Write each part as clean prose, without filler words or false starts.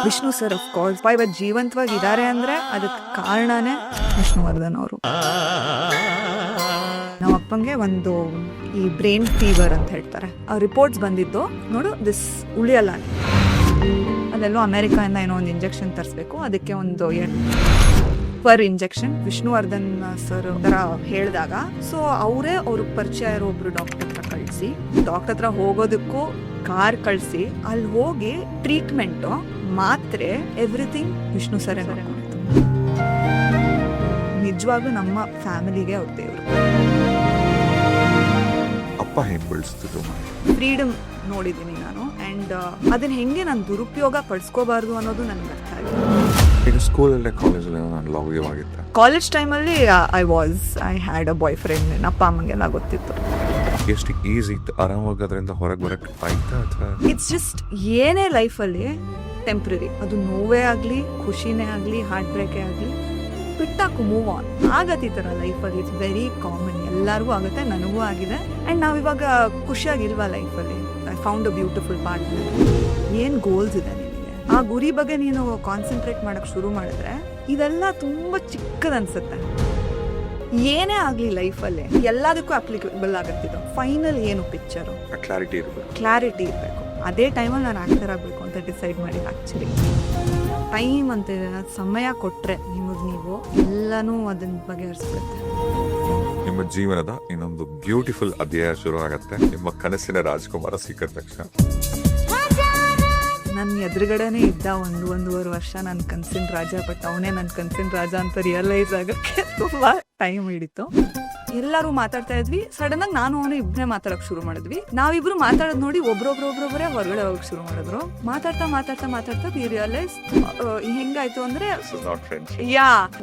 Vishnu sir of course ಇವತ್ತು ಜೀವಂತವಾಗಿದ್ದಾರೆ ಅಂದ್ರೆ ಅದಕ್ಕೆ ಕಾರಣನೇ ವಿಷ್ಣುವರ್ಧನ್ ಅವರು. ನಮ್ಮ ಅಪ್ಪಂಗೆ ಒಂದು ಈ ಬ್ರೈನ್ ಫೀವರ್ ಅಂತ ಹೇಳ್ತಾರೆ, ಆ ರಿಪೋರ್ಟ್ಸ್ ಬಂದಿದ್ದು ನೋಡು ದಿಸ್ ಉಳಿಯಲ್ಲ, ಅದೆಲ್ಲೋ ಅಮೆರಿಕಾಯಿಂದ ಏನೋ ಒಂದು ಇಂಜೆಕ್ಷನ್ ತರಿಸ್ಬೇಕು, ಅದಕ್ಕೆ ಒಂದು ಪರ್ ಇಂಜೆಕ್ಷನ್ ವಿಷ್ಣುವರ್ಧನ್ ಸರ್ ತರ ಹೇಳಿದಾಗ ಸೊ ಅವರೇ ಅವ್ರಿಗೆ ಪರಿಚಯ ಇರೋ ಒಬ್ರು ಡಾಕ್ಟರ್ ಹತ್ರ ಕಳಿಸಿ, ಡಾಕ್ಟರ್ ಹತ್ರ ಹೋಗೋದಕ್ಕೂ ಕಾರ್ ಕಳಿಸಿ ಅಲ್ಲಿ ಹೋಗಿ ಟ್ರೀಟ್ಮೆಂಟು ಮಾತ್ರೆ ಎವ್ರಿಥಿಂಗ್ ವಿಷ್ಣು ಸರ್ ನೋಡ್ಕೊಂಡಿತ್ತು. ನಿಜವಾಗ್ಲೂ ನಮ್ಮ ಫ್ಯಾಮಿಲಿಗೆ ಅವ್ರ ದೇವರು. ಅಪ್ಪ ಹೆಂಗ್ ಬೆಳೆಸ್ತಿದ್ರು? ಫ್ರೀಡಮ್ ನೋಡಿದ್ದೀನಿ ನಾನು, ಅಂಡ್ ಅದನ್ನ ಹೆಂಗೆ ನಾನು ದುರುಪಯೋಗ ಪಡಿಸ್ಕೋಬಾರ್ದು ಅನ್ನೋದು ನನ್ಗೆ ಅರ್ಥ ಆಗಿದೆ. ಈಗ ಸ್ಕೂಲಲ್ಲೇ ಕಾಲೇಜಲ್ಲಿ ನಾನು ಲವ್ ಆಗಿತ್ತು. ಕಾಲೇಜ್ ಟೈಮಲ್ಲಿ I had a boyfriend. ನನ್ನ ಅಪ್ಪ ಅಮ್ಮಂಗೆಲ್ಲ ಗೊತ್ತಿತ್ತು. ಎಷ್ಟು ಈಸಿ ಇತ್ತು ಆರಾಮಾಗಿ ಅದರಿಂದ ಹೊರಗೆ ಬರಕ್ಕೆ ಆಯ್ತಾ? ಅಥವಾ ಇಟ್ಸ್ ಜಸ್ಟ್ ಏನೇ ಲೈಫಲ್ಲಿ ಟೆಂಪ್ರರಿ, ಅದು ನೋವೇ ಆಗಲಿ ಖುಷಿನೇ ಆಗಲಿ ಹಾರ್ಟ್ ಬ್ರೇಕೇ ಆಗಲಿ ಬಿಟ್ಟಾಕು ಮೂವ್ ಆನ್ ಆಗತ್ತೆ. ಈ ಥರ ಲೈಫಲ್ಲಿ ಇಟ್ಸ್ ವೆರಿ ಕಾಮನ್, ಎಲ್ಲರಿಗೂ ಆಗುತ್ತೆ, ನನಗೂ ಆಗಿದೆ. ಆ್ಯಂಡ್ ನಾವಿವಾಗ ಖುಷಿಯಾಗಿಲ್ವಾ ಲೈಫಲ್ಲಿ? I found a beautiful partner. ಏನು ಗೋಲ್ಸ್ ಇದೆ ನಿನಗೆ, ಆ ಗುರಿ ಬಗ್ಗೆ ನೀನು ಕಾನ್ಸಂಟ್ರೇಟ್ ಮಾಡೋಕ್ಕೆ ಶುರು ಮಾಡಿದ್ರೆ ಇದೆಲ್ಲ ತುಂಬ ಚಿಕ್ಕದನ್ಸುತ್ತೆ. ಏನೇ ಆಗಲಿ ಲೈಫಲ್ಲಿ ಎಲ್ಲದಕ್ಕೂ ಅಪ್ಲಿಕೇಬಲ್ ಆಗುತ್ತಿದ್ದು. ಫೈನಲ್ ಏನು ಪಿಕ್ಚರು ಕ್ಲಾರಿಟಿ ಇರಬೇಕು. ಅದೇ ಟೈಮಲ್ಲಿ ನಾನು ಆಕ್ಟರ್ ಆಗಬೇಕು ಅಂತ ಡಿಸೈಡ್ ಮಾಡಿ ಆ್ಯಕ್ಚುಲಿ ಟೈಮ್ ಅಂತ ಸಮಯ ಕೊಟ್ಟರೆ ನಿಮಗೆ ನೀವು ಎಲ್ಲನೂ ಅದನ್ನ ಬಗೆಹರಿಸ್ಬಿಡುತ್ತೆ. ನಿಮ್ಮ ಜೀವನದ ಇನ್ನೊಂದು ಬ್ಯೂಟಿಫುಲ್ ಅಧ್ಯಾಯ ಶುರು ಆಗತ್ತೆ. ನಿಮ್ಮ ಕನಸಿನ ರಾಜ್ಕುಮಾರ ಸಿಕ್ಕ ತಕ್ಷಣ ನನ್ನ ಎದುರುಗಡೆನೇ ಇದ್ದ ಒಂದೂವರೆ ವರ್ಷ ನನ್ನ ಕನಸಿನ ರಾಜ, ಬಟ್ ಅವನೇ ನನ್ನ ಕನಸಿನ ರಾಜ ಅಂತ ರಿಯಲೈಸ್ ಆಗೋಕ್ಕೆ ತುಂಬ ಟೈಮ್ ಹಿಡಿತು. ಎಲ್ಲರೂ ಮಾತಾಡ್ತಾ ಇದ್ವಿ, ಸಡನ್ ಆಗಿ ನಾನು ಅವನು ಇಬ್ಬರೇ ಮಾತಾಡೋಕೆ ಶುರು ಮಾಡಿದ್ವಿ. ನಾವಿಬ್ರು ಮಾತಾಡೋದು ನೋಡಿ ಒಬ್ರೊಬ್ರೊಬ್ಬರೇ ಹೊರಗಡೆ ಹೋಗಕ್ಕೆ ಶುರು ಮಾಡಿದ್ರು. ಮಾತಾಡ್ತಾ ವಿ ರಿಯಲೈಸ್ ಹೆಂಗಾಯ್ತು ಅಂದ್ರೆ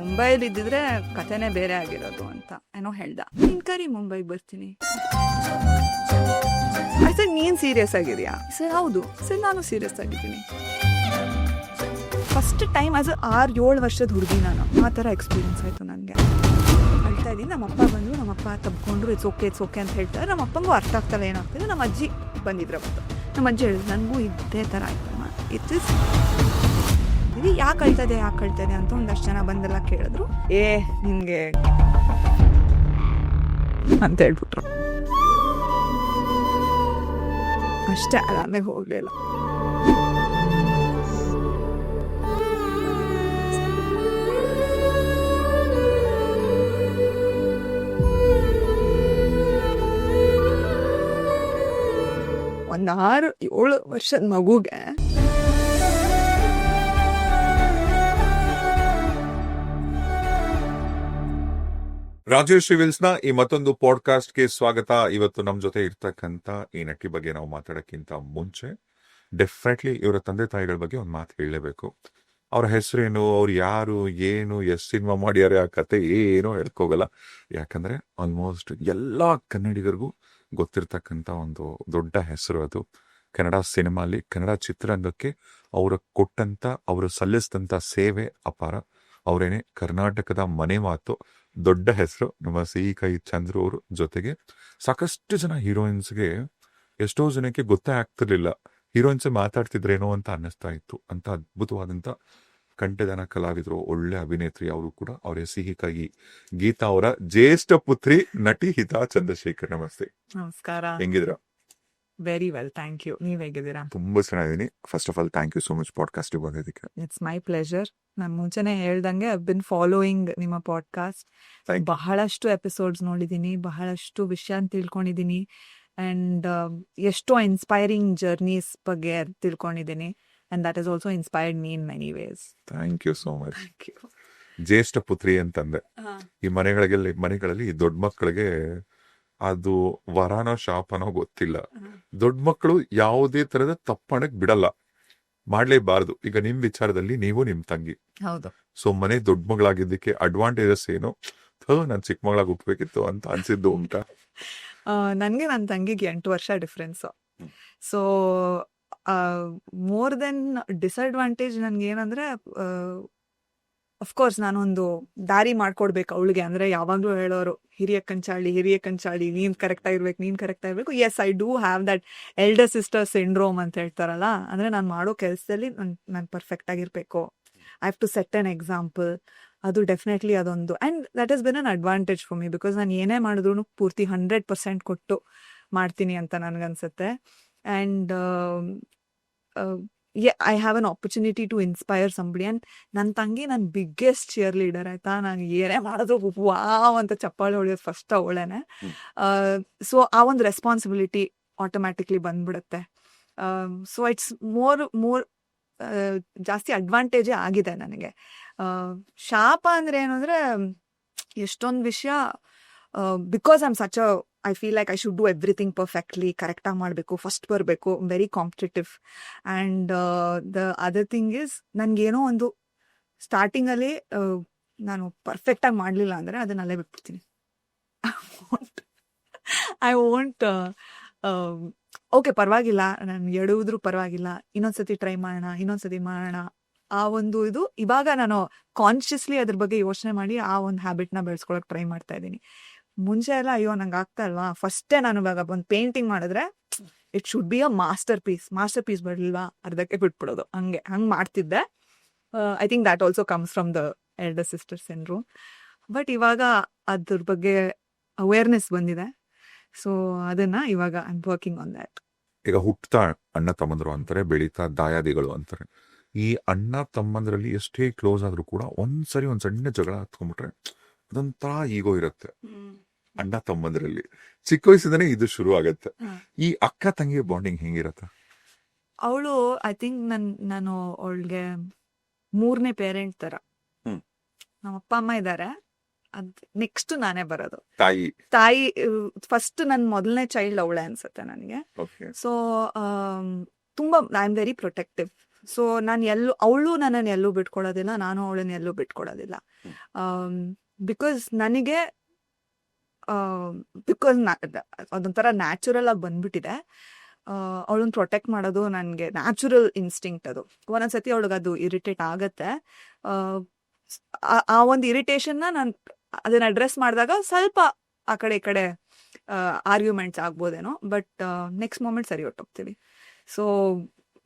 ಮುಂಬೈಲಿ ಇದ್ದಿದ್ರೆ ಕಥೆನೇ ಬೇರೆ ಆಗಿರೋದು ಅಂತ ಏನೋ ಹೇಳ್ದ. ನಿನ್ ಕರಿ ಮುಂಬೈಗೆ ಬರ್ತೀನಿ ಸರ್, ನೀನ್ ಸೀರಿಯಸ್ ಆಗಿದೆಯಾ ಸರ್? ಹೌದು ಸರ್, ನಾನು ಸೀರಿಯಸ್ ಆಗಿದ್ದೀನಿ. ಫಸ್ಟ್ ಟೈಮ್ ಆಸ್ 6-7 ವರ್ಷದ ಹುಡುಗಿ ನಾನು, ಆ ಥರ ಎಕ್ಸ್ಪೀರಿಯನ್ಸ್ ಆಯಿತು ನನಗೆ. ಹೇಳ್ತಾ ಇದ್ದೀನಿ, ನಮ್ಮಪ್ಪ ಬಂದು ನಮ್ಮಪ್ಪ ತಬ್ಕೊಂಡ್ರು ಇಟ್ಸ್ ಓಕೆ ಅಂತ ಹೇಳ್ತಾರೆ. ನಮ್ಮ ಅಪ್ಪಂಗೂ ಅರ್ಥ ಆಗ್ತಲ್ಲ ಏನಾಗ್ತದೆ. ನಮ್ಮ ಅಜ್ಜಿ ಬಂದಿದ್ರು ಅವತ್ತು. ನಮ್ಮ ಅಜ್ಜಿ ಹೇಳಿದ್ರು ನನಗೂ ಇದೇ ಥರ ಆಯ್ತಮ್ಮ, ಇದು ಯಾಕೆ ಅಳ್ತದೆ ಅಂತ ಒಂದಷ್ಟು ಜನ ಬಂದೆಲ್ಲ ಕೇಳಿದ್ರು. ನಿನಗೆ ಅಂತ ಹೇಳ್ಬಿಟ್ರು. ಅಷ್ಟೇ, ಆರಾಮಾಗಿ ಹೋಗಲಿಲ್ಲ. ಒಂದು 6-7 ವರ್ಷದ ಮಗುಗೆ ರಾಜೇಶ್ ರಿವಿಲ್ಸ್ ನ ಈ ಮತ್ತೊಂದು ಪಾಡ್ಕಾಸ್ಟ್ಗೆ ಸ್ವಾಗತ. ಇವತ್ತು ನಮ್ ಜೊತೆ ಇರ್ತಕ್ಕಂತ ಈ ನಟಿ ಬಗ್ಗೆ ನಾವು ಮಾತಾಡಕ್ಕಿಂತ ಮುಂಚೆ ಡೆಫಿನೆಟ್ಲಿ ಇವರ ತಂದೆ ತಾಯಿಗಳ ಬಗ್ಗೆ ಒಂದು ಮಾತು ಹೇಳಲೇಬೇಕು. ಅವ್ರ ಹೆಸರೇನು, ಅವ್ರು ಯಾರು, ಏನು, ಎಷ್ಟು ಸಿನಿಮಾ ಮಾಡ್ಯಾರೆ, ಆ ಕತೆ ಏನೋ ಹೇಳ್ಕೋಗಲ್ಲ. ಯಾಕಂದ್ರೆ ಆಲ್ಮೋಸ್ಟ್ ಎಲ್ಲಾ ಕನ್ನಡಿಗರಿಗೂ ಗೊತ್ತಿರ್ತಕ್ಕಂಥ ಒಂದು ದೊಡ್ಡ ಹೆಸರು ಅದು. ಕನ್ನಡ ಸಿನಿಮಾಲಿ, ಕನ್ನಡ ಚಿತ್ರರಂಗಕ್ಕೆ ಅವರು ಸಲ್ಲಿಸಿದಂಥ ಸೇವೆ ಅಪಾರ. ಅವರೇನೆ ಕರ್ನಾಟಕದ ಮನೆ ಮಾತು, ದೊಡ್ಡ ಹೆಸರು ನಮ್ಮ ಸಿ.ಕೈ ಚಂದ್ರು ಅವರು. ಜೊತೆಗೆ ಸಾಕಷ್ಟು ಜನ ಹೀರೋಯಿನ್ಸ್ಗೆ ಎಷ್ಟೋ ಜನಕ್ಕೆ ಗೊತ್ತೇ ಆಗ್ತಿರ್ಲಿಲ್ಲ, ಹೀರೋಯಿನ್ಸ್ ಮಾತಾಡ್ತಿದ್ರೇನೋ ಅಂತ ಅನ್ನಿಸ್ತಾ ಇತ್ತು. ಅಂತ ಅದ್ಭುತವಾದಂಥ ಕಂಠದಾನ ಕಲಾವಿದರು, ಒಳ್ಳೆ ಅಭಿನೇತ್ರಿ ಅವರು ಕೂಡ. ಅವರೇ ಸಿ.ಕೈ ಗೀತಾ ಅವರ ಜ್ಯೇಷ್ಠ ಪುತ್ರಿ ನಟಿ ಹಿತಾ ಚಂದ್ರಶೇಖರ್. ನಮಸ್ತೆ. ನಮಸ್ಕಾರ. ಹೆಂಗಿದ್ರ? Very well, thank you. ನೀವ್ ಹೇಗಿದ್ದೀರಾ? ತುಂಬಾ ಚೆನ್ನಾಗಿದ್ದೀನಿ. First of all thank you so much podcast ಬಂದಿದ್ದಕ್ಕೆ. It's my pleasure. ನಾನು ಮುಂಚೆನೆ ಹೇಳ್ದಂಗೆ ಐ ಬಿನ್ ಫಾಲೋಯಿಂಗ್ ನಿಮ್ಮ ಪಾಡ್ಕಾಸ್ಟ್. ಬಹಳಷ್ಟು ಎಪಿಸೋಡ್ಸ್ ನೋಡಿದ್ದೀನಿ, ಬಹಳಷ್ಟು ವಿಷಯ ತಿಳ್ಕೊಂಡಿದ್ದೀನಿ, ಅಂಡ್ ಎಷ್ಟೋ ಇನ್ಸ್ಪೈರಿಂಗ್ ಜರ್ನೀಸ್ ಬಗ್ಗೆ ತಿಳ್ಕೊಂಡಿದ್ದೀನಿ. And that is also inspired me in many ways. Thank you so much. ಜ್ಯೇಷ್ಠ ಪುತ್ರಿ ಅಂತಂದೆ. ಈ ಮನೆಗಳಲ್ಲಿ ಈ ದೊಡ್ಡ ಮಕ್ಕಳಿಗೆ ಅದು ವರಾನೋ ಶಾಪನೋ ಗೊತ್ತಿಲ್ಲ. ದೊಡ್ಡ ಮಕ್ಕಳು ಯಾವುದೇ ತರದ ತಪ್ಪಣಕ್ ಬಿಡಲ್ಲ, ಮಾಡ್ಲೇಬಾರ್ದು. ಈಗ ನಿಮ್ ವಿಚಾರದಲ್ಲಿ ನೀವು ನಿಮ್ ತಂಗಿ, ಹೌದು. ಸೊ ಮನೆ ದೊಡ್ಡ ಮಗಳಾಗಿದ್ದಕ್ಕೆ ಅಡ್ವಾಂಟೇಜಸ್ ಏನು? ನಾನು ಚಿಕ್ಕ ಮಗಳಾಗಿ ಹುಟ್ಟಬೇಕಿತ್ತು ಅಂತ ಅನ್ಸಿದ್ದು ಉಂಟಾ? ನನಗೆ ನನ್ನ ತಂಗಿಗೆ 8 ವರ್ಷ difference. So more than disadvantage ನನ್ಗೆ ಏನಂದ್ರೆ ಅಫ್ಕೋರ್ಸ್ ನಾನೊಂದು ದಾರಿ ಮಾಡ್ಕೊಡ್ಬೇಕು ಅವಳಿಗೆ. ಅಂದರೆ ಯಾವಾಗಲೂ ಹೇಳೋರು ಹಿರಿಯ ಕಂಚಾಳಿ ನೀನು ಕರೆಕ್ಟಾಗಿರ್ಬೇಕು. Yes, I do have that elder sister syndrome ಅಂತ ಹೇಳ್ತಾರಲ್ಲ. ಅಂದರೆ ನಾನು ಮಾಡೋ ಕೆಲಸದಲ್ಲಿ ನಾನು ಪರ್ಫೆಕ್ಟಾಗಿರಬೇಕು. I have to set an example. ಅದು ಡೆಫಿನೆಟ್ಲಿ ಅದೊಂದು. And that is been an advantage for me, because ನಾನು ಏನೇ ಮಾಡಿದ್ರು ಪೂರ್ತಿ 100% ಕೊಟ್ಟು ಮಾಡ್ತೀನಿ ಅಂತ ನನಗನ್ಸುತ್ತೆ. And I have an opportunity to inspire somebody. And ನನ್ನ ತಂಗಿ ನನ್ನ ಬಿಗ್ಗೆಸ್ಟ್ ಚಿಯರ್ ಲೀಡರ್, ಆಯಿತಾ. ನಾನು ಏನೇ ಮಾಡಿದ್ರು ವಾವ್ ಅಂತ ಚಪ್ಪಾಳೆ ಹೊಡೆಯೋದು ಫಸ್ಟ್ ಅವಳೇನೆ. ಸೊ ಆ ಒಂದು ರೆಸ್ಪಾನ್ಸಿಬಿಲಿಟಿ ಆಟೋಮ್ಯಾಟಿಕ್ಲಿ ಬಂದ್ಬಿಡುತ್ತೆ. ಸೊ ಇಟ್ಸ್ ಮೋರ್ ಜಾಸ್ತಿ ಅಡ್ವಾಂಟೇಜೇ ಆಗಿದೆ ನನಗೆ. ಶಾಪ ಅಂದರೆ ಏನು ಅಂದರೆ, ಎಷ್ಟೊಂದು ವಿಷಯ because I am such a I feel like I should do everything perfectly, ಕರೆಕ್ಟಾಗಿ ಮಾಡಬೇಕು, ಫಸ್ಟ್ ಬರಬೇಕು, very competitive. And the other thing is, ನನಗೇನೋ ಒಂದು ಸ್ಟಾರ್ಟಿಂಗಲ್ಲಿ ನಾನು ಪರ್ಫೆಕ್ಟಾಗಿ ಮಾಡಲಿಲ್ಲ ಅಂದರೆ ಅದನ್ನ ಅಲ್ಲೇ ಬಿಟ್ಬಿಡ್ತೀನಿ. ಐ ವೋಂಟ್ ಓಕೆ ಪರವಾಗಿಲ್ಲ, ನಾನು ಎಡುವುದ್ರೂ ಪರವಾಗಿಲ್ಲ, ಇನ್ನೊಂದ್ಸತಿ ಟ್ರೈ ಮಾಡೋಣ. ಆ ಒಂದು ಇದು ಇವಾಗ ನಾನು ಕಾನ್ಷಿಯಸ್ಲಿ ಅದ್ರ ಬಗ್ಗೆ ಯೋಚನೆ ಮಾಡಿ ಆ ಒಂದು ಹ್ಯಾಬಿಟ್ನ ಬೆಳೆಸ್ಕೊಳಕ್ಕೆ ಟ್ರೈ ಮಾಡ್ತಾ ಇದ್ದೀನಿ. ಮುಂಚೆ ಎಲ್ಲ ಅಯ್ಯೋ ನಂಗೆ ಆಗ್ತಾ ಅಲ್ವಾ, ಫಸ್ಟೇ ನಾನು ಇವಾಗ ಒಂದು ಪೇಂಟಿಂಗ್ ಮಾಡಿದ್ರೆ it should be a masterpiece ಬರಲಿಲ್ವಾ ಅರ್ಧಕ್ಕೆ ಬಿಟ್ಬಿಡೋದು, ಹಂಗೆ ಮಾಡ್ತಿದ್ದೆ. I think that also comes from the elder sister syndrome. But ಇವಾಗ ಅದ್ರ ಬಗ್ಗೆ ಅವೇರ್ನೆಸ್ ಬಂದಿದೆ. ಸೊ ಅದನ್ನ ಇವಾಗ I am working on that. ಈಗ ಹುಟ್ಟುತ್ತಾ ಅಣ್ಣ ತಮ್ಮಂದ್ರು ಅಂತಾರೆ, ಬೆಳೀತಾ ದಾಯಾದಿಗಳು ಅಂತಾರೆ. ಈ ಅಣ್ಣ ತಮ್ಮಂದ್ರಲ್ಲಿ ಎಷ್ಟೇ ಕ್ಲೋಸ್ ಆದ್ರೂ ಕೂಡ ಒಂದ್ಸರಿ ಒಂದ್ ಸಣ್ಣ ಜಗಳ ಹತ್ಕೊಂಡ್ಬಿಟ್ರೆ ಅದೊಂಥರ ಈಗೋ ಇರುತ್ತೆ ಅಣ್ಣ ತಮ್ಮಂದ್ರಲ್ಲಿ. ಚಿಕ್ಕ ವಯಸ್ಸಿಂದನೇ ಇದು ಶುರು ಆಗತ್ತೆ. ಈ ಅಕ್ಕ ತಂಗಿ ಬಾಂಡಿಂಗ್ ಹೆಂಗಿರತ್ತ? ಅವಳು ಐ ಥಿಂಕ್ ನಾನು ಅವಳಿಗೆ 3ನೇ ಪೇರೆಂಟ್ ತರ. ನಮ್ಮ ಅಪ್ಪ ಅಮ್ಮ ಇದ್ದಾರೆ, ಅದ್ ನೆಕ್ಸ್ಟ್ ನಾನೇ ಬರೋದು. ತಾಯಿ ಫಸ್ಟ್ ನನ್ನ ಮೊದಲನೇ ಚೈಲ್ಡ್ ಅವಳೆ ಅನ್ಸುತ್ತೆ ನನಗೆ. ಸೊ ತುಂಬಾ I am very protective. So ಅವಳು ನನ್ನನ್ನು ಎಲ್ಲೂ ಬಿಟ್ಕೊಡೋದಿಲ್ಲ, ನಾನು ಅವಳನ್ನ ಎಲ್ಲೂ ಬಿಟ್ಕೊಡೋದಿಲ್ಲ. ಬಿಕಾಸ್ ನನಗೆ ಅದೊಂಥರ ನ್ಯಾಚುರಲ್ ಆಗಿ ಬಂದ್ಬಿಟ್ಟಿದೆ. ಅವಳನ್ನ ಪ್ರೊಟೆಕ್ಟ್ ಮಾಡೋದು ನನಗೆ ನ್ಯಾಚುರಲ್ ಇನ್ಸ್ಟಿಂಕ್ಟ್. ಅದು ಒಂದೊಂದ್ಸತಿ ಅವಳಿಗೆ ಅದು ಇರಿಟೇಟ್ ಆಗತ್ತೆ. ಆ ಒಂದು ಇರಿಟೇಷನ್ನ ನಾನು ಅದನ್ನ ಅಡ್ರೆಸ್ ಮಾಡಿದಾಗ ಸ್ವಲ್ಪ ಆ ಕಡೆ ಈ ಕಡೆ ಆರ್ಗ್ಯುಮೆಂಟ್ಸ್ ಆಗ್ಬೋದೇನೋ, ಬಟ್ ನೆಕ್ಸ್ಟ್ ಮೂಮೆಂಟ್ ಸರಿ ಹೊಟ್ಟೋಗ್ತೀವಿ. So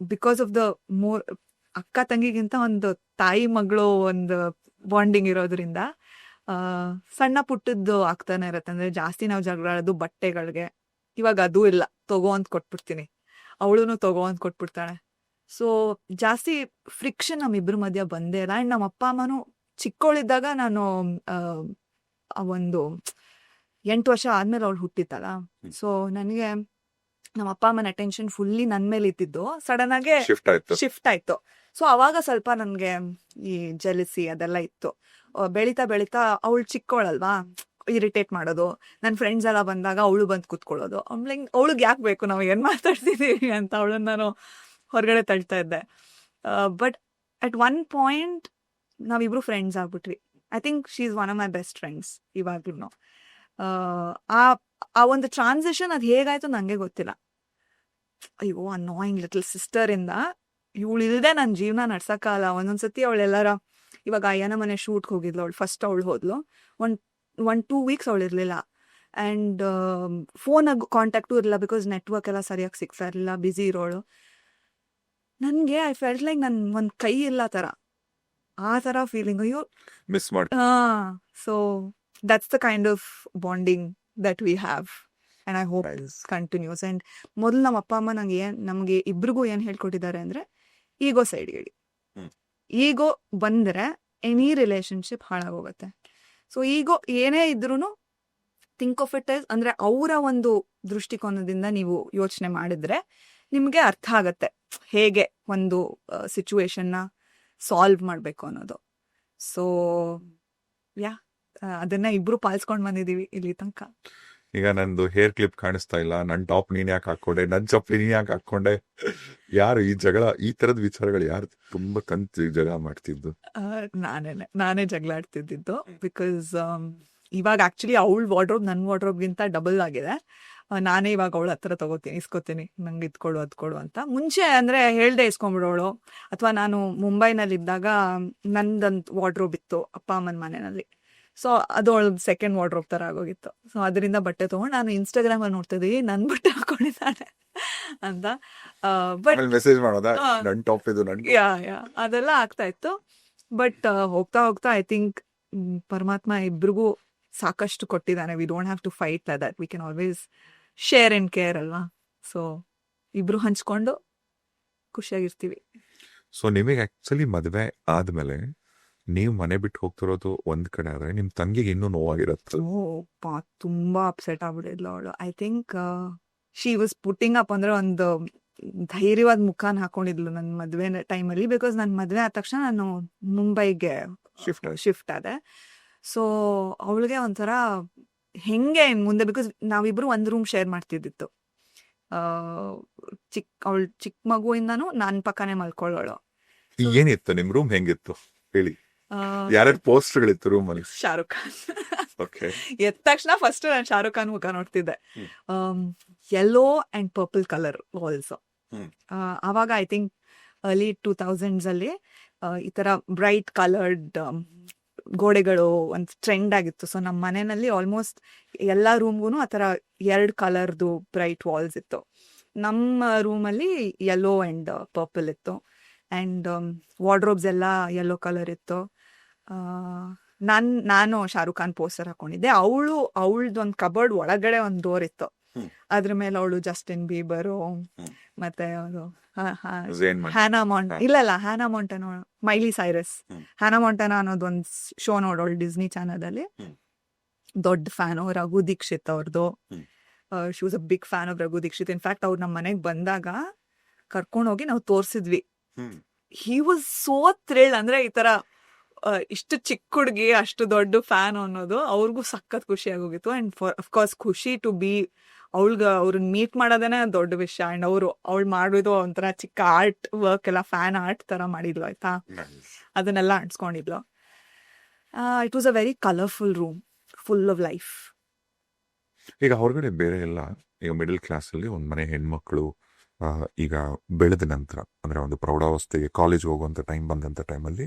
because of the more ಅಕ್ಕ ತಂಗಿಗಿಂತ ಒಂದು ತಾಯಿ ಮಗಳು ಒಂದು ಬಾಂಡಿಂಗ್ ಇರೋದ್ರಿಂದ ಸಣ್ಣ ಪುಟ್ಟದ್ದು ಆಗ್ತಾನೆ ಇರತ್ತೆ. ಅಂದ್ರೆ ಜಾಸ್ತಿ ನಾವು ಜಗಳ ಆಡೋದು ಬಟ್ಟೆಗಳಿಗೆ, ಇವಾಗ ಅದೂ ಇಲ್ಲ, ತಗೋ ಅಂತ ಕೊಟ್ಬಿಡ್ತೀನಿ, ಅವಳು ತಗೋ ಅಂತ ಕೊಟ್ಬಿಡ್ತಾಳೆ. ಸೊ ಜಾಸ್ತಿ ಫ್ರಿಕ್ಷನ್ ನಮ್ಮಿಬ್ರ ಮಧ್ಯ ಬಂದೇ ಇಲ್ಲ. ಆ್ಯಂಡ್ ನಮ್ಮ ಅಪ್ಪ ಅಮ್ಮನೂ ಚಿಕ್ಕವಳಿದ್ದಾಗ ನಾನು ಒಂದು 8 ವರ್ಷ ಆದ್ಮೇಲೆ ಅವಳು ಹುಟ್ಟಿತ್ತಲ್ಲ, ಸೊ ನನಗೆ ನಮ್ಮ ಅಪ್ಪ ಅಮ್ಮನ ಅಟೆನ್ಷನ್ ಫುಲ್ಲಿ ನನ್ನ ಮೇಲೆ ಇದ್ದಿದ್ದು ಸಡನ್ ಆಗಿ ಶಿಫ್ಟ್ ಆಯ್ತು. ಸೊ ಅವಾಗ ಸ್ವಲ್ಪ ನನಗೆ ಈ ಜೆಲಸಿ ಅದೆಲ್ಲ ಇತ್ತು. ಬೆಳೀತಾ ಅವಳು ಚಿಕ್ಕವಳಲ್ವಾ, ಇರಿಟೇಟ್ ಮಾಡೋದು, ನನ್ನ ಫ್ರೆಂಡ್ಸ್ ಎಲ್ಲ ಬಂದಾಗ ಅವಳು ಬಂದು ಕೂತ್ಕೊಳ್ಳೋದು. ಅವಳಿಗೆ ಯಾಕೆ ಬೇಕು, ನಾವು ಏನು ಮಾತಾಡ್ತಿದ್ದೀವಿ ಅಂತ ಅವಳನ್ನ ನಾನು ಹೊರಗಡೆ ತಳ್ತಾ ಇದ್ದೆ. ಬಟ್ ಅಟ್ ಒನ್ ಪಾಯಿಂಟ್ ನಾವಿಬ್ರು ಫ್ರೆಂಡ್ಸ್ ಆಗ್ಬಿಟ್ವಿ. I think she is one of my best friends ಇವಾಗ್ಲೂ. ಆ ಒಂದು ಟ್ರಾನ್ಸಿಷನ್ ಅದು ಹೇಗಾಯ್ತು ನನಗೆ ಗೊತ್ತಿಲ್ಲ. ಅಯ್ಯೋ ಅನಾಯಿಂಗ್ ಲಿಟಲ್ ಸಿಸ್ಟರ್ ಇಂದ ಇವಳು ಇಲ್ಲದೆ ನನ್ನ ಜೀವನ ನಡ್ಸಕ್ಕಾಗಲ್ಲ. ಒಂದೊಂದ್ಸತಿ ಅವಳೆಲ್ಲರ ಇವಾಗ ಅಯ್ಯನ ಮನೆ ಶೂಟ್ಗೆ ಹೋಗಿದ್ಲು ಅವಳು, ಫಸ್ಟ್ ಅವಳು ಹೋದ್ಲು. ಒನ್ 2 ವೀಕ್ಸ್ ಅವಳು ಇರಲಿಲ್ಲ. ಆ್ಯಂಡ್ ಫೋನಾಗ ಕಾಂಟ್ಯಾಕ್ಟು ಇರಲಿಲ್ಲ, ಬಿಕಾಸ್ ನೆಟ್ವರ್ಕ್ ಎಲ್ಲ ಸರಿಯಾಗಿ ಸಿಗ್ತಾ ಇರಲಿಲ್ಲ, ಬ್ಯುಸಿ ಇರೋಳು. ನನಗೆ ಐ ಫೆಲ್ಟ್ ಲೈಕ್ ನನ್ನ ಒಂದು ಕೈ ಇಲ್ಲ ಥರ, ಆ ಥರ ಫೀಲಿಂಗ್. ಅಯ್ಯೋ ಮಿಸ್ ಮಾಡಿ. So that's the kind of bonding that we have and I hope it continues. And ಮೊದಲು ನಮ್ಮ ಅಪ್ಪ ಅಮ್ಮ ನಮಗೆ ಇಬ್ರಿಗೂ ಏನು ಹೇಳ್ಕೊಟ್ಟಿದ್ದಾರೆ ಅಂದರೆ, ಈಗೋ ಸೈಡ್ ಇಡಿ. ಈಗೋ ಬಂದರೆ ಎನಿ ರಿಲೇಶನ್ಶಿಪ್ ಹಾಳಾಗೋಗುತ್ತೆ. ಸೊ ಈಗೋ ಏನೇ ಇದ್ರೂ ಥಿಂಕ್ ಆಫ್ ಇಟ್ ಅಂದರೆ ಅವರ ಒಂದು ದೃಷ್ಟಿಕೋನದಿಂದ ನೀವು ಯೋಚನೆ ಮಾಡಿದ್ರೆ ನಿಮಗೆ ಅರ್ಥ ಆಗತ್ತೆ ಹೇಗೆ ಒಂದು ಸಿಚುವೇಶನ್ನ ಸಾಲ್ವ್ ಮಾಡಬೇಕು ಅನ್ನೋದು. ಸೊ ಅದನ್ನ ಇಬ್ರು ಪಾಲಿಸ್ಕೊಂಡು ಬಂದಿದೀವಿ ಇಲ್ಲಿ ತನಕ. ಈಗ ನಂದು ಹೇರ್ ಕ್ಲಿಪ್ ಕಾಣಿಸ್ತಾ ಇಲ್ಲ, ನನ್ ಟಾಪ್ ನೀನ್ ಯಾಕೆ ಹಾಕೊಂಡೆ, ನನ್ ಚಪ್ಪಲಿ ನೀನ್ ಯಾಕೆ ಹಾಕೊಂಡೆ, ಯಾರು ಈ ಜಗಳ, ಈ ತರದ ವಿಚಾರಗಳು ಯಾರು ತುಂಬಾ ಕಂತು ಜಗಳ ಮಾಡ್ತಿದ್ದು? ನಾನೇ ಜಗಳ ಆಡ್ತಿದ್ದು. ಬಿಕಾಸ್ ಇವಾಗ ಆಕ್ಚುಲಿ ಅವಳ ವಾರ್ಡ್ರೋಬ್ ನನ್ನ ವಾರ್ಡ್ರೋಬ್ಗಿಂತ ಡಬಲ್ ಆಗಿದೆ. ನಾನೇ ಇವಾಗ ಅವಳ ಹತ್ರ ಇಸ್ಕೊತೀನಿ, ನಂಗೆ ಇದ್ಕೊಡು ಅದ್ಕೊಡು ಅಂತ. ಮುಂಚೆ ಅಂದ್ರೆ ಹೇಳ್ದೆ ಇಸ್ಕೊಂಡ್ಬಿಡೋಳು. ಅಥವಾ ನಾನು ಮುಂಬೈನಲ್ಲಿ ಇದ್ದಾಗ ನಂದೊಂದು ವಾರ್ಡ್ರೋಬ್ ಇತ್ತು ಅಪ್ಪ ಅಮ್ಮನ ಮನೆಯಲ್ಲಿ. ಸೊ ಅದು ಅವಳದ್ದು ಸೆಕೆಂಡ್ ವಾರ್ಡ್ರೋಬ್ ತರ ಆಗೋಗಿತ್ತು. ಸೊ ಅದರಿಂದ ಬಟ್ಟೆ ತಗೊಂಡು ನಾನು ಇನ್ಸ್ಟಾಗ್ರಾಮ್ ಅಲ್ಲಿ ನೋಡ್ತಿದ್ವಿ ನನ್ ಬಟ್ಟೆ ಹಾಕೊಂಡಿದ್ದಾಳೆ ಅಂತ. ಬಟ್ ಮೆಸೇಜ್ ಮಾಡೋದಾ, ಹಾ. ನನ್ ಟಾಪ್ ಇದು ನನ್ ಯಾ ಅದೆಲ್ಲ ಆಗ್ತಾ ಇತ್ತು. ಬಟ್ ಹೋಗ್ತಾ ಹೋಗ್ತಾ ಐ ಥಿಂಕ್ ಪರಮಾತ್ಮ ಇಬ್ರಿಗೂ ಸಾಕಷ್ಟು ಕೊಟ್ಟಿದ್ದಾನೆ. We don't have to fight like that, we can always share and care ಅಲ್ವಾ. ಸೊ ಇಬ್ರು ಹಂಚ್ಕೊಂಡು ಖುಷಿಯಾಗಿರ್ತೀವಿ. ಸೊ ನಿಮಗೆ ಆಕ್ಚುಲಿ ಮದ್ವೆ ಆದ್ಮೇಲೆ ನೀವು ಮನೆ ಬಿಟ್ಟು ಹೋಗ್ತಿರೋದು ಒಂದ್ ಕಡೆ ಆದ್ರೆ ನಿಮ್ ತಂಗಿಗೆ ಇನ್ನೂ ನೋವಾಗಿರತ್ತೆ. ತುಂಬಾ ಅಪ್ಸೆಟ್ ಆಗ್ಬಿಟ್ಟಿದ್ಲು ಅವಳು. I think she was putting up ಅಂದ್ರೆ ಒಂದು ಧೈರ್ಯವಾದ ಮುಖಾನ್ ಹಾಕೊಂಡಿದ್ಲು ನನ್ನ ಮದ್ವೆ ಟೈಮಲ್ಲಿ. ಬಿಕಾಸ್ ನನ್ನ ಮದ್ವೆ ಆದ ತಕ್ಷಣ ನಾನು ಮುಂಬೈಗೆ ಶಿಫ್ಟ್ ಆದೆ. ಸೊ ಅವಳಿಗೆ ಒಂಥರ ಹೆಂಗೆ ಇನ್ ಮುಂದೆ, ಬಿಕಾಸ್ ನಾವಿಬ್ರು ಒಂದ್ ರೂಮ್ ಶೇರ್ ಮಾಡ್ತಿದ್ದಿತ್ತು. ಅವಳು ಚಿಕ್ಕ ಮಗುವಿಂದಾನು ನಾನ್ ಪಕ್ಕನೆ ಮಲ್ಕೊಳ್ಳೋಳು. ಏನಿತ್ತು ನಿಮ್ ರೂಮ್ ಹೆಂಗಿತ್ತು ಹೇಳಿ? ಯಾರ್ಯಾರು ಪೋಸ್ಟರ್ಗಳಿತ್ತು ರೂಮ್ ಅಲ್ಲಿ? ಶಾರುಖ್ ಖಾನ್. ಓಕೆ. ಎದ್ದ ತಕ್ಷಣ ಫಸ್ಟ್ ನಾನು ಶಾರುಖ್ ಖಾನ್ ಮುಖ ನೋಡ್ತಿದ್ದೆ. Yellow and purple colour walls. ಅವಾಗ ಐ ಥಿಂಕ್ ಅರ್ಲಿ 2000s ಅಲ್ಲಿ ಈ ತರ ಬ್ರೈಟ್ ಕಲರ್ಡ್ ಗೋಡೆಗಳು ಒಂದು ಟ್ರೆಂಡ್ ಆಗಿತ್ತು. ಸೊ ನಮ್ಮ ಮನೆಯಲ್ಲಿ ಆಲ್ಮೋಸ್ಟ್ ಎಲ್ಲಾ ರೂಮ್ಗೂ ಆ ಥರ 2 ಕಲರ್ದು ಬ್ರೈಟ್ ವಾಲ್ಸ್ ಇತ್ತು. ನಮ್ಮ ರೂಮಲ್ಲಿ ಯೆಲ್ಲೋ ಅಂಡ್ ಪರ್ಪಲ್ ಇತ್ತು. ಅಂಡ್ ವಾರ್ಡ್ರೋಬ್ಸ್ ಎಲ್ಲ ಯೆಲ್ಲೋ ಕಲರ್ ಇತ್ತು. ನಾನು ಶಾರುಖ್ ಖಾನ್ ಪೋಸ್ಟರ್ ಹಾಕೊಂಡಿದ್ದೆ. ಅವಳದು ಒಂದು ಕಬರ್ಡ್ ಒಳಗಡೆ ಒಂದು ಡೋರ್ ಇತ್ತು. ಅದ್ರ ಮೇಲೆ ಅವಳು ಜಸ್ಟಿನ್ ಬೀಬರು ಮತ್ತೆ ಅವರು Hannah Montana, Miley Cyrus, Hannah Montana ಅನ್ನೋದು ಒಂದು ಶೋ ನೋಡೋಳು ಡಿಸ್ನಿ ಚಾನಲ್. ದೊಡ್ಡ ಫ್ಯಾನ್ ರಘು ದೀಕ್ಷಿತ್ ಅವ್ರದ್ದು. She was a big fan of Raghu Dixit. In fact ಅವ್ರು ನಮ್ಮ ಮನೆಗೆ ಬಂದಾಗ ಕರ್ಕೊಂಡೋಗಿ ನಾವು ತೋರ್ಸಿದ್ವಿ. He was so thrilled. ಅಂದ್ರೆ ಈ ತರ ಇಷ್ಟು ಚಿಕ್ಕ ಹುಡುಗಿ ಅಷ್ಟು ದೊಡ್ಡ ಫ್ಯಾನ್ ಅನ್ನೋದು ಅವ್ರಿಗೂ ಸಖತ್ ಖುಷಿ ಆಗೋಗಿತ್ತು. ಅಂಡ್ ಅಫ್ಕೋರ್ಸ್ ಖುಷಿ ಟು ಬಿ ಅವ್ರನ್ನ ಮೀಟ್ ಮಾಡೋದೇನೆ ದೊಡ್ಡ ವಿಷಯ. ಅಂಡ್ ಅವಳು ಮಾಡಿದ್ದು ಒಂಥರ ಚಿಕ್ಕ ಆರ್ಟ್ ವರ್ಕ್ ಎಲ್ಲ ಫ್ಯಾನ್ ಆರ್ಟ್ ತರ ಮಾಡಿದ್ಲು ಆಯ್ತಾ, ಅದನ್ನೆಲ್ಲ ಅಂಟಿಸ್ಕೊಂಡಿದ್ಲು. It was a very colourful room, full of life. ಈಗ ಹೊರಗಡೆ ಬೇರೆ ಎಲ್ಲ ಈಗ ಮಿಡಲ್ ಕ್ಲಾಸ್ ಅಲ್ಲಿ ಒಂದ್ ಮನೆ ಹೆಣ್ಮಕ್ಳು ಈಗ ಬೆಳೆದ ನಂತರ ಅಂದ್ರೆ ಒಂದು ಪ್ರೌಢಾವಸ್ಥೆಗೆ ಕಾಲೇಜ್ ಹೋಗುವಂತ ಟೈಮ್ ಬಂದಂತ ಟೈಮಲ್ಲಿ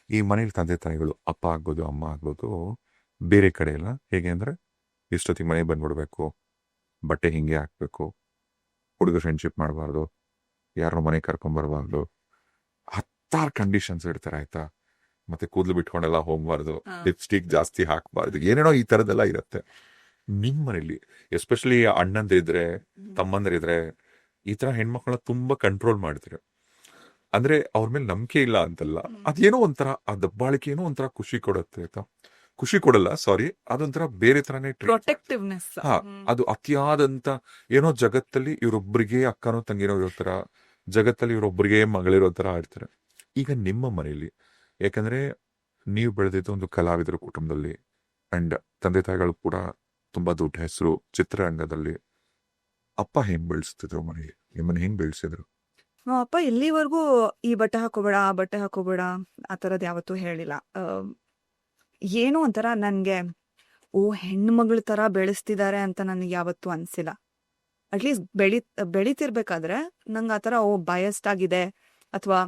ಈ ಮನೇಲಿ ತಂದೆ ತಾಯಿಗಳು ಅಪ್ಪ ಆಗ್ಬೋದು ಅಮ್ಮ ಆಗ್ಬೋದು ಬೇರೆ ಕಡೆ ಎಲ್ಲ ಹೇಗೆ ಅಂದ್ರೆ ಇಷ್ಟೊತ್ತಿಗೆ ಮನೆಗೆ ಬಂದ್ಬಿಡ್ಬೇಕು, ಬಟ್ಟೆ ಹಿಂಗೆ ಹಾಕ್ಬೇಕು, ಹುಡುಗ ಫ್ರೆಂಡ್ಶಿಪ್ ಮಾಡಬಾರ್ದು, ಯಾರನ್ನೋ ಮನೆಗೆ ಕರ್ಕೊಂಬರ್ಬಾರ್ದು, 10 ಕಂಡೀಷನ್ಸ್ ಇಡ್ತಾರೆ ಆಯ್ತಾ. ಮತ್ತೆ ಕೂದಲು ಬಿಟ್ಕೊಂಡೆಲ್ಲ ಹೋಗ್ಬಾರ್ದು, ಲಿಪ್ಸ್ಟಿಕ್ ಜಾಸ್ತಿ ಹಾಕ್ಬಾರ್ದು, ಏನೇನೋ ಈ ತರದೆಲ್ಲ ಇರುತ್ತೆ. ನಿಮ್ ಮನೇಲಿ ಎಸ್ಪೆಷಲಿ ಅಣ್ಣಂದಿದ್ರೆ ತಮ್ಮಂದಿರಿದ್ರೆ ಈ ತರ ಹೆಣ್ಮಕ್ಳನ್ನ ತುಂಬಾ ಕಂಟ್ರೋಲ್ ಮಾಡ್ತಾರೆ. ಅಂದ್ರೆ ಅವ್ರ ಮೇಲೆ ನಂಬಿಕೆ ಇಲ್ಲ ಅಂತಲ್ಲ, ಅದೇನೋ ಒಂಥರ ಆ ದಬ್ಬಾಳಿಕೆ ಏನೋ ಒಂಥರ ಖುಷಿ ಕೊಡುತ್ತೆ ಆಯ್ತಾ. ಖುಷಿ ಕೊಡಲ್ಲ, ಸಾರಿ, ಅದೊಂಥರ ಬೇರೆ ತರನೇ ಪ್ರೊಟೆಕ್ಟಿವ್ನೆಸ್. ಅದು ಅತಿಯಾದಂತ ಏನೋ ಜಗತ್ತಲ್ಲಿ ಇವ್ರೊಬ್ರಿಗೆ ಅಕ್ಕನೋ ತಂಗಿನೋ ಇರೋ ತರ, ಜಗತ್ತಲ್ಲಿ ಇವ್ರೊಬ್ರಿಗೆ ಮಗಳಿರೋ ತರ ಆಡ್ತಾರೆ. ಈಗ ನಿಮ್ಮ ಮನೆಯಲ್ಲಿ ಯಾಕಂದ್ರೆ ನೀವು ಬೆಳೆದಿದ್ದು ಒಂದು ಕಲಾವಿದರ ಕುಟುಂಬದಲ್ಲಿ ಅಂಡ್ ತಂದೆ ತಾಯಿಗಳು ಕೂಡ ತುಂಬಾ ದೊಡ್ಡ ಹೆಸರು ಚಿತ್ರರಂಗದಲ್ಲಿ. ಅಪ್ಪ ಹೆಂಗ್ ಬೆಳೆಸ್ತಿದ್ರು ಮನೆಗೆ, ನಿಮ್ಮನ್ನ ಹೆಂಗ್ ಬೆಳೆಸಿದ್ರು? ಅಪ್ಪ ಇಲ್ಲಿವರೆಗೂ ಈ ಬಟ್ಟೆ ಹಾಕೋಬೇಡ ಆ ಬಟ್ಟೆ ಹಾಕೋಬೇಡ ಆ ಥರದ್ದು ಯಾವತ್ತೂ ಹೇಳಿಲ್ಲ. ಏನೋ ಒಂಥರ ನನಗೆ ಹೆಣ್ಮಗಳ ಥರ ಬೆಳೆಸ್ತಿದ್ದಾರೆ ಅಂತ ನನಗೆ ಯಾವತ್ತೂ ಅನಿಸಿಲ್ಲ. ಅಟ್ಲೀಸ್ಟ್ ಬೆಳೀತಿರ್ಬೇಕಾದ್ರೆ ನಂಗೆ ಆ ಥರ ಬಯಸ್ಡ್ ಆಗಿದೆ ಅಥವಾ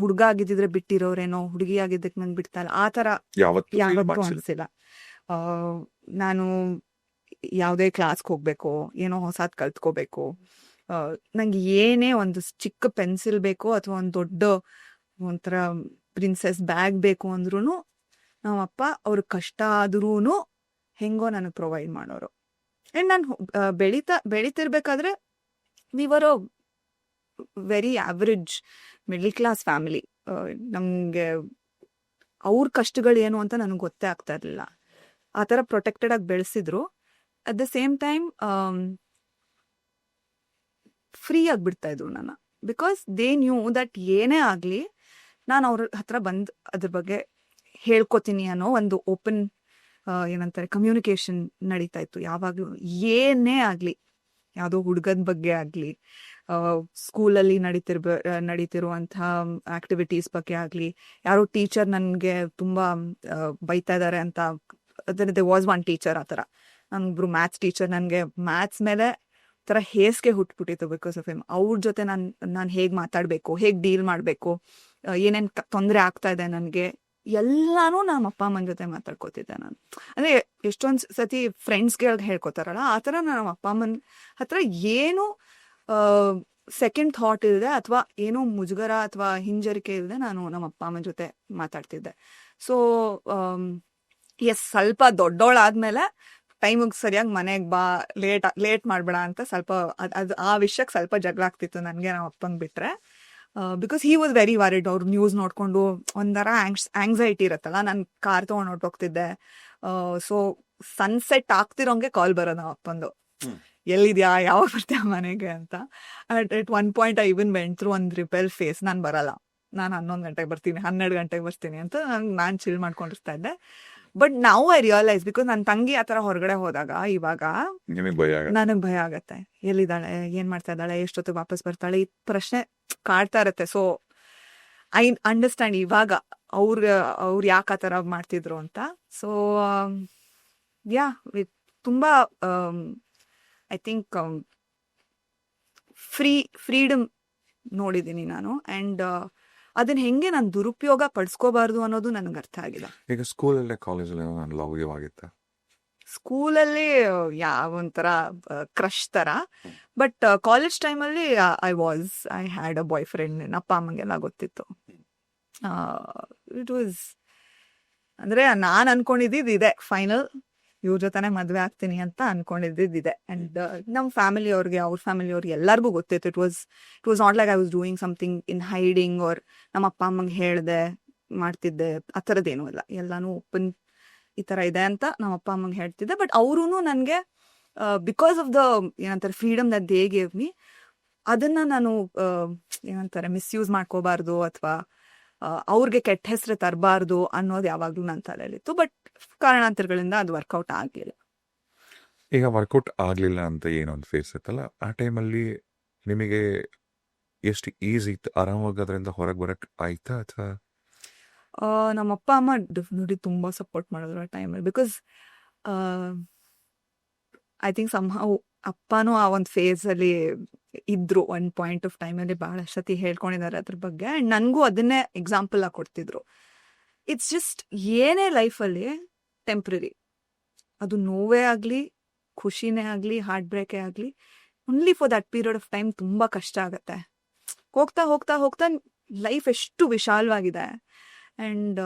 ಹುಡುಗ ಆಗಿದ್ದಿದ್ರೆ ಬಿಟ್ಟಿರೋರೇನೋ, ಹುಡುಗಿ ಆಗಿದ್ದಕ್ಕೆ ನಂಗೆ ಬಿಡ್ತಾ ಇಲ್ಲ ಆ ಥರ ಯಾವತ್ತೂ ಅನಿಸಿಲ್ಲ. ನಾನು ಯಾವುದೇ ಕ್ಲಾಸ್ಗೆ ಹೋಗ್ಬೇಕು, ಏನೋ ಹೊಸದು ಕಲ್ತ್ಕೋಬೇಕು, ನಂಗೆ ಏನೇ ಒಂದು ಚಿಕ್ಕ ಪೆನ್ಸಿಲ್ ಬೇಕು ಅಥವಾ ಒಂದು ದೊಡ್ಡ ಒಂಥರ ಪ್ರಿನ್ಸೆಸ್ ಬ್ಯಾಗ್ ಬೇಕು ಅಂದ್ರೂ ನಮ್ಮ ಅಪ್ಪ ಅವ್ರ ಕಷ್ಟ ಆದ್ರೂ ಹೆಂಗೋ ನನಗೆ ಪ್ರೊವೈಡ್ ಮಾಡೋರು. ಆ್ಯಂಡ್ ನಾನು ಬೆಳೀತಿರ್ಬೇಕಾದ್ರೆ we were a very average middle class family. ನಮಗೆ ಅವ್ರ ಕಷ್ಟಗಳು ಏನು ಅಂತ ನನಗೆ ಗೊತ್ತೇ ಆಗ್ತಾ ಇರಲಿಲ್ಲ. ಆ ಥರ ಪ್ರೊಟೆಕ್ಟೆಡ್ ಆಗಿ ಬೆಳೆಸಿದ್ರು. At the same time free ಆಗಿಬಿಡ್ತಾ ಇದ್ರು ನನ್ನ. ಬಿಕಾಸ್ ದೇ ನ್ಯೂ ದಟ್ ಏನೇ ಆಗಲಿ ನಾನು ಅವ್ರ ಹತ್ರ ಬಂದು ಅದ್ರ ಬಗ್ಗೆ ಹೇಳ್ಕೊತೀನಿ ಅನ್ನೋ ಒಂದು ಓಪನ್ ಏನಂತಾರೆ ಕಮ್ಯುನಿಕೇಶನ್ ನಡೀತಾ ಇತ್ತು ಯಾವಾಗಲೂ. ಏನೇ ಆಗಲಿ, ಯಾವುದೋ ಹುಡುಗದ ಬಗ್ಗೆ ಆಗಲಿ, ಸ್ಕೂಲಲ್ಲಿ ನಡೀತಿರುವಂಥ ಆಕ್ಟಿವಿಟೀಸ್ ಬಗ್ಗೆ ಆಗಲಿ, ಯಾರೋ ಟೀಚರ್ ನನಗೆ ತುಂಬ ಬೈತಾ ಇದ್ದಾರೆ ಅಂತ, ದೇ ವಾಸ್ ಒನ್ ಟೀಚರ್ ಆ ಥರ ನನ್ನೊಬ್ರು ಮ್ಯಾಥ್ಸ್ ಟೀಚರ್ ನನಗೆ ಮ್ಯಾಥ್ಸ್ ಮೇಲೆ ಥರ ಹೇಸಿಗೆ ಹುಟ್ಬಿಟ್ಟಿತ್ತು ಬಿಕಾಸ್ ಆಫ್ ಹಿಮ್. ಅವ್ರ ಜೊತೆ ನಾನು ಹೇಗೆ ಮಾತಾಡಬೇಕು, ಹೇಗೆ ಡೀಲ್ ಮಾಡಬೇಕು, ಏನೇನು ತೊಂದರೆ ಆಗ್ತಾ ಇದೆ ನನಗೆ, ಎಲ್ಲಾನು ನಮ್ಮ ಅಪ್ಪ ಅಮ್ಮನ ಜೊತೆ ಮಾತಾಡ್ಕೋತಿದ್ದೆ ನಾನು. ಅಂದರೆ ಎಷ್ಟೊಂದು ಸತಿ ಫ್ರೆಂಡ್ಸ್ಗಳಿಗೆ ಹೇಳ್ಕೊತಾರಲ್ಲ, ಆ ಥರ ನಮ್ಮ ಅಪ್ಪ ಅಮ್ಮನ ಹತ್ರ ಏನು ಸೆಕೆಂಡ್ ಥಾಟ್ ಇಲ್ಲದೆ ಅಥವಾ ಏನೋ ಮುಜುಗರ ಅಥವಾ ಹಿಂಜರಿಕೆ ಇಲ್ಲದೆ ನಾನು ನಮ್ಮ ಅಪ್ಪ ಅಮ್ಮನ ಜೊತೆ ಮಾತಾಡ್ತಿದ್ದೆ. ಸೊ ಸ್ವಲ್ಪ ದೊಡ್ಡವಳಾದ್ಮೇಲೆ ಟೈಮಿಗೆ ಸರಿಯಾಗಿ ಮನೆಗೆ ಬಾ, ಲೇಟ್ ಮಾಡಬೇಡ ಅಂತ ಸ್ವಲ್ಪ ಅದು ಆ ವಿಷಯಕ್ಕೆ ಸ್ವಲ್ಪ ಜಗಳ ಆಗ್ತಿತ್ತು ನನಗೆ ನಮ್ಮ ಅಪ್ಪಂಗೆ ಬಿಟ್ಟರೆ. Because he was very worried. ಅವ್ರು ನ್ಯೂಸ್ ನೋಡಿಕೊಂಡು ಒಂಥರ ಆಂಗ್ಸೈಟಿ ಇರುತ್ತಲ್ಲ, ನಾನು ಕಾರ್ ತೊಗೊಂಡು ಹೊರಟೋಗ್ತಿದ್ದೆ. ಸೊ ಸನ್ಸೆಟ್ ಆಗ್ತಿರೋಂಗೆ ಕಾಲ್ ಬರೋದು ನಮ್ಮ ಅಪ್ಪಂದು, ಎಲ್ಲಿದ್ಯಾ, ಯಾವಾಗ ಬರ್ತೀಯ ಮನೆಗೆ ಅಂತ. At one point I even went through ಒಂದು ರಿಪೆಲ್ ಫೇಸ್, ನಾನು ಬರಲ್ಲ, ನಾನು 11 ಗಂಟೆಗೆ ಬರ್ತೀನಿ, 12 ಗಂಟೆಗೆ ಬರ್ತೀನಿ ಅಂತ ನಾನು ಚಿಲ್ ಮಾಡ್ಕೊಂಡಿರ್ತಾ ಇದ್ದೆ. ಬಟ್ ನಾವು ಐ ರಿಯಲೈಸ್, ಬಿಕಾಸ್ ನನ್ನ ತಂಗಿ ಆ ಥರ ಹೊರಗಡೆ ಹೋದಾಗ ಇವಾಗ ನನಗೆ ಭಯ ಆಗತ್ತೆ, ಎಲ್ಲಿದ್ದಾಳೆ, ಏನು ಮಾಡ್ತಾ ಇದ್ದಾಳೆ, ಎಷ್ಟೊತ್ತಿಗೆ ವಾಪಸ್ ಬರ್ತಾಳೆ, ಈ ಪ್ರಶ್ನೆ ಕಾಡ್ತಾ ಇರತ್ತೆ. ಸೊ ಐ ಅಂಡರ್ಸ್ಟ್ಯಾಂಡ್ ಇವಾಗ ಅವ್ರು ಯಾಕೆ ಆ ಥರ ಮಾಡ್ತಿದ್ರು ಅಂತ. ಸೊ ಯಾ, ತುಂಬ ಐ ಥಿಂಕ್ ಫ್ರೀಡಮ್ ನೋಡಿದ್ದೀನಿ ನಾನು. ಆ್ಯಂಡ್ ಅದನ್ನ ಹೆಂಗೆ ನಾನು ದುರುಪಯೋಗ ಪಡಿಸ್ಕೋಬಾರ್ದು ಅನ್ನೋದು ನನಗೆ ಅರ್ಥ ಆಗಿದೆ. ಈಗ ಸ್ಕೂಲಲ್ಲೇ ಕಾಲೇಜಲ್ಲಿ ನಾನು ಲವ್ ಆಗಿತ್ತ? ಸ್ಕೂಲಲ್ಲಿ ಒಂಥರ ಕ್ರಶ್ ಥರ. ಬಟ್ ಕಾಲೇಜ್ ಟೈಮಲ್ಲಿ I had a boyfriend. ನನ್ನ ಅಪ್ಪ ಅಮ್ಮಂಗೆಲ್ಲ ಗೊತ್ತಿತ್ತು. ಇಟ್ ವಾಸ್, ಅಂದರೆ ನಾನು ಅನ್ಕೊಂಡಿದ್ದು ಇದೆ, ಫೈನಲ್ ಇವ್ರ ಜೊತೆನೆ ಮದುವೆ ಆಗ್ತೀನಿ ಅಂತ ಅನ್ಕೊಂಡಿದ್ದಿದೆ. ಆ್ಯಂಡ್ ನಮ್ಮ ಫ್ಯಾಮಿಲಿಯವ್ರಿಗೆ, ಅವ್ರ ಫ್ಯಾಮಿಲಿಯವ್ರಿಗೆ ಎಲ್ಲರಿಗೂ ಗೊತ್ತಿತ್ತು. It was not like I was doing something in hiding or ನಮ್ಮ ಅಪ್ಪ ಅಮ್ಮಂಗೆ ಹೇಳ್ದೆ ಮಾಡ್ತಿದ್ದೆ, ಆ ಥರದ್ದೇನೂ ಇಲ್ಲ. ಎಲ್ಲನೂ ಓಪನ್ ಈ ಥರ ಇದೆ ಅಂತ ನಮ್ಮ ಅಪ್ಪ ಅಮ್ಮಂಗೆ ಹೇಳ್ತಿದ್ದೆ. ಬಟ್ ಅವರೂ ನನಗೆ ಬಿಕಾಸ್ ಆಫ್ ದ ಏನಂತಾರೆ freedom that they gave me, ಅದನ್ನು ನಾನು ಏನಂತಾರೆ ಮಿಸ್ಯೂಸ್ ಮಾಡ್ಕೋಬಾರ್ದು ಅಥವಾ ಅವ್ರಿಗೆ ಕೆಟ್ಟ ಹೆಸರು ತರಬಾರ್ದು ಅನ್ನೋದು ಯಾವಾಗಲೂ ನನ್ನ ತಲೆಯಲ್ಲಿತ್ತು. ಬಟ್ ಕಾರಣಾಂತರಗಳಿಂದ ಅದು ವರ್ಕೌಟ್ ಆಗಲಿಲ್ಲ. ಈಗ ವರ್ಕೌಟ್ ಆಗಲಿಲ್ಲ ಅಂತ ಏನೊಂದು ಫೇಸ್ ಇತ್ತಲ್ಲ, ಆ ಟೈಮಲ್ಲಿ ನಿಮಗೆ ಎಷ್ಟು ಈಸಿ ಇತ್ತು, ಆರಾಮಾಗಿ ಅದರಿಂದ ಹೊರಗೆ ಬರಕ್ಕೆ ಆಯ್ತಾ? ಅಥವಾ ನಮ್ಮ ಅಪ್ಪ ಅಮ್ಮ ಡೆಫಿನೆಟ್ಲಿ ತುಂಬ ಸಪೋರ್ಟ್ ಮಾಡಿದ್ರು ಆ ಟೈಮಲ್ಲಿ. ಬಿಕಾಸ್ ಐ ಥಿಂಕ್ ಸಮ್ಹೌ ಅಪ್ಪನೂ ಆ ಒಂದು ಫೇಸಲ್ಲಿ ಇದ್ರು. ಒಂದು ಪಾಯಿಂಟ್ ಆಫ್ ಟೈಮಲ್ಲಿ ಭಾಳಷ್ಟು ಸತಿ ಹೇಳ್ಕೊಂಡಿದ್ದಾರೆ ಅದ್ರ ಬಗ್ಗೆ. ಆ್ಯಂಡ್ ನನಗೂ ಅದನ್ನೇ ಎಕ್ಸಾಂಪಲ್ ಆಗಿ ಕೊಡ್ತಿದ್ರು. ಇಟ್ಸ್ ಜಸ್ಟ್ ಏನೇ ಲೈಫಲ್ಲಿ ಟೆಂಪ್ರರಿ, ಅದು ನೋವೇ ಆಗಲಿ, ಖುಷಿನೇ ಆಗಲಿ, ಹಾರ್ಟ್ ಬ್ರೇಕೇ ಆಗಲಿ, only for that period of time ತುಂಬ ಕಷ್ಟ ಆಗುತ್ತೆ. ಹೋಗ್ತಾ ಹೋಗ್ತಾ ಹೋಗ್ತಾ ಲೈಫ್ ಎಷ್ಟು ವಿಶಾಲವಾಗಿದೆ ಆ್ಯಂಡ್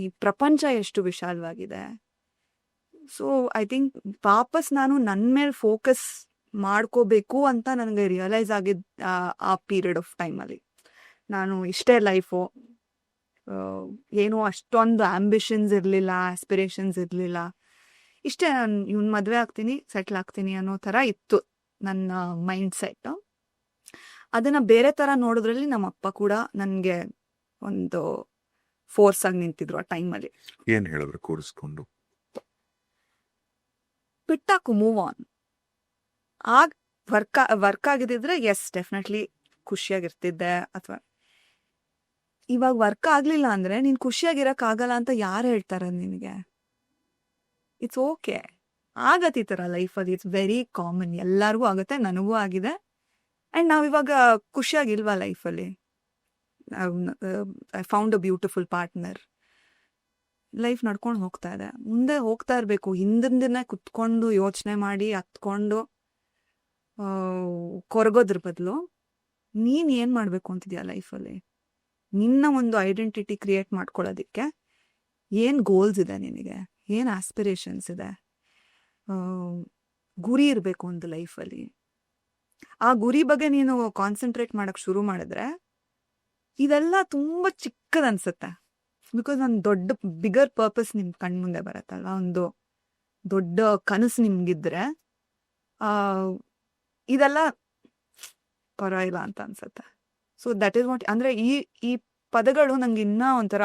ಈ ಪ್ರಪಂಚ ಎಷ್ಟು ವಿಶಾಲವಾಗಿದೆ. ಸೊ ಐ ಥಿಂಕ್ ವಾಪಸ್ ನಾನು ನನ್ನ ಮೇಲೆ ಫೋಕಸ್ ಮಾಡ್ಕೋಬೇಕು ಅಂತ ನನಗೆ ರಿಯಲೈಸ್ ಆಗಿದ್ದು ಆ ಪೀರಿಯಡ್ ಆಫ್ ಟೈಮಲ್ಲಿ. ನಾನು ಇಷ್ಟೇ ಲೈಫು, ಏನೋ ಅಷ್ಟೊಂದು ಆಂಬಿಷನ್ಸ್ ಇರಲಿಲ್ಲ, ಆಸ್ಪಿರೇಷನ್ಸ್ ಇರಲಿಲ್ಲ, ಇಷ್ಟೇ, ನಾನು ಇವ್ನ ಮದುವೆ ಆಗ್ತೀನಿ, ಸೆಟ್ಲ್ ಆಗ್ತೀನಿ ಅನ್ನೋ ಥರ ಇತ್ತು ನನ್ನ ಮೈಂಡ್ ಸೆಟ್. ಅದನ್ನು ಬೇರೆ ಥರ ನೋಡೋದ್ರಲ್ಲಿ ನಮ್ಮ ಅಪ್ಪ ಕೂಡ ನನಗೆ ಒಂದು ಫೋರ್ಸ್ ಆಗಿ ನಿಂತಿದ್ರು ಆ ಟೈಮಲ್ಲಿ. ಏನು ಹೇಳಿದ್ರು ಕೂರಿಸ್ಕೊಂಡು? ಬಿಟ್ಟಾಕು, ಮೂವ್ ಆನ್. ಆಗ ವರ್ಕ್ ಆಗಿದ್ದಿದ್ರೆ ಎಸ್ ಡೆಫಿನೆಟ್ಲಿ ಖುಷಿಯಾಗಿರ್ತಿದ್ದೆ. ಅಥವಾ ಇವಾಗ ವರ್ಕ್ ಆಗಲಿಲ್ಲ ಅಂದರೆ ನೀನು ಖುಷಿಯಾಗಿರೋಕ್ಕಾಗಲ್ಲ ಅಂತ ಯಾರು ಹೇಳ್ತಾರೆ ನಿನಗೆ? ಇಟ್ಸ್ ಓಕೆ, ಆಗತ್ತೆ ಈ ಥರ ಲೈಫಲ್ಲಿ. ಇಟ್ಸ್ ವೆರಿ ಕಾಮನ್, ಎಲ್ಲರಿಗೂ ಆಗುತ್ತೆ, ನನಗೂ ಆಗಿದೆ. ಆ್ಯಂಡ್ ನಾವಿವಾಗ ಖುಷಿಯಾಗಿಲ್ವಾ ಲೈಫಲ್ಲಿ? I found a beautiful partner. Life ನಡ್ಕೊಂಡು ಹೋಗ್ತಾ ಇದೆ, ಮುಂದೆ ಹೋಗ್ತಾ ಇರಬೇಕು. ಹಿಂದಿನ ಕುತ್ಕೊಂಡು ಯೋಚನೆ ಮಾಡಿ ಹತ್ಕೊಂಡು ಕೊರಗೋದ್ರ ಬದಲು ನೀನು ಏನು ಮಾಡಬೇಕು ಅಂತಿದ್ಯಾ ಲೈಫಲ್ಲಿ, ನಿನ್ನ ಒಂದು ಐಡೆಂಟಿಟಿ ಕ್ರಿಯೇಟ್ ಮಾಡ್ಕೊಳ್ಳೋದಕ್ಕೆ ಏನು ಗೋಲ್ಸ್ ಇದೆ ನಿನಗೆ, ಏನು ಆಸ್ಪಿರೇಷನ್ಸ್ ಇದೆ, ಗುರಿ ಇರಬೇಕು ಒಂದು ಲೈಫಲ್ಲಿ. ಆ ಗುರಿ ಬಗ್ಗೆ ನೀನು ಕಾನ್ಸಂಟ್ರೇಟ್ ಮಾಡೋಕ್ಕೆ ಶುರು ಮಾಡಿದ್ರೆ ಇದೆಲ್ಲ ತುಂಬ ಚಿಕ್ಕದನ್ಸುತ್ತೆ. ಬಿಕಾಸ್ ಒಂದು ದೊಡ್ಡ ಬಿಗರ್ ಪರ್ಪಸ್ ನಿಮ್ಮ ಕಣ್ಮುಂದೆ ಬರುತ್ತಲ್ಲ, ಒಂದು ದೊಡ್ಡ ಕನಸು ನಿಮ್ಗಿದ್ರೆ ಇದೆಲ್ಲ ಪರವಾಗಿಲ್ಲ ಅಂತ ಅನ್ಸುತ್ತೆ. ಸೊ ದಟ್ ಈಸ್ ವಾಟ್, ಅಂದರೆ ಈ ಪದಗಳು ನಂಗೆ ಇನ್ನೂ ಒಂಥರ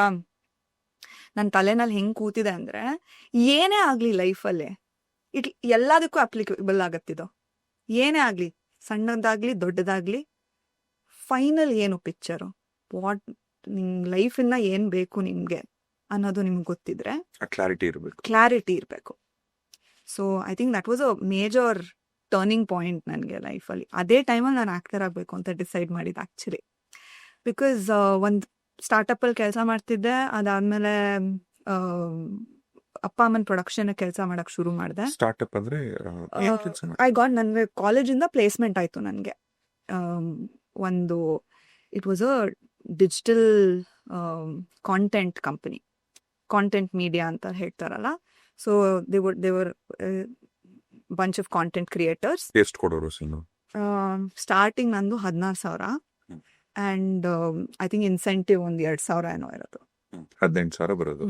ನನ್ನ ತಲೆನಲ್ಲಿ ಹೆಂಗೆ ಕೂತಿದೆ ಅಂದರೆ, ಏನೇ ಆಗಲಿ ಲೈಫಲ್ಲಿ ಎಲ್ಲದಕ್ಕೂ ಅಪ್ಲಿಕೇಬಲ್ ಆಗತ್ತಿದು. ಏನೇ ಆಗಲಿ, ಸಣ್ಣದಾಗಲಿ ದೊಡ್ಡದಾಗಲಿ, ಫೈನಲ್ ಏನು ಪಿಕ್ಚರು, ವಾಟ್ ನಿಮ್ಗೆ ಲೈಫಿನ ಏನು ಬೇಕು ನಿಮಗೆ ಅನ್ನೋದು ನಿಮ್ಗೆ ಗೊತ್ತಿದ್ರೆ ಕ್ಲಾರಿಟಿ ಇರಬೇಕು. So I think that was a major turning point ನನಗೆ ಲೈಫಲ್ಲಿ. ಅದೇ ಟೈಮಲ್ಲಿ ನಾನು ಆ್ಯಕ್ಟರ್ ಆಗಬೇಕು ಅಂತ ಡಿಸೈಡ್ ಮಾಡಿದ್ದು ಆ್ಯಕ್ಚುಲಿ. ಬಿಕಾಸ್ ಒಂದು ಸ್ಟಾರ್ಟಪ್ಪಲ್ಲಿ ಕೆಲಸ ಮಾಡ್ತಿದ್ದೆ, ಅದಾದಮೇಲೆ ಅಪ್ಪ ಅಮ್ಮನ ಪ್ರೊಡಕ್ಷನ್ ಕೆಲಸ ಮಾಡೋಕ್ಕೆ ಶುರು ಮಾಡಿದೆ. ಸ್ಟಾರ್ಟ್ಅಪ್ ಅಂದ್ರೆ ಏನ್ ಕೆಲ್ಸ ಮಾಡಿ- ಐ ಗಾಟ್ ನನಗೆ ಕಾಲೇಜಿಂದ ಪ್ಲೇಸ್ಮೆಂಟ್ ಆಯಿತು ನನಗೆ. ಒಂದು it was a digital content company, content media ಅಂತ ಹೇಳ್ತಾರಲ್ಲ. ಸೊ ದೇವರ್ ಬಂಚ್ ಆಫ್ ಕಾಂಟೆಂಟ್ ಕ್ರಿಯೇಟರ್ಸ್. ಎಷ್ಟು ಕೊಡೋರು ಸಿನ್ನು? ಸ್ಟಾರ್ಟಿಂಗ್ ನಂದು 16,000 ಆ್ಯಂಡ್ ಐ ಥಿಂಕ್ ಇನ್ಸೆಂಟಿವ್ ಒಂದು 2,000 ಏನೋ ಇರೋದು. 18,000 ಬರೋದು.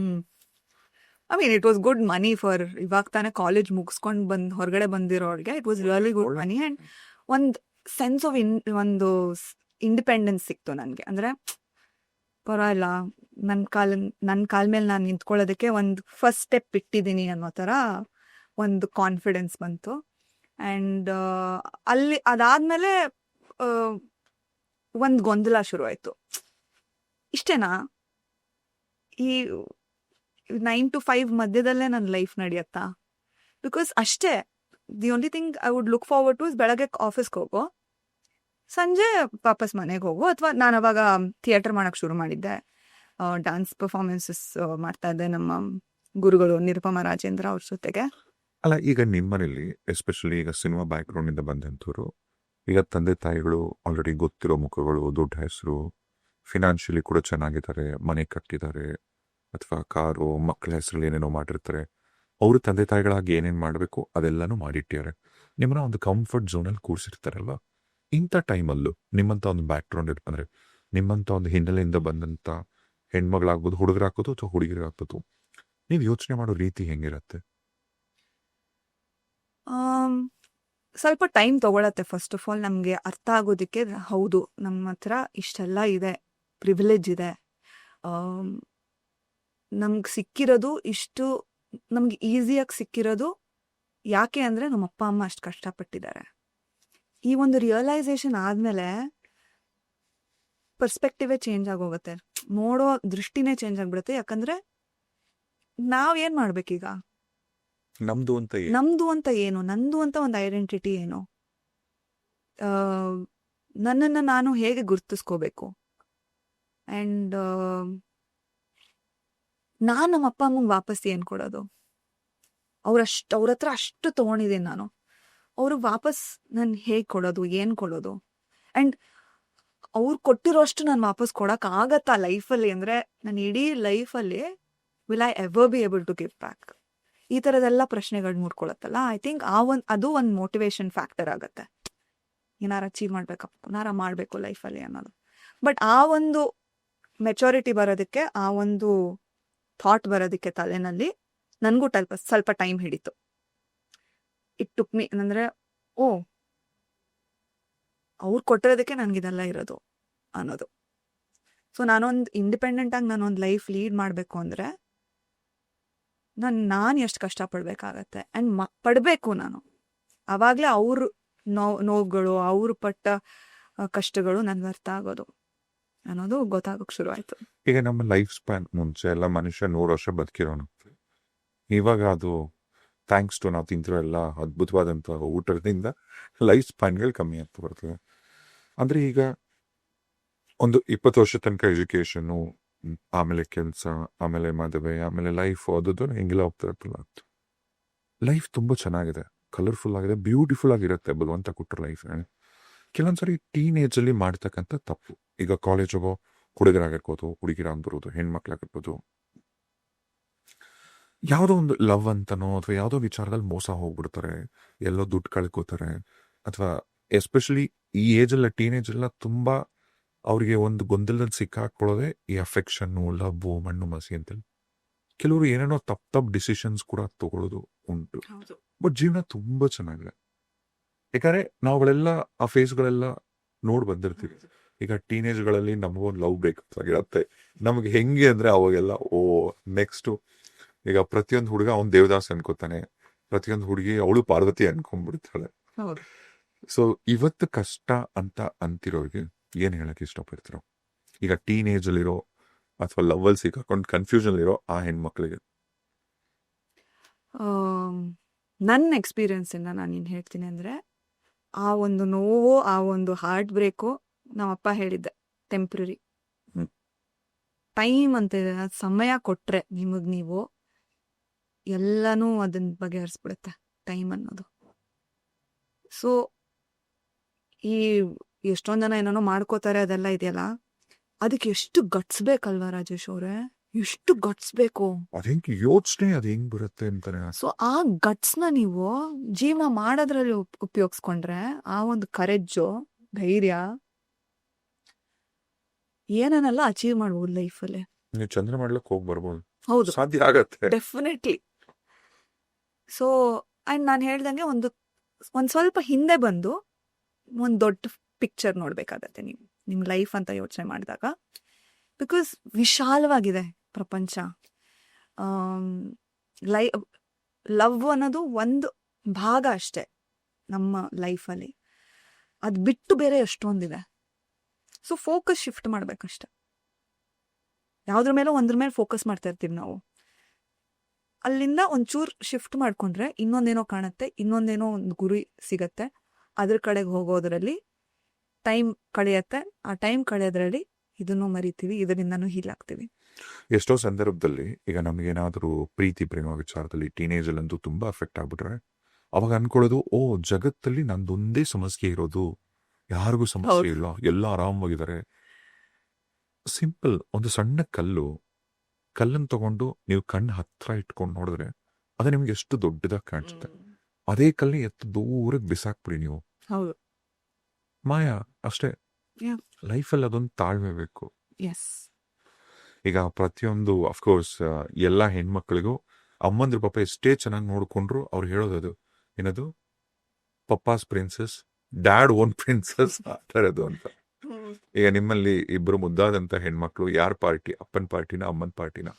I mean it was good money for ಇವಾಗ ತಾನೇ ಕಾಲೇಜ್ ಮುಗಿಸ್ಕೊಂಡು ಹೊರಗಡೆ ಬಂದಿರೋರಿಗೆ. It was really good money and ಒಂದು ಸೆನ್ಸ್ ಆಫ್ ಒಂದು ಇಂಡಿಪೆಂಡೆನ್ಸ್ ಸಿಕ್ತು ನನಗೆ. ಅಂದರೆ ಪರವಾಗಿಲ್ಲ, ನನ್ನ ಕಾಲ ಮೇಲೆ ನಾನು ನಿಂತ್ಕೊಳ್ಳೋದಕ್ಕೆ ಒಂದು ಫಸ್ಟ್ ಸ್ಟೆಪ್ ಇಟ್ಟಿದ್ದೀನಿ ಅನ್ನೋ ಥರ ಒಂದು ಕಾನ್ಫಿಡೆನ್ಸ್ ಬಂತು. ಆ್ಯಂಡ್ ಅಲ್ಲಿ ಅದಾದಮೇಲೆ ಒಂದು ಗೊಂದಲ ಶುರು ಆಯಿತು. ಇಷ್ಟೇನಾ, ಈ 9 to 5 ಮಧ್ಯದಲ್ಲೇ ನನ್ನ ಲೈಫ್ ನಡೆಯತ್ತಾ? ಬಿಕಾಸ್ ಅಷ್ಟೇ, the only thing I would look forward to ಬೆಳಗ್ಗೆ ಆಫೀಸ್ಗೆ ಹೋಗೋ, ಸಂಜೆ ವಾಪಸ್ ಮನೆಗೆ ಹೋಗೋ. ಅಥವಾ ನಾನು ಅವಾಗ ಥಿಯೇಟರ್ ಮಾಡೋಕ್ಕೆ ಶುರು ಮಾಡಿದ್ದೆ, ಡ್ಯಾನ್ಸ್ ಪರ್ಫಾರ್ಮೆನ್ಸಸ್ ಮಾಡ್ತಾ ಇದ್ದೆ ನಮ್ಮ ಗುರುಗಳು ನಿರುಪಮ ರಾಜೇಂದ್ರ ಅವ್ರ ಜೊತೆಗೆ. ಅಲ್ಲ, ಈಗ ನಿಮ್ಮ ಮನೇಲಿ ಎಸ್ಪೆಷಲಿ ಈಗ ಸಿನಿಮಾ ಬ್ಯಾಕ್ಗ್ರೌಂಡ್ ಇಂದ ಬಂದಂಥವ್ರು, ಈಗ ತಂದೆ ತಾಯಿಗಳು ಆಲ್ರೆಡಿ ಗೊತ್ತಿರೋ ಮುಖಗಳು, ದೊಡ್ಡ ಹೆಸರು, ಫಿನಾನ್ಷಿಯಲಿ ಕೂಡ ಚೆನ್ನಾಗಿದ್ದಾರೆ, ಮನೆ ಕಟ್ಟಿದ್ದಾರೆ, ಅಥವಾ ಕಾರು ಮಕ್ಕಳ ಹೆಸರಲ್ಲಿ ಏನೇನೋ ಮಾಡಿರ್ತಾರೆ. ಅವರು ತಂದೆ ತಾಯಿಗಳಾಗಿ ಏನೇನು ಮಾಡಬೇಕು ಅದೆಲ್ಲನೂ ಮಾಡಿಟ್ಟಿದ್ದಾರೆ. ನಿಮ್ಮನ್ನ ಒಂದು ಕಂಫರ್ಟ್ ಝೋನಲ್ಲಿ ಕೂರಿಸಿರ್ತಾರಲ್ವ. ಇಂಥ ಟೈಮಲ್ಲೂ ನಿಮ್ಮಂಥ ಒಂದು ಬ್ಯಾಕ್ಗ್ರೌಂಡ್ ಅಂದರೆ ನಿಮ್ಮಂಥ ಒಂದು ಹಿನ್ನೆಲೆಯಿಂದ ಬಂದಂಥ ಹೆಣ್ಮಗಳಾಗ್ಬೋದು, ಹುಡುಗರಾಗ್ಬೋದು ಅಥವಾ ಹುಡುಗಿರಾಗ್ಬೋದು, ನೀವು ಯೋಚನೆ ಮಾಡೋ ರೀತಿ ಹೆಂಗಿರತ್ತೆ? ಸ್ವಲ್ಪ ಟೈಮ್ ತೊಗೊಳತ್ತೆ. ಫಸ್ಟ್ ಆಫ್ ಆಲ್ ನಮಗೆ ಅರ್ಥ ಆಗೋದಕ್ಕೆ, ಹೌದು ನಮ್ಮ ಹತ್ರ ಇಷ್ಟೆಲ್ಲ ಇದೆ, ಪ್ರಿವಿಲೇಜ್ ಇದೆ, ನಮ್ಗೆ ಸಿಕ್ಕಿರೋದು ಇಷ್ಟು, ನಮ್ಗೆ ಈಸಿಯಾಗಿ ಸಿಕ್ಕಿರೋದು ಯಾಕೆ ಅಂದರೆ ನಮ್ಮ ಅಪ್ಪ ಅಮ್ಮ ಅಷ್ಟು ಕಷ್ಟಪಟ್ಟಿದ್ದಾರೆ. ಈ ಒಂದು ರಿಯಲೈಸೇಷನ್ ಆದಮೇಲೆ ಪರ್ಸ್ಪೆಕ್ಟಿವೇ ಚೇಂಜ್ ಆಗೋಗುತ್ತೆ, ನೋಡೋ ದೃಷ್ಟಿನೇ ಚೇಂಜ್ ಆಗಿಬಿಡುತ್ತೆ. ಯಾಕಂದರೆ ನಾವೇನು ಮಾಡಬೇಕೀಗ? ನಮ್ದು ಅಂತ ಏನು, ನಂದು ಅಂತ ಒಂದು ಐಡೆಂಟಿಟಿ ಏನು, ನನ್ನನ್ನು ನಾನು ಹೇಗೆ ಗುರ್ತಿಸ್ಕೋಬೇಕು? ಆ್ಯಂಡ್ ನಾನು ನಮ್ಮ ಅಪ್ಪ ಅಮ್ಮಂಗೆ ವಾಪಸ್ ಏನು ಕೊಡೋದು? ಅವ್ರ ಹತ್ರ ಅಷ್ಟು ತೊಗೊಂಡಿದ್ದೀನಿ ನಾನು, ಅವ್ರಿಗೆ ವಾಪಸ್ ನಾನು ಹೇಗೆ ಕೊಡೋದು, ಏನು ಕೊಡೋದು? ಆ್ಯಂಡ್ ಅವ್ರು ಕೊಟ್ಟಿರೋ ಅಷ್ಟು ನಾನು ವಾಪಸ್ ಕೊಡೋಕ್ಕಾಗತ್ತಾ ಲೈಫಲ್ಲಿ? ಅಂದರೆ ನಾನು ಇಡೀ ಲೈಫಲ್ಲಿ will I ever be able to give back? ಈ ಥರದೆಲ್ಲ ಪ್ರಶ್ನೆಗಳು ಮೂಡ್ಕೊಳತ್ತಲ್ಲ. ಐ ಥಿಂಕ್ ಅದು ಒಂದು ಮೋಟಿವೇಶನ್ ಫ್ಯಾಕ್ಟರ್ ಆಗುತ್ತೆ. ಏನಾರು ಅಚೀವ್ ಮಾಡ್ಬೇಕಪ್ಪ, ಏನಾರ ಮಾಡಬೇಕು ಲೈಫಲ್ಲಿ ಅನ್ನೋದು. ಬಟ್ ಆ ಒಂದು ಮೆಚುರಿಟಿ ಬರೋದಕ್ಕೆ, ಆ ಒಂದು ಥಾಟ್ ಬರೋದಕ್ಕೆ ತಲೆನಲ್ಲಿ ನನಗೂ ಸ್ವಲ್ಪ ಟೈಮ್ ಹಿಡಿತು. ಇಟ್ ಟುಕ್ ಮೀ, ಅಂದರೆ ಅವ್ರು ಕೊಟ್ಟಿರೋದಕ್ಕೆ ನನಗಿದೆಲ್ಲ ಇರೋದು ಅನ್ನೋದು. ಸೊ ನಾನೊಂದು ಇಂಡಿಪೆಂಡೆಂಟಾಗಿ ನಾನೊಂದು ಲೈಫ್ ಲೀಡ್ ಮಾಡಬೇಕು ಅಂದರೆ ನಾನು ಎಷ್ಟು ಕಷ್ಟಪಡಬೇಕಾಗತ್ತೆ ಆ್ಯಂಡ್ ಪಡಬೇಕು ನಾನು. ಆವಾಗಲೇ ಅವ್ರ ನೋವುಗಳು, ಅವರು ಪಟ್ಟ ಕಷ್ಟಗಳು ನನಗೆ ಅರ್ಥ ಆಗೋದು ಅನ್ನೋದು ಗೊತ್ತಾಗೋಕ್ಕೆ ಶುರು ಆಯಿತು. ಈಗ ನಮ್ಮ ಲೈಫ್ ಸ್ಪ್ಯಾನ್ ಮುಂಚೆ ಎಲ್ಲ ಮನುಷ್ಯ 100 ವರ್ಷ ಬದುಕಿರೋನು. ಇವಾಗ ಅದು ಥ್ಯಾಂಕ್ಸ್ ಟು ನಾವು ತಿಂತಿರೋ ಎಲ್ಲ ಅದ್ಭುತವಾದಂಥ ಊಟದಿಂದ ಲೈಫ್ ಸ್ಪ್ಯಾನ್ಗಳು ಕಮ್ಮಿ ಆಗ್ತಾ ಬರ್ತದೆ. ಅಂದರೆ ಈಗ ಒಂದು 20 ವರ್ಷ ತನಕ ಎಜುಕೇಷನು, ಆಮೇಲೆ ಕೆಲಸ, ಆಮೇಲೆ ಮದುವೆ, ಆಮೇಲೆ ಲೈಫ್ ಓದೋದು ಹಿಂಗೆಲ್ಲ ಹೋಗ್ತಾ ಇರ್ತಲ್ಲ. ಲೈಫ್ ತುಂಬ ಚೆನ್ನಾಗಿದೆ, ಕಲರ್ಫುಲ್ ಆಗಿದೆ, ಬ್ಯೂಟಿಫುಲ್ ಆಗಿರುತ್ತೆ ಭಗವಂತ ಕೊಟ್ಟರು ಲೈಫ್. ಕೆಲವೊಂದ್ಸರಿ ಟೀನೇಜಲ್ಲಿ ಮಾಡ್ತಕ್ಕಂಥ ತಪ್ಪು, ಈಗ ಕಾಲೇಜ್ ಹೋಗೋ ಹುಡುಗರಾಗಿರ್ಬೋದು, ಹುಡುಗಿರಾಗ್ಬರೋದು, ಹೆಣ್ಮಕ್ಳಾಗಿರ್ಬೋದು, ಯಾವುದೋ ಒಂದು ಲವ್ ಅಂತನೋ ಅಥವಾ ಯಾವುದೋ ವಿಚಾರದಲ್ಲಿ ಮೋಸ ಹೋಗ್ಬಿಡ್ತಾರೆ, ಎಲ್ಲೋ ದುಡ್ಡು ಕಳ್ಕೋತಾರೆ. ಅಥವಾ ಎಸ್ಪೆಷಲಿ ಈ ಏಜೆಲ್ಲ, ಟೀನೇಜೆಲ್ಲ ತುಂಬ ಅವ್ರಿಗೆ ಒಂದು ಗೊಂದಲದಲ್ಲಿ ಸಿಕ್ಕಾಕೊಳ್ಳೋದೆ ಈ ಅಫೆಕ್ಷನ್ನು, ಲವ್, ಮಣ್ಣು ಮಸಿ ಅಂತೇಳಿ. ಕೆಲವರು ಏನೇನೋ ತಪ್ಪು ಡಿಸಿಷನ್ಸ್ ಕೂಡ ತಗೊಳ್ಳೋದು ಉಂಟು. ಬಟ್ ಜೀವನ ತುಂಬ ಚೆನ್ನಾಗಿದೆ. ಯಾಕಂದರೆ ನಾವುಗಳೆಲ್ಲ ಆ ಫೇಸ್ಗಳೆಲ್ಲ ನೋಡಿ ಬಂದಿರ್ತೀವಿ. ಈಗ ಟೀನೇಜ್ಗಳಲ್ಲಿ ನಮಗೊಂದು ಲವ್ ಬ್ರೇಕಪ್ ಆಗಿರತ್ತೆ. ನಮಗೆ ಹೆಂಗೆ ಅಂದರೆ ಅವಾಗೆಲ್ಲ ನೆಕ್ಸ್ಟು ಈಗ ಪ್ರತಿಯೊಂದು ಹುಡುಗ ಅವ್ನು ದೇವದಾಸ್ ಅನ್ಕೋತಾನೆ, ಪ್ರತಿಯೊಂದು ಹುಡುಗಿ ಅವಳು ಪಾರ್ವತಿ ಅನ್ಕೊಂಡ್ಬಿಡ್ತಾಳೆ. ಸೊ ಇವತ್ತು ಕಷ್ಟ ಅಂತ ಅಂತಿರೋರಿಗೆ ಏನು ಹೇಳಕ್ಕೆ ಇಷ್ಟಪಡ್ತಿರೋ? ಈಗ ಟೀನೇಜಲ್ಲಿರೋ ಅಥವಾ ಲವ್ವಲ್ಲಿ ಸಿಕ್ಕಾಕೊಂಡು ಕನ್ಫ್ಯೂಷನಲ್ಲಿರೋ ಆ ಹೆಣ್ಮಕ್ಳಿಗೆ. ನನ್ನ ಎಕ್ಸ್ಪೀರಿಯನ್ಸಿಂದ ನಾನು ಏನು ಹೇಳ್ತೀನಿ ಅಂದರೆ, ಆ ಒಂದು ನೋವು, ಆ ಒಂದು ಹಾರ್ಟ್ ಬ್ರೇಕು ನಮ್ಮಪ್ಪ ಹೇಳಿದ್ದೆ ಟೆಂಪ್ರರಿ. ಹ್ಮ್. ಟೈಮ್ ಅಂತ ಇದೆ, ಸಮಯ ಕೊಟ್ರೆ ನಿಮಗೆ ನೀವು ಎಲ್ಲನೂ ಅದನ್ನ ಬಗೆಹರಿಸ್ಬಿಡುತ್ತೆ ಟೈಮ್ ಅನ್ನೋದು. ಸೊ ಈ ಎಷ್ಟೊಂದು ಜನ ಏನೇನೋ ಮಾಡ್ಕೋತಾರೆ, ಅದೆಲ್ಲ ಇದೆಯಲ್ಲ, ಅದಕ್ಕೆ ಎಷ್ಟು ಗಟ್ಸ್ಬೇಕಲ್ವಾ ರಾಜೇಶ್ ಅವ್ರೆ, ಎಷ್ಟು ಗಟ್ಸ್ಬೇಕು. ಅದೇಂಗ್ ಯೋಚನೆ ಅದ್ ಹೆಂಗ್ ಬರುತ್ತೆ ಅಂತಾನೆ. ಸೊ ಆ ಗಟ್ಸ್ನ ನೀವು ಜೀವನ ಮಾಡೋದ್ರಲ್ಲಿ ಉಪಯೋಗಿಸ್ಕೊಂಡ್ರೆ, ಆ ಒಂದು ಕರೆಜ್ಜು, ಧೈರ್ಯ, ಏನನ್ನೆಲ್ಲ ಅಚೀವ್ ಮಾಡ್ಬೋದು ಲೈಫಲ್ಲಿ. ನೀವು ಚಂದ್ರ ಮಾಡ್ಲಕ್ ಹೋಗಿ ಬರ್ಬೋದು, ಹೌದು, ಸಾಧ್ಯ ಆಗತ್ತೆ. ಡೆಫಿನೆಟ್ಲಿ. ಸೊ ಅಂಡ್ ನಾನು ಹೇಳ್ದಂಗೆ ಒಂದು ಸ್ವಲ್ಪ ಹಿಂದೆ ಬಂದು ಒಂದು ದೊಡ್ಡ ಪಿಕ್ಚರ್ ನೋಡ್ಬೇಕಾಗತ್ತೆ ನೀವು ನಿಮ್ಮ ಲೈಫ್ ಅಂತ ಯೋಚನೆ ಮಾಡಿದಾಗ. ಬಿಕಾಸ್ ವಿಶಾಲವಾಗಿದೆ ಪ್ರಪಂಚ. ಲವ್ ಅನ್ನೋದು ಒಂದು ಭಾಗ ಅಷ್ಟೇ ನಮ್ಮ ಲೈಫಲ್ಲಿ, ಅದು ಬಿಟ್ಟು ಬೇರೆ ಎಷ್ಟೊಂದಿದೆ. ಸೊ ಫೋಕಸ್ ಶಿಫ್ಟ್ ಮಾಡ್ಬೇಕಷ್ಟೆ. ಯಾವುದ್ರ ಮೇಲೋ ಒಂದ್ರ ಮೇಲೆ ಫೋಕಸ್ ಮಾಡ್ತಾ ಇರ್ತೀವಿ ನಾವು, ಅಲ್ಲಿಂದ ಒಂಚೂರು ಶಿಫ್ಟ್ ಮಾಡ್ಕೊಂಡ್ರೆ ಇನ್ನೊಂದೇನೋ ಕಾಣುತ್ತೆ, ಇನ್ನೊಂದೇನೋ ಒಂದು ಗುರಿ ಸಿಗತ್ತೆ. ಅದ್ರ ಕಡೆಗೆ ಹೋಗೋದ್ರಲ್ಲಿ ಟೈಮ್ ಕಳೆಯತ್ತೆ. ಆ ಟೈಮ್ ಕಳೆಯೋದ್ರಲ್ಲಿ ಇದನ್ನು ಮರಿತೀವಿ, ಇದರಿಂದನೂ ಹೀಲ್ ಆಗ್ತೀವಿ. ಎಷ್ಟೋ ಸಂದರ್ಭದಲ್ಲಿ ಈಗ ನಮಗೇನಾದ್ರೂ ಪ್ರೀತಿ ಪ್ರೇಮ ವಿಚಾರದಲ್ಲಿ ಟೀನೇಜ್ ಅಲ್ಲಂತೂ ತುಂಬಾ ಅಫೆಕ್ಟ್ ಆಗ್ಬಿಟ್ರೆ ಅವಾಗ ಅನ್ಕೊಳ್ಳೋದು, ಓ ಜಗತ್ತಲ್ಲಿ ನಂದೊಂದೇ ಸಮಸ್ಯೆ ಇರೋದು, ಯಾರಿಗೂ ಸಮಸ್ಯೆ ಇಲ್ಲ, ಎಲ್ಲ ಆರಾಮಾಗಿದ್ದಾರೆ. ಸಿಂಪಲ್, ಒಂದು ಸಣ್ಣ ಕಲ್ಲನ್ನು ತಗೊಂಡು ನೀವು ಕಣ್ಣು ಹತ್ರ ಇಟ್ಕೊಂಡು ನೋಡಿದ್ರೆ ಅದು ನಿಮ್ಗೆ ಎಷ್ಟು ದೊಡ್ಡದಾಗಿ ಕಾಣಿಸುತ್ತೆ. ಅದೇ ಕಲ್ಲಿ ಎತ್ತು ದೂರಕ್ಕೆ ಬಿಸಾಕ್ಬಿಡಿ ನೀವು, ಹೌದು, ಮಾಯ ಅಷ್ಟೇ. Yeah. ಲೈಫಲ್ಲಿ ಅದೊಂದು ತಾಳ್ಮೆ ಬೇಕು. ಎಸ್. ಈಗ ಪ್ರತಿಯೊಂದು ಅಫ್ಕೋರ್ಸ್ ಎಲ್ಲ ಹೆಣ್ಮಕ್ಳಿಗೂ ಅಮ್ಮಂದ್ರ ಪಾಪ ಎಷ್ಟೇ ಚೆನ್ನಾಗಿ ನೋಡ್ಕೊಂಡ್ರು ಅವ್ರು ಹೇಳೋದು ಏನದು, ಪಪ್ಪಾಸ್ ಪ್ರಿನ್ಸಸ್, ಡ್ಯಾಡ್ ಓನ್ ಪ್ರಿನ್ಸಸ್ ಆ ಥರದ್ದು ಅಂತ. ಈಗ ನಿಮ್ಮಲ್ಲಿ ಇಬ್ರು ಮುದ್ದಾದಂತ ಹೆಣ್ಮಕ್ಳು ಯಾರ ಪಾರ್ಟಿ, ಅಪ್ಪನ ಪಾರ್ಟಿನ ಅಮ್ಮನ ಪಾರ್ಟಿನ?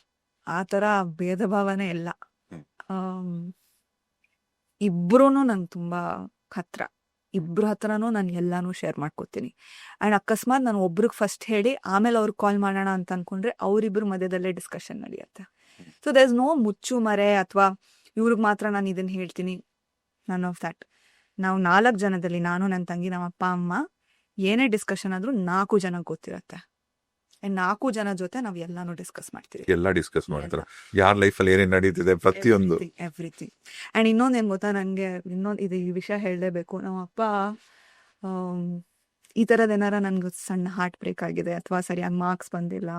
ಆ ಥರ ಭೇದ ಭಾವನೆ ಇಲ್ಲ. ಇಬ್ರು ನಂಗೆ ತುಂಬಾ ಹತ್ರ, ಇಬ್ರು ಹತ್ರನೂ ನಾನು ಎಲ್ಲಾನು ಶೇರ್ ಮಾಡ್ಕೋತೀನಿ. ಆ್ಯಂಡ್ ಅಕಸ್ಮಾತ್ ನಾನು ಒಬ್ರಿಗೆ ಫಸ್ಟ್ ಹೇಳಿ ಆಮೇಲೆ ಅವ್ರಿಗೆ ಕಾಲ್ ಮಾಡೋಣ ಅಂತ ಅನ್ಕೊಂಡ್ರೆ ಅವರಿಬ್ಬರು ಮಧ್ಯದಲ್ಲೇ ಡಿಸ್ಕಷನ್ ನಡೆಯುತ್ತೆ. ಸೊ ದೇರ್ ಇಸ್ ನೋ ಮುಚ್ಚು ಮರೆ ಅಥವಾ ಇವ್ರಿಗೆ ಮಾತ್ರ ನಾನು ಇದನ್ನು ಹೇಳ್ತೀನಿ, ನನ್ ಆಫ್ ದ್ಯಾಟ್. ನಾವು 4 ಜನದಲ್ಲಿ, ನಾನು, ನನ್ನ ತಂಗಿ, ನಮ್ಮ ಅಪ್ಪ ಅಮ್ಮ, ಏನೇ ಡಿಸ್ಕಷನ್ ಆದ್ರೂ 4 ಜನಕ್ಕೆ ಗೊತ್ತಿರತ್ತೆ. 4 ಜನ ಜೊತೆ ನಾವು ಎಲ್ಲಾನು ಡಿಸ್ಕಸ್ ಮಾಡ್ತೀವಿ. ಎಲ್ಲ ಡಿಸ್ಕಸ್ ಮಾಡ್ತಾರೆ, ಯಾರ ಲೈಫಲ್ಲಿ ಏನೇನು ನಡೀತಿದೆ ಪ್ರತಿಯೊಂದು. ಎವ್ರಿಥಿಂಗ್. ಆ್ಯಂಡ್ ಇನ್ನೊಂದೇನು ಗೊತ್ತಾ, ನನಗೆ ಈ ವಿಷಯ ಹೇಳಲೇಬೇಕು. ನಮ್ಮ ಅಪ್ಪ ಈ ಥರದ್ದು ಏನಾರ ನನಗೆ ಸಣ್ಣ ಹಾರ್ಟ್ ಬ್ರೇಕ್ ಆಗಿದೆ ಅಥವಾ ಸರಿಯಾಗಿ ಮಾರ್ಕ್ಸ್ ಬಂದಿಲ್ಲ,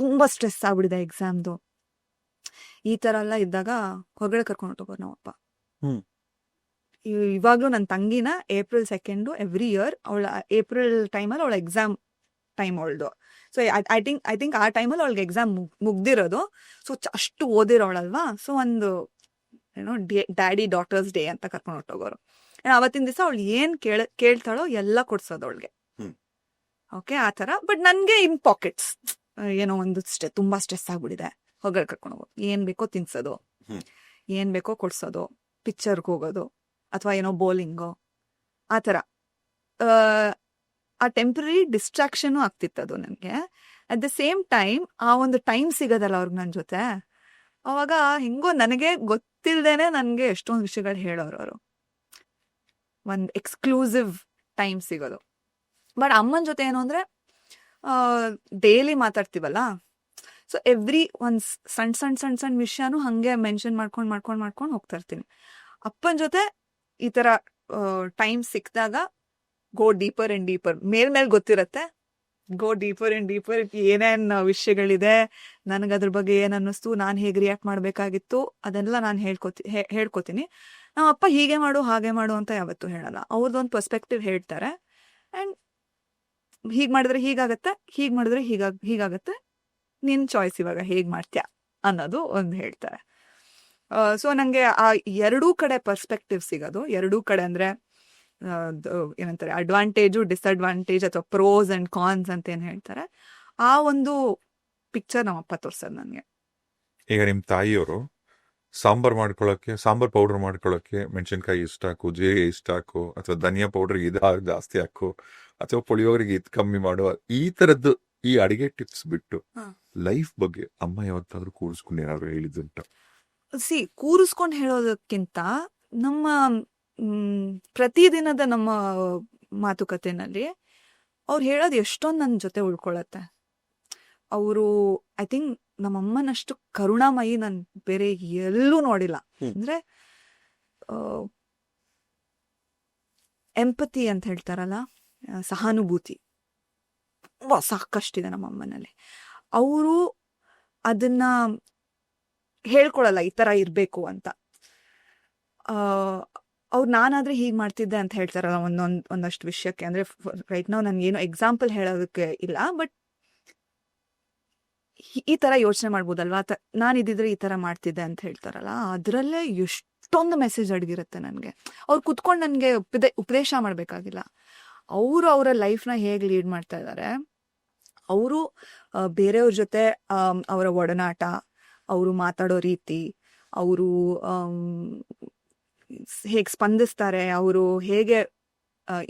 ತುಂಬ ಸ್ಟ್ರೆಸ್ ಆಗ್ಬಿಡಿದೆ ಎಕ್ಸಾಮ್ದು, ಈ ಥರ ಎಲ್ಲ ಇದ್ದಾಗ ಹೊರಗಡೆ ಕರ್ಕೊಂಡು ಹೋಗೋರು ನಮ್ಮಪ್ಪ. ಇವಾಗಲೂ ನನ್ನ ತಂಗಿನ April 2 ಎವ್ರಿ ಇಯರ್, ಅವಳ ಏಪ್ರಿಲ್ ಟೈಮಲ್ಲಿ ಅವಳ ಎಕ್ಸಾಮ್ ಟೈಮ್ ಅವಳದು. ಸೊ ಐ ಥಿಂಕ್ ಆ ಟೈಮಲ್ಲಿ ಅವಳಿಗೆ ಎಕ್ಸಾಮ್ ಮುಗ್ದಿರೋದು. ಸೊ ಅಷ್ಟು ಓದಿರೋಳಲ್ವಾ, ಸೊ ಒಂದು ಏನೋ ಡ್ಯಾಡಿ ಡಾಟರ್ಸ್ ಡೇ ಅಂತ ಕರ್ಕೊಂಡು ಹೊಟ್ಟೋಗೋರು. ಅವತ್ತಿನ ದಿವಸ ಅವಳು ಏನು ಕೇಳ್ತಾಳೋ ಎಲ್ಲ ಕೊಡ್ಸೋದು ಅವಳಿಗೆ. ಓಕೆ, ಆ ಥರ. ಬಟ್ ನನಗೆ ಇನ್ ಪಾಕೆಟ್ಸ್ ಏನೋ ಒಂದು ತುಂಬ ಸ್ಟ್ರೆಸ್ ಆಗ್ಬಿಟ್ಟಿದೆ, ಹೊರಗಡೆ ಕರ್ಕೊಂಡು ಹೋಗೋದು, ಏನು ಬೇಕೋ ತಿನ್ಸೋದು, ಏನು ಬೇಕೋ ಕೊಡ್ಸೋದು, ಪಿಕ್ಚರ್ಗೆ ಹೋಗೋದು ಅಥವಾ ಏನೋ ಬೌಲಿಂಗು, ಆ ಥರ. ಆ ಟೆಂಪ್ರರಿ ಡಿಸ್ಟ್ರಾಕ್ಷನು ಆಗ್ತಿತ್ತದು ನನಗೆ. ಅಟ್ ದ ಸೇಮ್ ಟೈಮ್ ಆ ಒಂದು ಟೈಮ್ ಸಿಗೋದಲ್ಲ ಅವ್ರಿಗೆ ನನ್ನ ಜೊತೆ, ಅವಾಗ ಹೆಂಗೋ ನನಗೆ ಗೊತ್ತಿಲ್ಲದೇನೆ ನನಗೆ ಎಷ್ಟೊಂದು ವಿಷಯಗಳು ಹೇಳೋರು ಅವರು. ಒಂದು ಎಕ್ಸ್ಕ್ಲೂಸಿವ್ ಟೈಮ್ ಸಿಗೋದು. ಬಟ್ ಅಮ್ಮನ ಜೊತೆ ಏನು ಅಂದರೆ ಡೈಲಿ ಮಾತಾಡ್ತೀವಲ್ಲ, ಸೊ ಎವ್ರಿ ಒಂದು ಸಣ್ಣ ವಿಷಯನೂ ಹಾಗೆ ಮೆನ್ಷನ್ ಮಾಡ್ಕೊಂಡು ಹೋಗ್ತಾ ಇರ್ತೀನಿ. ಅಪ್ಪನ ಜೊತೆ ಈ ಥರ ಟೈಮ್ ಸಿಕ್ಕಿದಾಗ ಗೋ ಡೀಪರ್ ಆ್ಯಂಡ್ ಡೀಪರ್, ಮೇಲ್ ಗೊತ್ತಿರತ್ತೆ, ಗೋ ಡೀಪರ್ ಆ್ಯಂಡ್ ಡೀಪರ್, ಏನೇನು ವಿಷಯಗಳಿದೆ, ನನಗೆ ಅದ್ರ ಬಗ್ಗೆ ಏನು ಅನ್ನಿಸ್ತು, ನಾನು ಹೇಗೆ ರಿಯಾಕ್ಟ್ ಮಾಡಬೇಕಾಗಿತ್ತು, ಅದೆಲ್ಲ ನಾನು ಹೇಳ್ಕೊತೀನಿ. ನಮ್ಮ ಅಪ್ಪ ಹೀಗೆ ಮಾಡು ಹಾಗೆ ಮಾಡು ಅಂತ ಯಾವತ್ತೂ ಹೇಳಲ್ಲ, ಅವ್ರದ್ದೊಂದು ಪರ್ಸ್ಪೆಕ್ಟಿವ್ ಹೇಳ್ತಾರೆ. ಆ್ಯಂಡ್ ಹೀಗೆ ಮಾಡಿದ್ರೆ ಹೀಗಾಗತ್ತೆ, ಹೀಗೆ ಮಾಡಿದ್ರೆ ಹೀಗಾಗತ್ತೆ, ನಿನ್ನ ಚಾಯ್ಸ್ ಇವಾಗ ಹೇಗೆ ಮಾಡ್ತೀಯಾ ಅನ್ನೋದು ಒಂದು ಹೇಳ್ತಾರೆ. ಸೊ ನನಗೆ ಆ ಎರಡೂ ಕಡೆ ಪರ್ಸ್ಪೆಕ್ಟಿವ್ ಸಿಗೋದು, ಎರಡೂ ಕಡೆ ಅಂದರೆ ಏನಂತಾರೆ ಅಡ್ವಾಂಟೇಜು ಡಿಸ್ಅಡ್ವಾಂಟೇಜ್ ಅಥವಾ ಪ್ರೋಸ್ ಆ್ಯಂಡ್ ಕಾನ್ಸ್ ಅಂತ ಏನು ಹೇಳ್ತಾರೆ, ಆ ಒಂದು ಪಿಕ್ಚರ್ ನಮ್ಮಪ್ಪ ತೋರ್ಸೋದು ನನಗೆ. ಈಗ ನಿಮ್ಮ ತಾಯಿಯವರು ಸಾಂಬಾರ್ ಪೌಡರ್ ಮಾಡ್ಕೊಳ್ಳೋಕೆ ಮೆಣಸಿನ್ಕಾಯಿ ಇಷ್ಟ ಹಾಕು, ಜೀರಿಗೆ ಇಷ್ಟ ಹಾಕು, ಅಥವಾ ಧನಿಯಾ ಪೌಡರ್ ಜಾಸ್ತಿ ಹಾಕು, ಅಥವಾ ಪುಳಿಯೋಗರಿಗೆ ಇದು ಕಮ್ಮಿ ಮಾಡುವ, ಈ ತರದ್ದು ಈ ಅಡಿಗೆ ಟಿಪ್ಸ್ ಬಿಟ್ಟು ಲೈಫ್ ಬಗ್ಗೆ ಅಮ್ಮ ಯಾವತ್ತಾದ್ರೂ ಕೂರಿಸ್ಕೊಂಡು ಏನಾದ್ರು ಹೇಳಿದ್ದುಂಟ? ಕೂರಿಸ್ಕೊಂಡು ಹೇಳೋದಕ್ಕಿಂತ ನಮ್ಮ ಪ್ರತಿದಿನದ ನಮ್ಮ ಮಾತುಕತೆನಲ್ಲಿ ಅವ್ರು ಹೇಳೋದು ಎಷ್ಟೊಂದು ನನ್ನ ಜೊತೆ ಉಳ್ಕೊಳತ್ತೆ. ಅವರು ಐ ಥಿಂಕ್ ನಮ್ಮಮ್ಮನಷ್ಟು ಕರುಣಾಮಯಿ ನಾನು ಬೇರೆ ಎಲ್ಲೂ ನೋಡಿಲ್ಲ. ಅಂದ್ರೆ ಎಂಪತಿ ಅಂತ ಹೇಳ್ತಾರಲ್ಲ, ಸಹಾನುಭೂತಿ ಸಾಕಷ್ಟಿದೆ ನಮ್ಮಮ್ಮನಲ್ಲಿ. ಅವರು ಅದನ್ನ ಹೇಳ್ಕೊಳಲ್ಲ ಈ ತರ ಇರ್ಬೇಕು ಅಂತ. ಅವ್ರು ನಾನಾದ್ರೆ ಹೀಗೆ ಮಾಡ್ತಿದ್ದೆ ಅಂತ ಹೇಳ್ತಾರಲ್ಲ ಒಂದಷ್ಟು ವಿಷಯಕ್ಕೆ. ಅಂದ್ರೆ ರೈಟ್ ನಾವು ನನ್ಗೆ ಏನೋ ಎಕ್ಸಾಂಪಲ್ ಹೇಳೋದಕ್ಕೆ ಇಲ್ಲ, ಬಟ್ ಈ ತರ ಯೋಚನೆ ಮಾಡ್ಬೋದಲ್ವಾ, ನಾನಿದ್ದಿದ್ರೆ ಈ ತರ ಮಾಡ್ತಿದ್ದೆ ಅಂತ ಹೇಳ್ತಾರಲ್ಲ, ಅದ್ರಲ್ಲೇ ಎಷ್ಟೊಂದು ಮೆಸೇಜ್ ಅಡಗಿರುತ್ತೆ ನನಗೆ. ಅವ್ರು ಕುತ್ಕೊಂಡು ನನಗೆ ಉಪದೇಶ ಮಾಡ್ಬೇಕಾಗಿಲ್ಲ. ಅವರು ಅವರ ಲೈಫ್ನ ಹೇಗೆ ಲೀಡ್ ಮಾಡ್ತಾ ಇದ್ದಾರೆ, ಅವರು ಬೇರೆಯವ್ರ ಜೊತೆ ಅವರ ಒಡನಾಟ, ಅವರು ಮಾತಾಡೋ ರೀತಿ, ಅವರು ಹೇಗೆ ಸ್ಪಂದಿಸ್ತಾರೆ, ಅವರು ಹೇಗೆ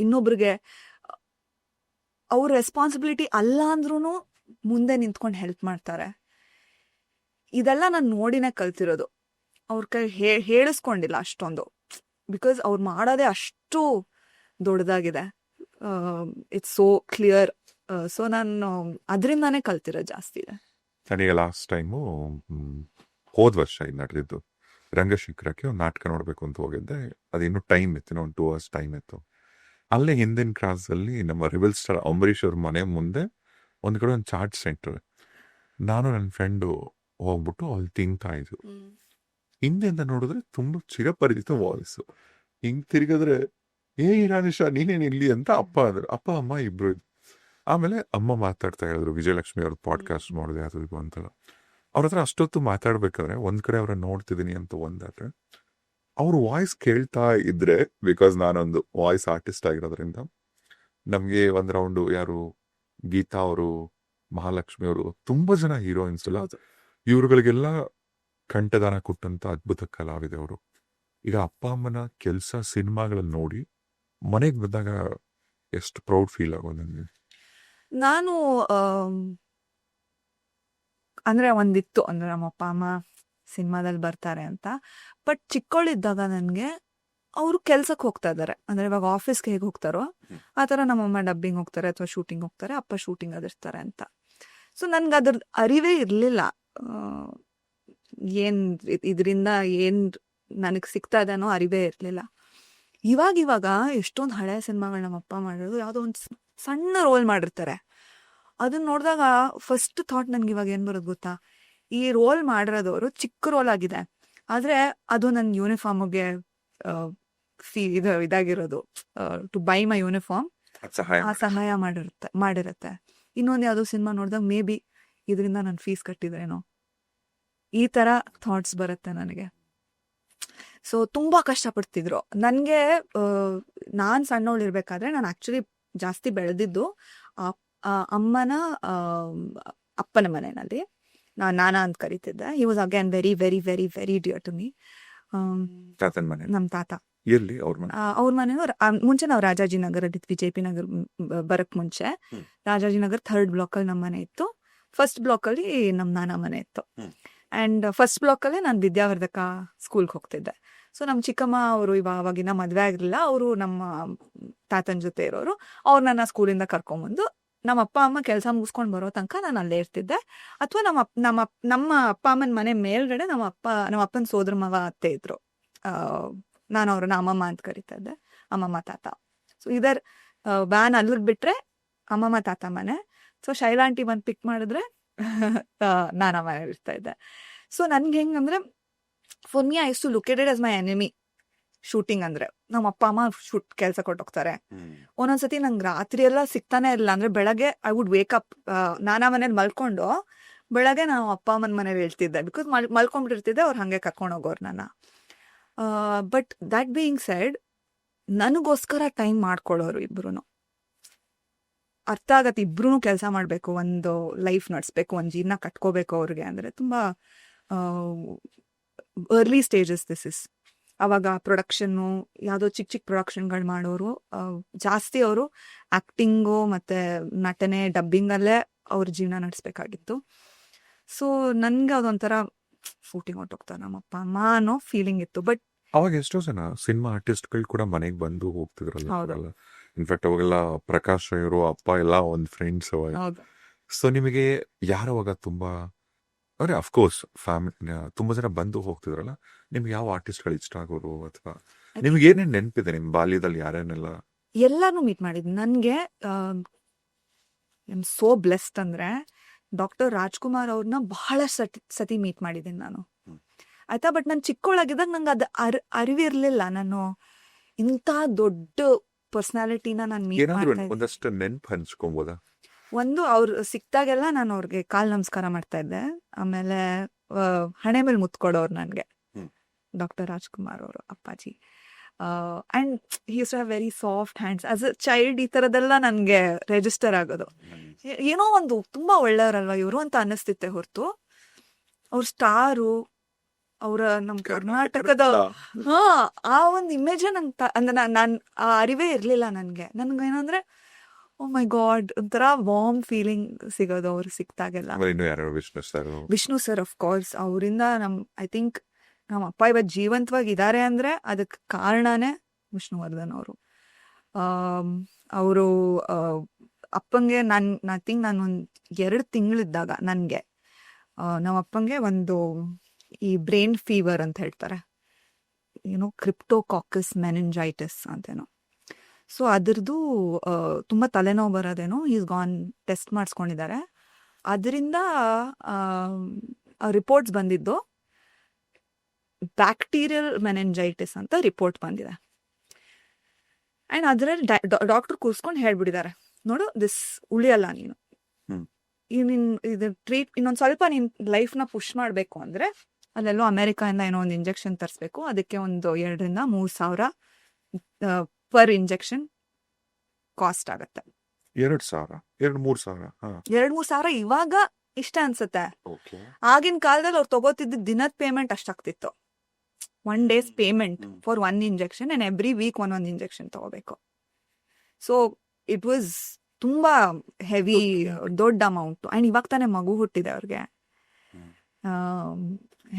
ಇನ್ನೊಬ್ರಿಗೆ ಅವ್ರ ರೆಸ್ಪಾನ್ಸಿಬಿಲಿಟಿ ಅಲ್ಲ ಅಂದ್ರೂ ಮುಂದೆ ನಿಂತ್ಕೊಂಡು ಹೆಲ್ಪ್ ಮಾಡ್ತಾರೆ. ಇದೆಲ್ಲ ನಾನು ನೋಡಿನೇ ಕಲ್ತಿರೋದು. ಅವ್ರ ಕೈ ಹೇಳಿಸ್ಕೊಂಡಿಲ್ಲ ಅಷ್ಟೊಂದು, ಬಿಕಾಸ್ ಅವ್ರು ಮಾಡೋದೇ ಅಷ್ಟು ದೊಡ್ಡದಾಗಿದೆ. It's so clear. ಸೊ ನಾನು ಅದರಿಂದಾನೇ ಕಲ್ತಿರೋದು ಜಾಸ್ತಿ ಇದೆ. ನನಗೆ ಲಾಸ್ಟ್ ಟೈಮು ಹೋದ ವರ್ಷ ಇದು ನಡೆದಿದ್ದು, ರಂಗಶೇಖರಕ್ಕೆ ಒಂದು ನಾಟಕ ನೋಡಬೇಕು ಅಂತ ಹೋಗಿದ್ದೆ. ಅದಿನ್ನೂ ಟೈಮ್ ಇತ್ತು, ಒಂದು 2 hours ಟೈಮ್ ಇತ್ತು. ಅಲ್ಲೇ ಹಿಂದಿನ ಕ್ರಾಸಲ್ಲಿ ನಮ್ಮ ರಿಬಲ್ ಸ್ಟಾರ್ ಅಂಬರೀಷ್ ಅವ್ರ ಮನೆ ಮುಂದೆ ಒಂದು ಕಡೆ ಒಂದು ಚಾಟ್ ಸೆಂಟರ್. ನಾನು ನನ್ನ ಫ್ರೆಂಡು ಹೋಗ್ಬಿಟ್ಟು ಅಲ್ಲಿ ತಿಂತಾ ಇದ್ವು. ಹಿಂದೆಯಿಂದ ನೋಡಿದ್ರೆ ತುಂಬ ಚಿರಪರಿಚಿತ ವಾಯ್ಸು. ಹಿಂಗೆ ತಿರುಗಿದ್ರೆ ಇರಾನಿಷ ನೀನೇನು ಇಲ್ಲಿ ಅಂತ ಅಪ್ಪ ಅಂದರು. ಅಪ್ಪ ಅಮ್ಮ ಇಬ್ರು ಇದ್ರು. ಆಮೇಲೆ ಅಮ್ಮ ಮಾತಾಡ್ತಾ ಹೇಳಿದ್ರು, ವಿಜಯಲಕ್ಷ್ಮಿ ಅವ್ರ ಪಾಡ್ಕಾಸ್ಟ್ ನೋಡಿದೆ ಅದು ಇದು ಅಂತಲ್ಲ. ಅವ್ರ ಹತ್ರ ಅಷ್ಟೊತ್ತು ಮಾತಾಡ್ಬೇಕಾದ್ರೆ ಒಂದ್ ಕಡೆ ಅವ್ರನ್ನ ನೋಡ್ತಿದ್ದೀನಿ ಅಂತ ಒಂದಾದ್ರೆ, ಅವ್ರ ವಾಯ್ಸ್ ಕೇಳ್ತಾ ಇದ್ರೆ, ಬಿಕಾಸ್ ನಾನೊಂದು ವಾಯ್ಸ್ ಆರ್ಟಿಸ್ಟ್ ಆಗಿರೋದ್ರಿಂದ ನಮ್ಗೆ ಒಂದ್ ರೌಂಡು ಯಾರು ಗೀತಾ ಅವರು, ಮಹಾಲಕ್ಷ್ಮಿ ಅವರು, ತುಂಬಾ ಜನ ಹೀರೋಯಿನ್ಸ್ ಎಲ್ಲ, ಇವ್ರುಗಳಿಗೆಲ್ಲ ಕಂಠದಾನ ಕೊಟ್ಟಂತ ಅದ್ಭುತ ಕಲಾವಿದೆ ಅವರು. ಈಗ ಅಪ್ಪ ಅಮ್ಮನ ಕೆಲಸ ಸಿನಿಮಾಗಳಲ್ಲಿ ನೋಡಿ ಮನೆಗೆ ಬಂದಾಗ ಎಷ್ಟು ಪ್ರೌಡ್ ಫೀಲ್ ಆಗೋದು ನನಗೆ. ನಾನು ಅಂದ್ರೆ ಒಂದಿತ್ತು, ಅಂದ್ರೆ ನಮ್ಮ ಅಪ್ಪ ಅಮ್ಮ ಸಿನಿಮಾದಲ್ಲಿ ಬರ್ತಾರೆ ಅಂತ. ಬಟ್ ಚಿಕ್ಕವಳಿದ್ದಾಗ ನನಗೆ ಅವರು ಕೆಲ್ಸಕ್ಕೆ ಹೋಗ್ತಾ ಇದ್ದಾರೆ, ಅಂದ್ರೆ ಇವಾಗ ಆಫೀಸ್ಗೆ ಹೇಗೆ ಹೋಗ್ತಾರೋ ಆ ಥರ ನಮ್ಮಮ್ಮ ಡಬ್ಬಿಂಗ್ ಹೋಗ್ತಾರೆ ಅಥವಾ ಶೂಟಿಂಗ್ ಹೋಗ್ತಾರೆ, ಅಪ್ಪ ಶೂಟಿಂಗ್ ಅದಿರ್ತಾರೆ ಅಂತ. ಸೊ ನನ್ಗೆ ಅದ್ರ ಅರಿವೇ ಇರಲಿಲ್ಲ, ಏನ್ ಇದರಿಂದ ಏನ್ ನನಗೆ ಸಿಗ್ತಾ ಇದೆ ಅನ್ನೋ ಅರಿವೇ ಇರಲಿಲ್ಲ. ಇವಾಗ ಎಷ್ಟೊಂದು ಹಳೆ ಸಿನಿಮಾಗಳು ನಮ್ಮ ಅಪ್ಪ ಮಾಡಿರೋದು, ಯಾವುದೋ ಒಂದು ಸಣ್ಣ ರೋಲ್ ಮಾಡಿರ್ತಾರೆ. ಅದನ್ನ ನೋಡಿದಾಗ ಫಸ್ಟ್ ಥಾಟ್ ನನ್ಗೆ ಇವಾಗ ಏನ್ ಬರೋದು ಗೊತ್ತಾ, ಈ ರೋಲ್ ಮಾಡಿರೋದವರು ಚಿಕ್ಕ ರೋಲ್ ಆಗಿದೆ, ಆದ್ರೆ ಅದು ನನ್ನ ಯೂನಿಫಾರ್ಮ್ಗೆ ಇದಾಗಿರೋದು, ಟು ಬೈ ಮೈ ಯೂನಿಫಾರ್ಮ್ ಸಹಾಯ ಮಾಡಿರುತ್ತೆ. ಇನ್ನೊಂದು ಯಾವುದೋ ಸಿನಿಮಾ ನೋಡಿದಾಗ ಮೇ ಬಿ ಇದರಿಂದ ನಾನು ಫೀಸ್ ಕಟ್ಟಿದ್ರೇನೋ, ಈ ತರ ಥಾಟ್ಸ್ ಬರುತ್ತೆ ನನಗೆ. ಸೊ ತುಂಬಾ ಕಷ್ಟಪಡ್ತಿದ್ರು ನನಗೆ. ನಾನ್ ಸಣ್ಣವಳಿರ್ಬೇಕಾದ್ರೆ ನಾನು ಆಕ್ಚುಲಿ ಜಾಸ್ತಿ ಬೆಳೆದಿದ್ದು ಅಮ್ಮನ ಅಪ್ಪನ ಮನೆಯಲ್ಲಿ. ನಾನಾ ಅಂತ ಕರಿತಿದ್ದೆ. He was again very very very very dear to me. ನಮ್ ತಾತ ಅವ್ರ ಮನೆಯೂ ಮುಂಚೆ ನಾವು ರಾಜಾಜಿನಗರ ಇದ್ವಿ, JP ನಗರ್ ಬರಕ್ ಮುಂಚೆ. ರಾಜಾಜಿನಗರ್ 3rd ಬ್ಲಾಕ್ ಅಲ್ಲಿ ನಮ್ಮ ಮನೆ ಇತ್ತು, 1st ಬ್ಲಾಕ್ ಅಲ್ಲಿ ನಮ್ ನಾನಾ ಮನೆ ಇತ್ತು. ಅಂಡ್ 1st ಬ್ಲಾಕ್ ಅಲ್ಲೇ ನಾನು ವಿದ್ಯಾವರ್ಧಕ ಸ್ಕೂಲ್ಗೆ ಹೋಗ್ತಿದ್ದೆ. ಸೊ ನಮ್ ಚಿಕ್ಕಮ್ಮ ಅವರು ಅವಾಗಿನ ಮದ್ವೆ ಆಗಿರ್ಲಿಲ್ಲ, ಅವರು ನಮ್ಮ ತಾತನ ಜೊತೆ ಇರೋರು. ಅವ್ರು ನನ್ನ ಸ್ಕೂಲಿಂದ ಕರ್ಕೊಂಬಂದು ನಮ್ಮ ಅಪ್ಪ ಅಮ್ಮ ಕೆಲಸ ಮುಗಿಸ್ಕೊಂಡು ಬರೋ ತನಕ ನಾನು ಅಲ್ಲೇ ಇರ್ತಿದ್ದೆ. ಅಥವಾ ನಮ್ಮ ಅಪ್ಪ ಅಮ್ಮನ ಮನೆ ಮೇಲ್ಗಡೆ ನಮ್ಮ ಅಪ್ಪನ ಸೋದರ ಮಾವ ಅತ್ತೆ ಇದ್ರು. ನಾನು ಅವ್ರನ್ನ ಅಮ್ಮಮ್ಮ ಅಂತ ಕರಿತಾ ಇದ್ದೆ, ಅಮ್ಮಮ್ಮ ತಾತ. ಸೊ ಇದರ್ ವ್ಯಾನ್ ಅಲ್ಲಿಗೆ ಬಿಟ್ರೆ ಅಮ್ಮಮ್ಮ ತಾತ ಮನೆ. ಸೊ ಶೈಲಾಂಟಿ ಬಂದು ಪಿಕ್ ಮಾಡಿದ್ರೆ ನಾನು ಮನೆ ಇರ್ತಾ ಇದ್ದೆ. ಸೊ ನನ್ಗೆ ಹೆಂಗಂದ್ರೆ, for me I use to located as my enemy. Shooting ಅಂದ್ರೆ ನಮ್ಮ ಅಪ್ಪ ಅಮ್ಮ ಕೆಲಸ ಕೊಟ್ಟೋಗ್ತಾರೆ. ಒಂದೊಂದ್ಸತಿ ನಂಗೆ ರಾತ್ರಿ ಎಲ್ಲ ಸಿಗ್ತಾನೆ ಇಲ್ಲ. ಅಂದ್ರೆ ಬೆಳಗ್ಗೆ ಐ ವುಡ್ ವೇಕ್ ಅಪ್, ನಾನಾ ಮನೇಲಿ ಮಲ್ಕೊಂಡು ಬೆಳಗ್ಗೆ ನಾವು ಅಪ್ಪ ಅಮ್ಮನ ಮನೇಲಿ ಹೇಳ್ತಿದ್ದೆ, ಬಿಕಾಸ್ ಮಲ್ಕೊಂಡ್ಬಿಟ್ಟಿರ್ತಿದ್ದೆ, ಅವ್ರು ಹಂಗೆ ಕರ್ಕೊಂಡು ಹೋಗೋರು ನನ್ನ. ಬಟ್ ದಟ್ ಬೀಯಿಂಗ್ ಸೈಡ್, ನನಗೋಸ್ಕರ ಟೈಮ್ ಮಾಡ್ಕೊಳ್ಳೋರು ಇಬ್ರು. ಅರ್ಥ ಆಗತ್ತೆ, ಇಬ್ರು ಕೆಲಸ ಮಾಡ್ಬೇಕು, ಒಂದು ಲೈಫ್ ನಡೆಸ್ಬೇಕು, ಒಂದು ಜೀವನ ಕಟ್ಕೋಬೇಕು ಅವ್ರಿಗೆ. ಅಂದ್ರೆ ತುಂಬಾ ಅರ್ಲಿ ಸ್ಟೇಜಸ್ ದಿಸ್ ಇಸ್. ಅವಾಗ ಪ್ರೊಡಕ್ಷನ್ನು ಯಾವುದೋ ಚಿಕ್ಕ ಪ್ರೊಡಕ್ಷನ್ಗಳು ಮಾಡೋರು ಜಾಸ್ತಿ. ಅವರು ಆಕ್ಟಿಂಗು ಮತ್ತೆ ನಟನೆ ಡಬ್ಬಿಂಗಲ್ಲೇ ಅವ್ರ ಜೀವನ ನಡೆಸ್ಬೇಕಾಗಿತ್ತು. ಸೊ ನನ್ಗೆ ಅದೊಂಥರ ಶೂಟಿಂಗ್ ಹೊಟ್ಟೋಗ್ತಾರೆ ನಮ್ಮ ಅಪ್ಪ ಅಮ್ಮ ಅನ್ನೋ ಫೀಲಿಂಗ್ ಇತ್ತು. ಬಟ್ ಅವಾಗ ಎಷ್ಟೋ ಜನ ಸಿನಿಮಾ ಆರ್ಟಿಸ್ಟ್ಗಳು ಕೂಡ ಮನೆಗೆ ಬಂದು ಹೋಗ್ತಿದ್ರಲ್ಲ. ಹೌದು. ಇನ್ಫ್ಯಾಕ್ಟ್ ಅವಾಗೆಲ್ಲ ಪ್ರಕಾಶ್ ಇವರು ಅಪ್ಪ ಎಲ್ಲ ಒಂದು ಫ್ರೆಂಡ್ಸ್. ಹೌದು. ಸೊ ನಿಮಗೆ ಯಾರವಾಗ ತುಂಬಾ ಅಂದ್ರೆ ಅಫ್ಕೋರ್ಸ್ ಫ್ಯಾಮಿಲಿ ತುಂಬಾ ಜನ ಬಂದು ಹೋಗ್ತಿದ್ರಲ್ಲ, ನಿಮ್ಗೆ ಯಾವ ಆರ್ಟಿಸ್ಟ್ಗಳು ಇಷ್ಟ ಆಗೋರು ಅಥವಾ ನಿಮ್ಗೆ ಏನೇನ್ ನೆನಪಿದೆ ನಿಮ್ ಬಾಲ್ಯದಲ್ಲಿ ಯಾರೇನೆಲ್ಲ? ಎಲ್ಲಾನು ಮೀಟ್ ಮಾಡಿದ್ದೀನಿ. ನನಗೆ ಐಮ್ ಸೋ ಬ್ಲೆಸ್ಡ್ ಅಂದ್ರೆ ಡಾಕ್ಟರ್ ರಾಜ್ಕುಮಾರ್ ಅವ್ರನ್ನ ಬಹಳ ಸತಿ ಮೀಟ್ ಮಾಡಿದ್ದೀನಿ ನಾನು, ಆಯ್ತಾ. ಬಟ್ ನಾನು ಚಿಕ್ಕವಳಾಗಿದ್ದಾಗ ನಂಗೆ ಅದು ಅರಿವಿರ್ಲಿಲ್ಲ ನಾನು ಇಂಥ ದೊಡ್ಡ ಪರ್ಸನಾಲಿಟಿನ ನಾನು ಮೀಟ್ ಏನಾದ್ರು ಮಾಡ್ತಾ ಇದ್ದೆ. ಒಂದಷ್ಟು ನೆನ್ಪು ಹಂಚ್ಕೊಬೋದಾ? ಒಂದು ಅವ್ರು ಸಿಕ್ತಾಗೆಲ್ಲ ನಾನು ಅವ್ರಿಗೆ ಕಾಲ್ ನಮಸ್ಕಾರ ಮಾಡ್ತಾ ಇದ್ದೆ. ಆಮೇಲೆ ಹಣೆ ಮೇಲೆ ಮುತ್ಕೊಡೋರು ನನಗೆ ಡಾಕ್ಟರ್ ರಾಜ್ಕುಮಾರ್ ಅವರು ಅಪ್ಪಾಜಿ. And he use to have very soft hands. As a child ಈ ಥರದ್ದೆಲ್ಲ ನನಗೆ ರಿಜಿಸ್ಟರ್ ಆಗೋದು. ಏನೋ ಒಂದು ತುಂಬಾ ಒಳ್ಳೆಯವರಲ್ವಾ ಇವರು ಅಂತ ಅನ್ನಿಸ್ತಿತ್ತೆ ಹೊರತು ಅವ್ರ ಸ್ಟಾರು, ಅವರ ನಮ್ಮ ಕರ್ನಾಟಕದ ಆ ಒಂದು ಇಮೇಜ್ ನಂಗೆ ಅಂದ್ರೆ ನಾನು ಆ ಅರಿವೇ ಇರ್ಲಿಲ್ಲ ನನಗೆ. ನನ್ಗೇನಂದ್ರೆ ಓ ಮೈ ಗಾಡ್ ಒಂಥರ ವಾರ್ಮ್ ಫೀಲಿಂಗ್ ಸಿಗೋದು ಅವ್ರು ಸಿಕ್ತಾಗೆಲ್ಲ. ಇನ್ನು ಯಾರು? Vishnu sir of course. ಅವರಿಂದ ಐ ಥಿಂಕ್ ನಮ್ಮ ಅಪ್ಪ ಇವತ್ತು ಜೀವಂತವಾಗಿ ಇದ್ದಾರೆ ಅಂದ್ರೆ ಅದಕ್ಕೆ ಕಾರಣನೇ ವಿಷ್ಣುವರ್ಧನ್ ಅವರು. ಅವರು ಅಪ್ಪಂಗೆ ಐ ಥಿಂಕ್ ನಾನು ಒಂದು 2 ತಿಂಗಳಿದ್ದಾಗ ನನಗೆ ನಮ್ಮ ಅಪ್ಪಂಗೆ ಒಂದು ಈ ಬ್ರೈನ್ ಫೀವರ್ ಅಂತ ಹೇಳ್ತಾರೆ, ಏನೋ ಕ್ರಿಪ್ಟೋಕಾಕಸ್ ಮೆನಿಂಜೈಟಿಸ್ ಅಂತೇನೋ. ಸೊ ಅದ್ರದ್ದು ತುಂಬ ತಲೆನೋವು ಬರೋದೇನೋ. ಈಸ್ ಗಾನ್ ಟೆಸ್ಟ್ ಮಾಡಿಸ್ಕೊಂಡಿದ್ದಾರೆ. ಅದರಿಂದ ರಿಪೋರ್ಟ್ಸ್ ಬಂದಿದ್ದು ಬ್ಯಾಕ್ಟೀರಿಯಲ್ ಮೆನಿಂಜೈಟಿಸ್ ಅಂತ ರಿಪೋರ್ಟ್ ಬಂದಿದೆ. ಆ್ಯಂಡ್ ಅದರಲ್ಲಿ ಡಾಕ್ಟರ್ ಕೂರಿಸ್ಕೊಂಡು ಹೇಳ್ಬಿಟ್ಟಿದ್ದಾರೆ, ನೋಡು ದಿಸ್ ಉಳಿಯಲ್ಲ ನೀನು, ಇದು ಇನ್ನೊಂದು ಸ್ವಲ್ಪ ನೀನು ಲೈಫ್ನ ಪುಷ್ ಮಾಡಬೇಕು ಅಂದರೆ ಅಲ್ಲೆಲ್ಲೋ ಅಮೆರಿಕಾಯಿಂದ ಏನೋ ಒಂದು ಇಂಜೆಕ್ಷನ್ ತರಿಸ್ಬೇಕು. ಅದಕ್ಕೆ ಒಂದು 2,000-3,000 ಪರ್ ಇಂಜೆಕ್ಷನ್ ಕಾಸ್ಟ್ ಆಗುತ್ತೆ. 2,000-3,000 ಇವಾಗ ಇಷ್ಟ ಅನ್ಸುತ್ತೆ. ಆಗಿನ ಕಾಲದಲ್ಲಿ ಅವ್ರು ತಗೋತಿದ್ದ ದಿನದ ಪೇಮೆಂಟ್ ಅಷ್ಟಾಗ್ತಿತ್ತು. 1 days payment for 1 injection and every week ಒಂದೊಂದು ಇಂಜೆಕ್ಷನ್ ತಗೋಬೇಕು. ಸೊ ಇಟ್ ವಾಸ್ ತುಂಬಾ ಹೆವಿ, ದೊಡ್ಡ ಅಮೌಂಟ್. ಅಂಡ್ ಇವಾಗ ತಾನೇ ಮಗು ಹುಟ್ಟಿದೆ ಅವ್ರಿಗೆ,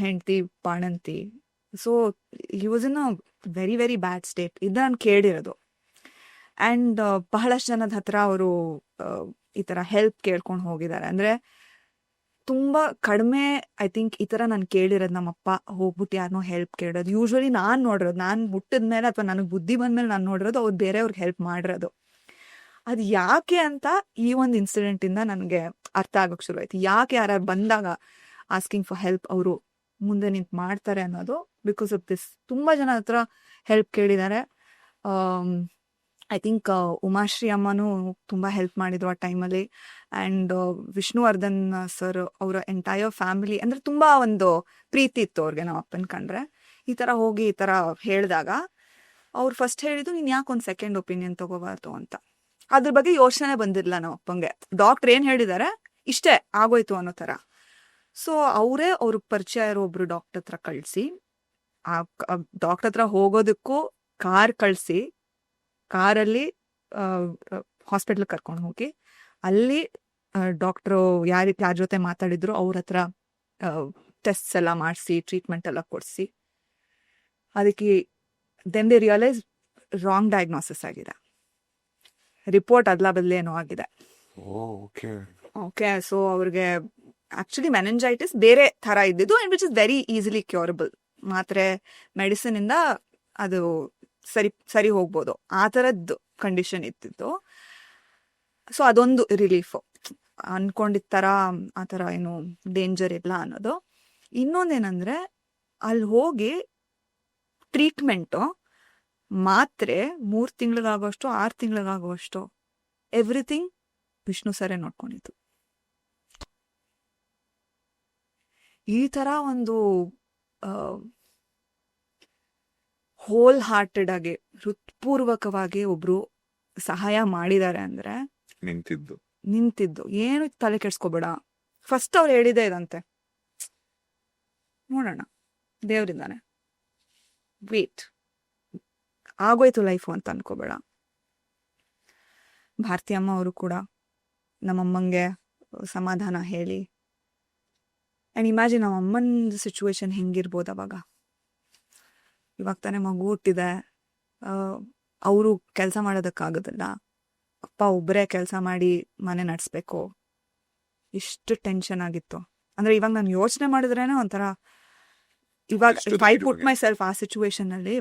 ಹೆಂಡತಿ ಬಾಣಂತಿ. So he was in a very very bad state. ಇದು ನಾನು ಕೇಳಿರೋದು. ಆ್ಯಂಡ್ ಬಹಳಷ್ಟು ಜನದ ಹತ್ರ ಅವರು ಈ ಥರ ಹೆಲ್ಪ್ ಕೇಳ್ಕೊಂಡು ಹೋಗಿದ್ದಾರೆ. ಅಂದರೆ ತುಂಬ ಕಡಿಮೆ ಐ ಥಿಂಕ್ ಈ ಥರ ನಾನು ಕೇಳಿರೋದು. ನಮ್ಮಪ್ಪ ಹೋಗ್ಬಿಟ್ಟು ಯಾರನ್ನೋ ಹೆಲ್ಪ್ ಕೇಳೋದು. ಯೂಶ್ವಲಿ ನಾನು ನೋಡಿರೋದು, ನಾನು ಹುಟ್ಟಿದ ಮೇಲೆ ಅಥವಾ ನನಗೆ ಬುದ್ಧಿ ಬಂದಮೇಲೆ ನಾನು ನೋಡಿರೋದು ಅವ್ರು ಬೇರೆಯವ್ರಿಗೆ ಹೆಲ್ಪ್ ಮಾಡಿರೋದು. ಅದು ಯಾಕೆ ಅಂತ ಈ ಒಂದು ಇನ್ಸಿಡೆಂಟಿಂದ ನನಗೆ ಅರ್ಥ ಆಗೋಕ್ಕೆ ಶುರು ಆಯ್ತು. ಯಾಕೆ ಯಾರು ಬಂದಾಗ ಆಸ್ಕಿಂಗ್ ಫಾರ್ ಹೆಲ್ಪ್ ಅವರು ಮುಂದೆ ನಿಂತು ಮಾಡ್ತಾರೆ ಅನ್ನೋದು. ಬಿಕಾಸ್ ಆಫ್ ದಿಸ್ ತುಂಬ ಜನ ಹತ್ರ ಹೆಲ್ಪ್ ಕೇಳಿದ್ದಾರೆ. ಐ ಥಿಂಕ್ ಉಮಾಶ್ರೀ ಅಮ್ಮನೂ ತುಂಬ ಹೆಲ್ಪ್ ಮಾಡಿದ್ರು ಆ ಟೈಮಲ್ಲಿ. ಆ್ಯಂಡ್ ವಿಷ್ಣುವರ್ಧನ್ ಸರ್ ಅವರ ಎಂಟೈರ್ ಫ್ಯಾಮಿಲಿ ಅಂದರೆ ತುಂಬ ಒಂದು ಪ್ರೀತಿ ಇತ್ತು ಅವ್ರಿಗೆ ನಮ್ಮ ಅಪ್ಪನ ಕಂಡ್ರೆ. ಈ ಥರ ಹೋಗಿ ಈ ಥರ ಹೇಳಿದಾಗ ಅವ್ರು ಫಸ್ಟ್ ಹೇಳಿದ್ದು, ನೀನು ಯಾಕೆ ಒಂದು ಸೆಕೆಂಡ್ ಒಪಿನಿಯನ್ ತೊಗೋಬಾರ್ದು ಅಂತ. ಅದ್ರ ಬಗ್ಗೆ ಯೋಚನೆ ಬಂದಿರಲಿಲ್ಲ ನಮ್ಮ ಅಪ್ಪಂಗೆ. ಡಾಕ್ಟ್ರ್ ಏನು ಹೇಳಿದ್ದಾರೆ ಇಷ್ಟೇ ಆಗೋಯ್ತು ಅನ್ನೋ ಥರ. ಸೊ ಅವರೇ ಅವ್ರ ಪರಿಚಯ ಇರೋ ಒಬ್ರು ಡಾಕ್ಟರ್ ಹತ್ರ ಕಳಿಸಿ, ಆ ಡಾಕ್ಟರ್ ಹತ್ರ ಹೋಗೋದಕ್ಕೂ ಕಾರ್ ಕಳಿಸಿ, ಕಾರಲ್ಲಿ ಹಾಸ್ಪಿಟ್ಲಿಗೆ ಕರ್ಕೊಂಡು ಹೋಗಿ ಅಲ್ಲಿ ಡಾಕ್ಟ್ರು ಯಾರ ಜೊತೆ ಮಾತಾಡಿದ್ರು ಅವ್ರ ಹತ್ರ ಟೆಸ್ಟ್ಸ್ ಎಲ್ಲ ಮಾಡಿಸಿ ಟ್ರೀಟ್ಮೆಂಟ್ ಎಲ್ಲ ಕೊಡಿಸಿ, ಅದಕ್ಕೆ then they realise wrong diagnosis ಆಗಿದೆ. ರಿಪೋರ್ಟ್ ಅದ್ಲ ಬದಲೇ ಏನೋ ಆಗಿದೆ. ಓಕೆ, ಸೊ ಅವ್ರಿಗೆ ಆಕ್ಚುಲಿ ಮೆನಿಂಜೈಟಿಸ್ ಬೇರೆ ಥರ ಇದ್ದಿದ್ದು, and which is very easily curable. ಮಾತ್ರೆ ಮೆಡಿಸಿನ್ ಇಂದ ಅದು ಸರಿ ಹೋಗ್ಬೋದು, ಆ ಥರದ್ದು ಕಂಡೀಷನ್ ಇತ್ತಿತ್ತು. ಸೊ ಅದೊಂದು ರಿಲೀಫು, ಅನ್ಕೊಂಡಿದ್ದ ಥರ ಆ ಥರ ಏನು ಡೇಂಜರ್ ಇಲ್ಲ ಅನ್ನೋದು. ಇನ್ನೊಂದೇನಂದರೆ ಅಲ್ಲಿ ಹೋಗಿ ಟ್ರೀಟ್ಮೆಂಟು ಮಾತ್ರೆ 3 ತಿಂಗಳಿಗಾಗುವಷ್ಟು 6 ತಿಂಗಳಿಗಾಗುವಷ್ಟು ಎವ್ರಿಥಿಂಗ್ ವಿಷ್ಣು ಸರೇ ನೋಡ್ಕೊಂಡಿತ್ತು. ಈ ಥರ ಒಂದು ಹೋಲ್ ಹಾರ್ಟೆಡ್ ಆಗಿ ಹೃತ್ಪೂರ್ವಕವಾಗಿ ಒಬ್ರು ಸಹಾಯ ಮಾಡಿದ್ದಾರೆ ಅಂದರೆ ನಿಂತಿದ್ದು ಏನು ತಲೆ ಕೆಡ್ಸ್ಕೊಬೇಡ. ಫಸ್ಟ್ ಅವ್ರು ಹೇಳಿದೆ ಇದಂತೆ, ನೋಡೋಣ ದೇವ್ರಿದ್ದಾನೆ, ವೇಟ್, ಆಗೋಯ್ತು ಲೈಫು ಅಂತ ಅನ್ಕೋಬೇಡ. ಭಾರತೀಯಮ್ಮ ಅವರು ಕೂಡ ನಮ್ಮಮ್ಮಂಗೆ ಸಮಾಧಾನ ಹೇಳಿ ಆ್ಯಂಡ್ ಇಮ್ಯಾಜಿನ್ ನಮ್ಮ ಅಮ್ಮನ ಸಿಚುವೇಶನ್ ಹೆಂಗಿರ್ಬೋದು ಅವಾಗ. ಇವಾಗ ತಾನೇ ಮಗು ಹುಟ್ಟಿದೆ, ಅವರು ಕೆಲಸ ಮಾಡೋದಕ್ಕಾಗೋದಿಲ್ಲ, ಅಪ್ಪ ಒಬ್ಬರೇ ಕೆಲಸ ಮಾಡಿ ಮನೆ ನಡೆಸ್ಬೇಕು. ಇಷ್ಟು ಟೆನ್ಷನ್ ಆಗಿತ್ತು. ಅಂದರೆ ಇವಾಗ ನಾನು ಯೋಚನೆ ಮಾಡಿದ್ರೇನೆ ಒಂಥರ, ಇವಾಗ ಐ ಪುಟ್ ಮೈ ಸೆಲ್ಫ್ ಆ ಸಿಚುವೇಶನಲ್ಲಿ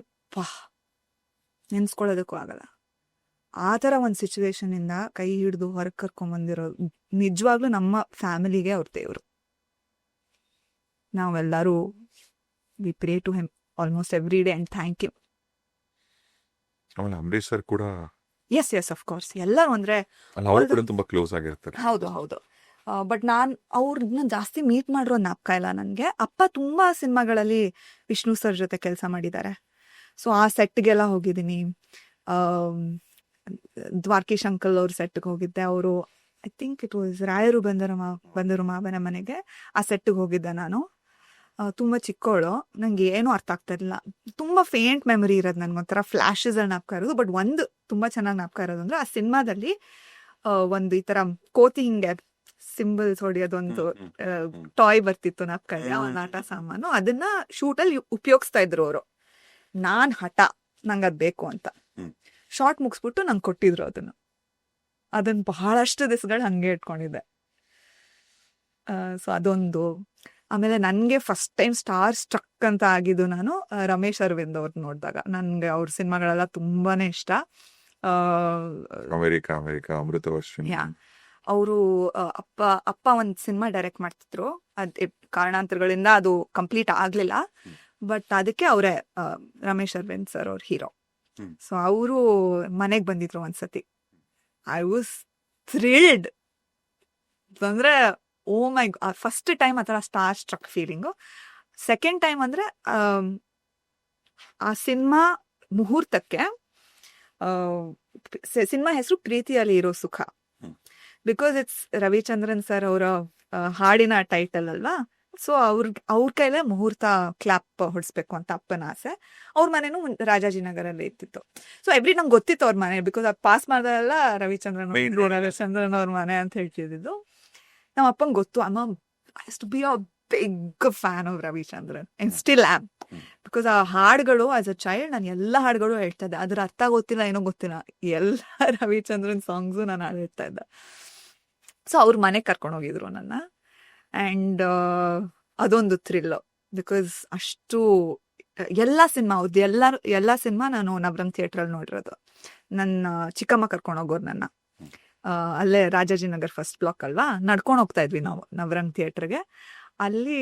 ನೆನ್ಸ್ಕೊಳ್ಳೋದಕ್ಕೂ ಆಗಲ್ಲ. ಆ ಥರ ಒಂದು ಸಿಚುವೇಶನಿಂದ ಕೈ ಹಿಡಿದು ಹೊರಗೆ ಕರ್ಕೊಂಬಂದಿರೋದು ನಿಜವಾಗ್ಲೂ ನಮ್ಮ ಫ್ಯಾಮಿಲಿಗೆ ಅವ್ರ ದೇವರು. ನಾವೆಲ್ಲರೂ we pray to him almost every day and thank you. ಆಮೇಲೆ ಅಂಬರೀಶ್ ಸರ್ ಕೂಡ ಎಸ್ ಆಫ್ ಕೋರ್ಸ್ ಎಲ್ಲರೂ ಅಂದರೆ ಅವರು ಕೂಡ ತುಂಬಾ ಕ್ಲೋಸ್ ಆಗಿರ್ತಾರೆ. ಹೌದು. ಬಟ್ ನಾನು ಅವ್ರನ್ನ ಜಾಸ್ತಿ ಮೀಟ್ ಮಾಡಿರೋ ಜ್ಞಾಪಕ ಇಲ್ಲ ನನಗೆ. ಅಪ್ಪ ತುಂಬ ಸಿನಿಮಾಗಳಲ್ಲಿ ವಿಷ್ಣು ಸರ್ ಜೊತೆ ಕೆಲಸ ಮಾಡಿದ್ದಾರೆ. ಸೊ ಆ ಸೆಟ್ಗೆಲ್ಲ ಹೋಗಿದ್ದೀನಿ. ದ್ವಾರಕೀಶ್ ಅಂಕಲ್ ಅವ್ರ ಸೆಟ್ಗೆ ಹೋಗಿದ್ದೆ. ಅವರು ಐ ಥಿಂಕ್ ಇಟ್ ವಾಸ್ ರಾಯರು ಬಂದರು ಮಾವನ ಮನೆಗೆ. ಆ ಸೆಟ್ಗೆ ಹೋಗಿದ್ದೆ ನಾನು. ತುಂಬ ಚಿಕ್ಕವಳು, ನಂಗೆ ಏನೂ ಅರ್ಥ ಆಗ್ತಾ ಇರಲಿಲ್ಲ. ತುಂಬ ಫೇಂಟ್ ಮೆಮೊರಿ ಇರೋದು ನನಗೊಂಥರ ಫ್ಲ್ಯಾಶಸ್ ಜ್ಞಾಪಕ ಇರೋದು. ಬಟ್ ಒಂದು ತುಂಬ ಚೆನ್ನಾಗಿ ಜ್ಞಾಪಕ ಇರೋದು ಅಂದರೆ ಆ ಸಿನಿಮಾದಲ್ಲಿ ಒಂದು ಈ ಥರ ಕೋತಿ ಹಿಂಗೆ ಸಿಂಬಲ್ಸ್ ಹೊಡೆಯೋದೊಂದು ಟಾಯ್ ಬರ್ತಿತ್ತು ಜ್ಞಾಪಕ ಇದೆ, ಒಂದು ಆಟ ಸಾಮಾನು. ಅದನ್ನ ಶೂಟಲ್ಲಿ ಉಪಯೋಗಿಸ್ತಾ ಇದ್ರು ಅವರು. ನಾನು ಹಠ ನಂಗೆ ಅದು ಬೇಕು ಅಂತ ಶಾರ್ಟ್ ಮುಗಿಸ್ಬಿಟ್ಟು ನಂಗೆ ಕೊಟ್ಟಿದ್ರು ಅದನ್ನು ಬಹಳಷ್ಟು ದಿವಸಗಳು ಹಂಗೆ ಇಟ್ಕೊಂಡಿದ್ದೆ. ಸೊ ಅದೊಂದು. ಆಮೇಲೆ ನನಗೆ ಫಸ್ಟ್ ಟೈಮ್ ಸ್ಟಾರ್ ಸ್ಟ್ರಕ್ ಅಂತ ಆಗಿದ್ದು ನಾನು ರಮೇಶ್ ಅರವಿಂದ್ ಅವ್ರನ್ನ ನೋಡಿದಾಗ. ನನಗೆ ಅವ್ರ ಸಿನಿಮಾಗಳೆಲ್ಲ ತುಂಬಾನೇ ಇಷ್ಟ. ಅಮೆರಿಕ ಅಮೃತವರ್ಷಿಣಿ. ಅವರು ಅಪ್ಪ ಒಂದು ಸಿನಿಮಾ ಡೈರೆಕ್ಟ್ ಮಾಡ್ತಿದ್ರು. ಕಾರಣಾಂತರಗಳಿಂದ ಅದು ಕಂಪ್ಲೀಟ್ ಆಗ್ಲಿಲ್ಲ. ಬಟ್ ಅದಕ್ಕೆ ಅವರೇ ರಮೇಶ್ ಅರವಿಂದ್ ಸರ್ ಅವ್ರ ಹೀರೋ. ಸೊ ಅವರು ಮನೆಗೆ ಬಂದಿದ್ರು ಒಂದ್ಸತಿ. I was thrilled. ಅಂದ್ರೆ ಓ ಮೈ, ಫಸ್ಟ್ ಟೈಮ್ ಆ ಥರ star struck feeling. Second time ಅಂದರೆ ಆ ಸಿನಿಮಾ ಮುಹೂರ್ತಕ್ಕೆ, ಸಿನಿಮಾ ಹೆಸರು ಪ್ರೀತಿಯಲ್ಲಿ ಇರೋ ಸುಖ. ಬಿಕಾಸ್ ಇಟ್ಸ್ ರವಿಚಂದ್ರನ್ ಸರ್ ಅವರ ಹಾಡಿನ ಟೈಟಲ್ ಅಲ್ವಾ. ಸೊ ಅವ್ರ ಕೈಲೇ ಮುಹೂರ್ತ ಕ್ಲಾಪ್ ಹೊಡಿಸ್ಬೇಕು ಅಂತ ಅಪ್ಪನ ಆಸೆ. ಅವ್ರ ಮನೆನೂ ರಾಜಾಜಿನಗರಲ್ಲಿ ಇರ್ತಿತ್ತು. ಸೊ ನಂಗೆ ಗೊತ್ತಿತ್ತು ಅವ್ರ ಮನೆ, ಬಿಕಾಸ್ ಅದು ಪಾಸ್ ಮಾಡ್ದಲ್ಲ ರವಿಚಂದ್ರನ್ ಅವ್ರ ಮನೆ ಅಂತ ಹೇಳ್ತಿದ್ದು. ನಮ್ಮ ಅಪ್ಪಂಗೆ ಗೊತ್ತು. I use to be a big fan of Ravichandran and still am. Because ಆ ಹಾಡುಗಳು ಆಸ್ ಅ ಚೈಲ್ಡ್ ನಾನು ಎಲ್ಲ ಹಾಡುಗಳು ಹೇಳ್ತಾ ಇದ್ದೆ. ಅದ್ರ ಅರ್ಥ ಗೊತ್ತಿಲ್ಲ, ಏನೋ ಗೊತ್ತಿಲ್ಲ, ಎಲ್ಲ ರವಿಚಂದ್ರನ್ ಸಾಂಗ್ಸು ನಾನು ಹಾಡು ಹೇಳ್ತಾ ಇದ್ದೆ. ಸೊ ಅವ್ರ ಮನೆಗೆ ಕರ್ಕೊಂಡು ಹೋಗಿದ್ರು ನನ್ನ. ಆ್ಯಂಡ್ ಅದೊಂದು ಥ್ರಿಲ್ಲು. ಬಿಕಾಸ್ ಅಷ್ಟು ಎಲ್ಲ ಸಿನಿಮಾ ಎಲ್ಲ ಸಿನಿಮಾ ನಾನು ನವರಂಗ್ ಥಿಯೇಟ್ರಲ್ಲಿ ನೋಡಿರೋದು. ನನ್ನ ಚಿಕ್ಕಮ್ಮ ಕರ್ಕೊಂಡು ಹೋಗೋರು ನನ್ನ. ಅಲ್ಲೇ ರಾಜಾಜಿನಗರ್ ಫಸ್ಟ್ ಬ್ಲಾಕ್ ಅಲ್ವಾ, ನಡ್ಕೊಂಡು ಹೋಗ್ತಾ ಇದ್ವಿ ನಾವು ನವರಂಗ್ ಥಿಯೇಟ್ರಿಗೆ. ಅಲ್ಲಿ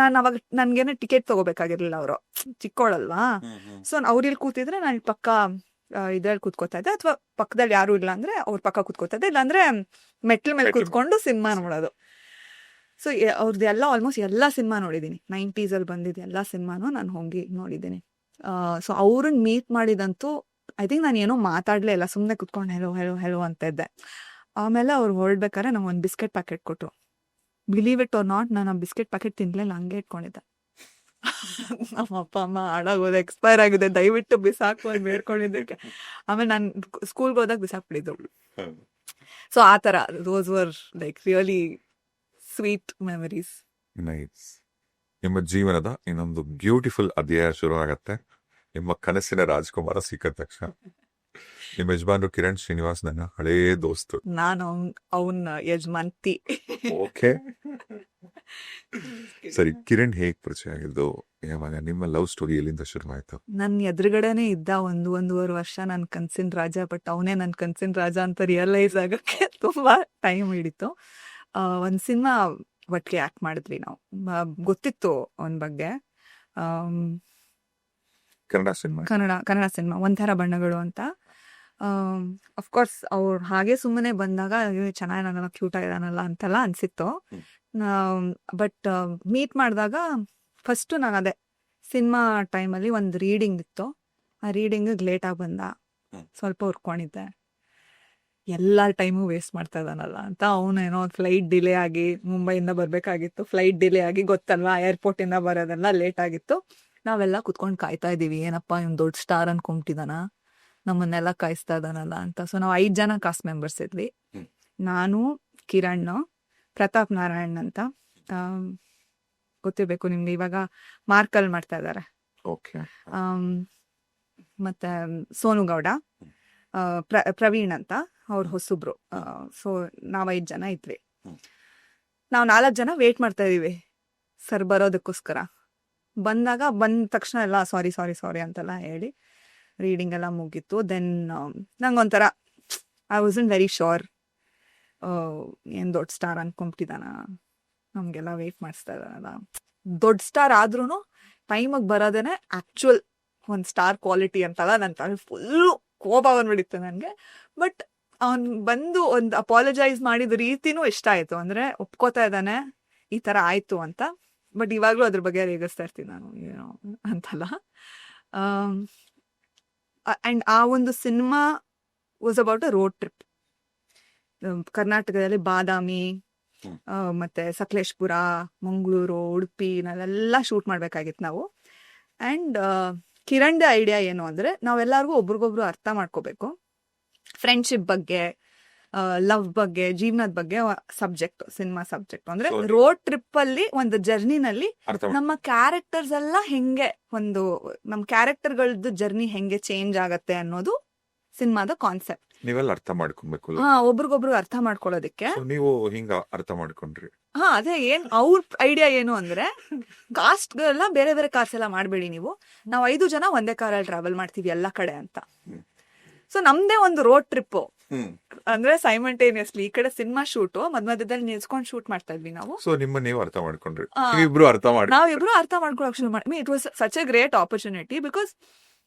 ನಾನು ಅವಾಗ ನನ್ಗೇನೆ ಟಿಕೆಟ್ ತಗೋಬೇಕಾಗಿರ್ಲಿಲ್ಲ, ಅವರು ಚಿಕ್ಕವಳಲ್ವಾ. ಸೊ ಅವ್ರಿಲ್ಲಿ ಕೂತಿದ್ರೆ ನಾನು ಪಕ್ಕ ಇದ್ರಲ್ಲಿ ಕೂತ್ಕೋತಾ ಇದ್ದೆ, ಅಥವಾ ಪಕ್ಕದಲ್ಲಿ ಯಾರು ಇಲ್ಲ ಅಂದ್ರೆ ಅವ್ರ ಪಕ್ಕ ಕೂತ್ಕೋತಾ ಇದ್ದೆ, ಇಲ್ಲಾಂದ್ರೆ ಮೆಟ್ಲ ಮೇಲೆ ಕೂತ್ಕೊಂಡು ಸಿನಿಮಾ ನೋಡೋದು. ಸೊ ಅವ್ರದ್ದೆಲ್ಲ ಆಲ್ಮೋಸ್ಟ್ ಎಲ್ಲ ಸಿನಿಮಾ ನೋಡಿದ್ದೀನಿ. 90s ಬಂದಿದ್ದು ಎಲ್ಲ ಸಿನಿಮಾನು ನಾನು ಹೋಗಿ ನೋಡಿದ್ದೀನಿ. ಸೊ ಅವ್ರನ್ನ ಮೀಟ್ ಮಾಡಿದಂತೂ ಐ ಥಿಂಕ್ ನಾನು ಏನೋ ಮಾತಾಡ್ಲೇ ಇಲ್ಲ, ಸುಮ್ಮನೆ ಕುತ್ಕೊಂಡು ಹೆಲೋ ಅಂತ ಇದ್ದೆ. ಆಮೇಲೆ ಅವ್ರು ಹೊರಡ್ಬೇಕಾದ್ರೆ ನಂಗೆ ಒಂದು ಬಿಸ್ಕೆಟ್ ಪ್ಯಾಕೆಟ್ ಕೊಟ್ಟರು. ಬಿಲೀವ್ ಇಟ್ ಆರ್ ನಾಟ್, ನಾನು ಆ ಬಿಸ್ಕೆಟ್ ಪ್ಯಾಕೆಟ್ ತಿನ್ಲಿಲ್ಲ, ಹಂಗೆ ಇಟ್ಕೊಂಡಿದ್ದೆ. ನಮ್ಮ ಅಪ್ಪ ಅಮ್ಮ ಹಾಳಾಗೋದು, ಎಕ್ಸ್ಪೈರ್ ಆಗಿದೆ, ದಯವಿಟ್ಟು ಬಿಸಾಕು ಅಂತ ಬೇಡ್ಕೊಂಡಿದ್ದಕ್ಕೆ. ಆಮೇಲೆ ನಾನು ಸ್ಕೂಲ್ಗೆ ಹೋದಾಗ ಬಿಸಾಕ್ಬಿಟ್ಟಿದ್ರು. ಸೊ ಆ ಥರ those were like really sweet memories. Nice. ನಿಮ್ಮ ಜೀವನದ ಇನ್ನೊಂದು ಬ್ಯೂಟಿಫುಲ್ ಅಧ್ಯಾಯ ಶುರು ಆಗತ್ತೆ. ನಿಮ್ಮ ಕನಸಿನ ರಾಜ್ಕುಮಾರ ಸಿಕ್ಕ ತಕ್ಷಣ ನಿಮ್ಮ ಯಜಮಾನ್ರು ಕಿರಣ್ ಶ್ರೀನಿವಾಸ್ ನನ್ನ ಹಳೇ ದೋಸ್ತು. ನಾನು ಅವನ ಯಜಮಾನ್ತಿ. ಓಕೆ, ಸರಿ. ಕಿರಣ್ ಹೇಗ್ ಪರಿಚಯ ಆಗಿದ್ದು, ಯಾವಾಗ ನಿಮ್ಮ ಲವ್ ಸ್ಟೋರಿ ಎಲ್ಲಿಂದ ಶುರುವಾಯ್ತು? ನನ್ನ ಎದುರುಗಡೆನೆ ಇದ್ದ ಒಂದೂವರೆ ವರ್ಷ ನನ್ನ ಕನ್ಸಿನ ರಾಜ. ಬಟ್ ಅವನೇ ನನ್ನ ಕನ್ಸಿನ ರಾಜ ಅಂತ ರಿಯಲೈಸ್ ಆಗಕ್ಕೆ ತುಂಬಾ ಟೈಮ್ ಹಿಡಿತು. ಒಂದು ಸಿನಿಮಾ ಒಟ್ಟಿಗೆ ಆಕ್ಟ್ ಮಾಡಿದ್ವಿ ನಾವು. ಗೊತ್ತಿತ್ತು ಅವನ ಬಗ್ಗೆ. ಕನ್ನಡ ಸಿನಿಮಾ ಒಂಥರ ಬಣ್ಣಗಳು ಅಂತ. ಅಫ್ಕೋರ್ಸ್ ಅವ್ರು ಹಾಗೆ ಸುಮ್ಮನೆ ಬಂದಾಗ ಚೆನ್ನಾಗಿದ್ದಾನಲ್ಲ, ಕ್ಯೂಟ್ ಆಗಿದಾನಲ್ಲ ಅಂತೆಲ್ಲ ಅನ್ಸಿತ್ತು. ಬಟ್ ಮೀಟ್ ಮಾಡಿದಾಗ ಫಸ್ಟು ನಾನು ಅದೇ ಸಿನಿಮಾ ಟೈಮಲ್ಲಿ ಒಂದು ರೀಡಿಂಗ್ ಇತ್ತು. ಆ ರೀಡಿಂಗಿಗೆ ಲೇಟಾಗಿ ಬಂದ, ಸ್ವಲ್ಪ ಹುರ್ಕೊಂಡಿದ್ದೆ. ಎಲ್ಲ ಟೈಮು ವೇಸ್ಟ್ ಮಾಡ್ತಾ ಇದ್ದಾನಲ್ಲ ಅಂತ. ಅವನೇನೋ ಫ್ಲೈಟ್ ಡಿಲೇ ಆಗಿ ಮುಂಬೈಯಿಂದ ಬರಬೇಕಾಗಿತ್ತು. ಫ್ಲೈಟ್ ಡಿಲೇ ಆಗಿ, ಗೊತ್ತಲ್ವಾ, ಏರ್ಪೋರ್ಟಿಂದ ಬರೋದೆಲ್ಲ ಲೇಟ್ ಆಗಿತ್ತು. ನಾವೆಲ್ಲ ಕುತ್ಕೊಂಡು ಕಾಯ್ತಾ ಇದ್ದೀವಿ, ಏನಪ್ಪ ಇವ್ನು ದೊಡ್ಡ ಸ್ಟಾರ್ ಅನ್ಕೊಂಬಿಟ್ಟಿದಾನ, ನಮ್ಮನ್ನೆಲ್ಲ ಕಾಯಿಸ್ತಾ ಇದ್ದಾನಲ್ಲ ಅಂತ. ಸೊ ನಾವು 5 ಜನ ಕಾಸ್ಟ್ ಮೆಂಬರ್ಸ್ ಇದ್ವಿ. ನಾನು, ಕಿರಣ್, ಪ್ರತಾಪ್ ನಾರಾಯಣ್ ಅಂತ, ಗೊತ್ತಿರ್ಬೇಕು ನಿಮ್ಗೆ, ಇವಾಗ ಮಾರ್ಕಲ್ ಮಾಡ್ತಾ ಇದ್ದಾರೆ. ಓಕೆ. ಮತ್ತೆ ಸೋನು ಗೌಡ, ಪ್ರವೀಣ್ ಅಂತ ಅವ್ರ ಹೊಸಬ್ರು. ಸೊ ನಾವ್ 5 ಜನ ಇದ್ವಿ. ನಾವು 4 ಜನ ವೇಟ್ ಮಾಡ್ತಾ ಇದೀವಿ ಸರ್ ಬರೋದಕ್ಕೋಸ್ಕರ. ಬಂದ ತಕ್ಷಣ ಎಲ್ಲ ಸಾರಿ ಅಂತೆಲ್ಲ ಹೇಳಿ ರೀಡಿಂಗ್ ಎಲ್ಲ ಮುಗೀತು. ದೆನ್ ನಂಗೊಂಥರ ಐ ವಾಸಂಟ್ ವೆರಿ ಶೋರ್, ಏನ್ ದೊಡ್ಡ ಸ್ಟಾರ್ ಅನ್ಕೊಂಬಿಟ್ಟಿದಾನ, ನಮ್ಗೆಲ್ಲ ವೇಟ್ ಮಾಡಿಸ್ತಾ ಇದಾರಲ್ಲ. ದೊಡ್ಡ ಸ್ಟಾರ್ ಆದ್ರೂ ಟೈಮಿಗೆ ಬರೋದೇನೆ ಆಕ್ಚುಯಲ್ ಒಂದು ಸ್ಟಾರ್ ಕ್ವಾಲಿಟಿ ಅಂತಲ್ಲ. ನನ್ನ ಫುಲ್ಲು ಕೋಪ ಬಂದ್ಬಿಡಿತ್ತು ನನಗೆ. ಬಟ್ ಅವ್ನು ಬಂದು ಒಂದು ಅಪಾಲಜೈಸ್ ಮಾಡಿದ ರೀತಿನೂ ಇಷ್ಟ ಆಯ್ತು. ಅಂದ್ರೆ ಒಪ್ಕೋತಾ ಇದ್ದಾನೆ ಈ ತರ ಆಯ್ತು ಅಂತ. ಬಟ್ ಇವಾಗ್ಲೂ ಅದ್ರ ಬಗ್ಗೆ ರೇಗಿಸ್ತಾ ಇರ್ತೀನಿ ನಾನು, ಏನೋ ಅಂತಲ್ಲ. ಅಂಡ್ ಆ ಒಂದು cinema was about a road trip. ಕರ್ನಾಟಕದಲ್ಲಿ ಬಾದಾಮಿ, ಮತ್ತೆ ಸಕಲೇಶ್ಪುರ, ಮಂಗಳೂರು, ಉಡುಪಿ ನಾವೆಲ್ಲ ಶೂಟ್ ಮಾಡ್ಬೇಕಾಗಿತ್ತು ನಾವು. ಅಂಡ್ ಕಿರಣ್ದ ಐಡಿಯಾ ಏನು ಅಂದ್ರೆ, ನಾವೆಲ್ಲರಿಗೂ ಒಬ್ರಿಗೊಬ್ರು ಅರ್ಥ ಮಾಡ್ಕೋಬೇಕು. ಫ್ರೆಂಡ್ಶಿಪ್ ಬಗ್ಗೆ, ಲವ್ ಬಗ್ಗೆ, ಜೀವನದ ಬಗ್ಗೆ ಸಬ್ಜೆಕ್ಟ್, ಸಿನಿಮಾ ಸಬ್ಜೆಕ್ಟ್. ಅಂದ್ರೆ ರೋಡ್ ಟ್ರಿಪ್ ಅಲ್ಲಿ ಒಂದು ಜರ್ನಿನಲ್ಲಿ ನಮ್ಮ ಕ್ಯಾರೆಕ್ಟರ್ಸ್ ಎಲ್ಲ ಹೆಂಗೆ, ಒಂದು ನಮ್ಮ ಕ್ಯಾರೆಕ್ಟರ್ಗಳದ್ದು ಜರ್ನಿ ಹೆಂಗೆ ಚೇಂಜ್ ಆಗತ್ತೆ ಅನ್ನೋದು ಸಿನಿಮಾದ ಕಾನ್ಸೆಪ್ಟ್. ನೀವೆಲ್ಲ ಅರ್ಥ ಮಾಡ್ಕೊಬೇಕು. ಒಬ್ರಿಗೊಬ್ರು ಅರ್ಥ ಮಾಡ್ಕೊಳ್ಳೋದಕ್ಕೆ. ನೀವು ಹಿಂಗ ಅರ್ಥ ಮಾಡ್ಕೊಂಡ್ರಿ? ಅದೇ ಏನ್ ಅವ್ರ ಐಡಿಯಾ ಏನು ಅಂದ್ರೆ, ಕಾಸ್ಟ್ ಎಲ್ಲ ಬೇರೆ ಬೇರೆ ಕಾರ್ಸ್ ಎಲ್ಲ ಮಾಡ್ಬೇಡಿ ನೀವು, ನಾವು 5 ಜನ ಒಂದೇ ಕಾರಲ್ಲಿ ಟ್ರಾವೆಲ್ ಮಾಡ್ತೀವಿ ಎಲ್ಲ ಕಡೆ ಅಂತ. ಸೊ ನಮ್ದೇ ಒಂದು ರೋಡ್ ಟ್ರಿಪ್. ಅಂದ್ರೆ ಸೈಮಲ್ಟೇನಿಯಸ್ಲಿ ಈ ಕಡೆ ಸಿನಿಮಾ ಶೂಟ್, ಮಧ್ಯದಲ್ಲಿ ನಿಲ್ಸ್ಕೊಂಡು ಶೂಟ್ ಮಾಡ್ತಾ ಇದ್ವಿ ನಾವು. ಸೊ ನೀವು ಅರ್ಥ ಮಾಡ್ಕೊಂಡ್ರಿ, ನಾವಿಬ್ರು ಅರ್ಥ ಮಾಡ್ಕೊಳಕ್ ಶುರು ಮಾಡಿ. It was such A great opportunity. Because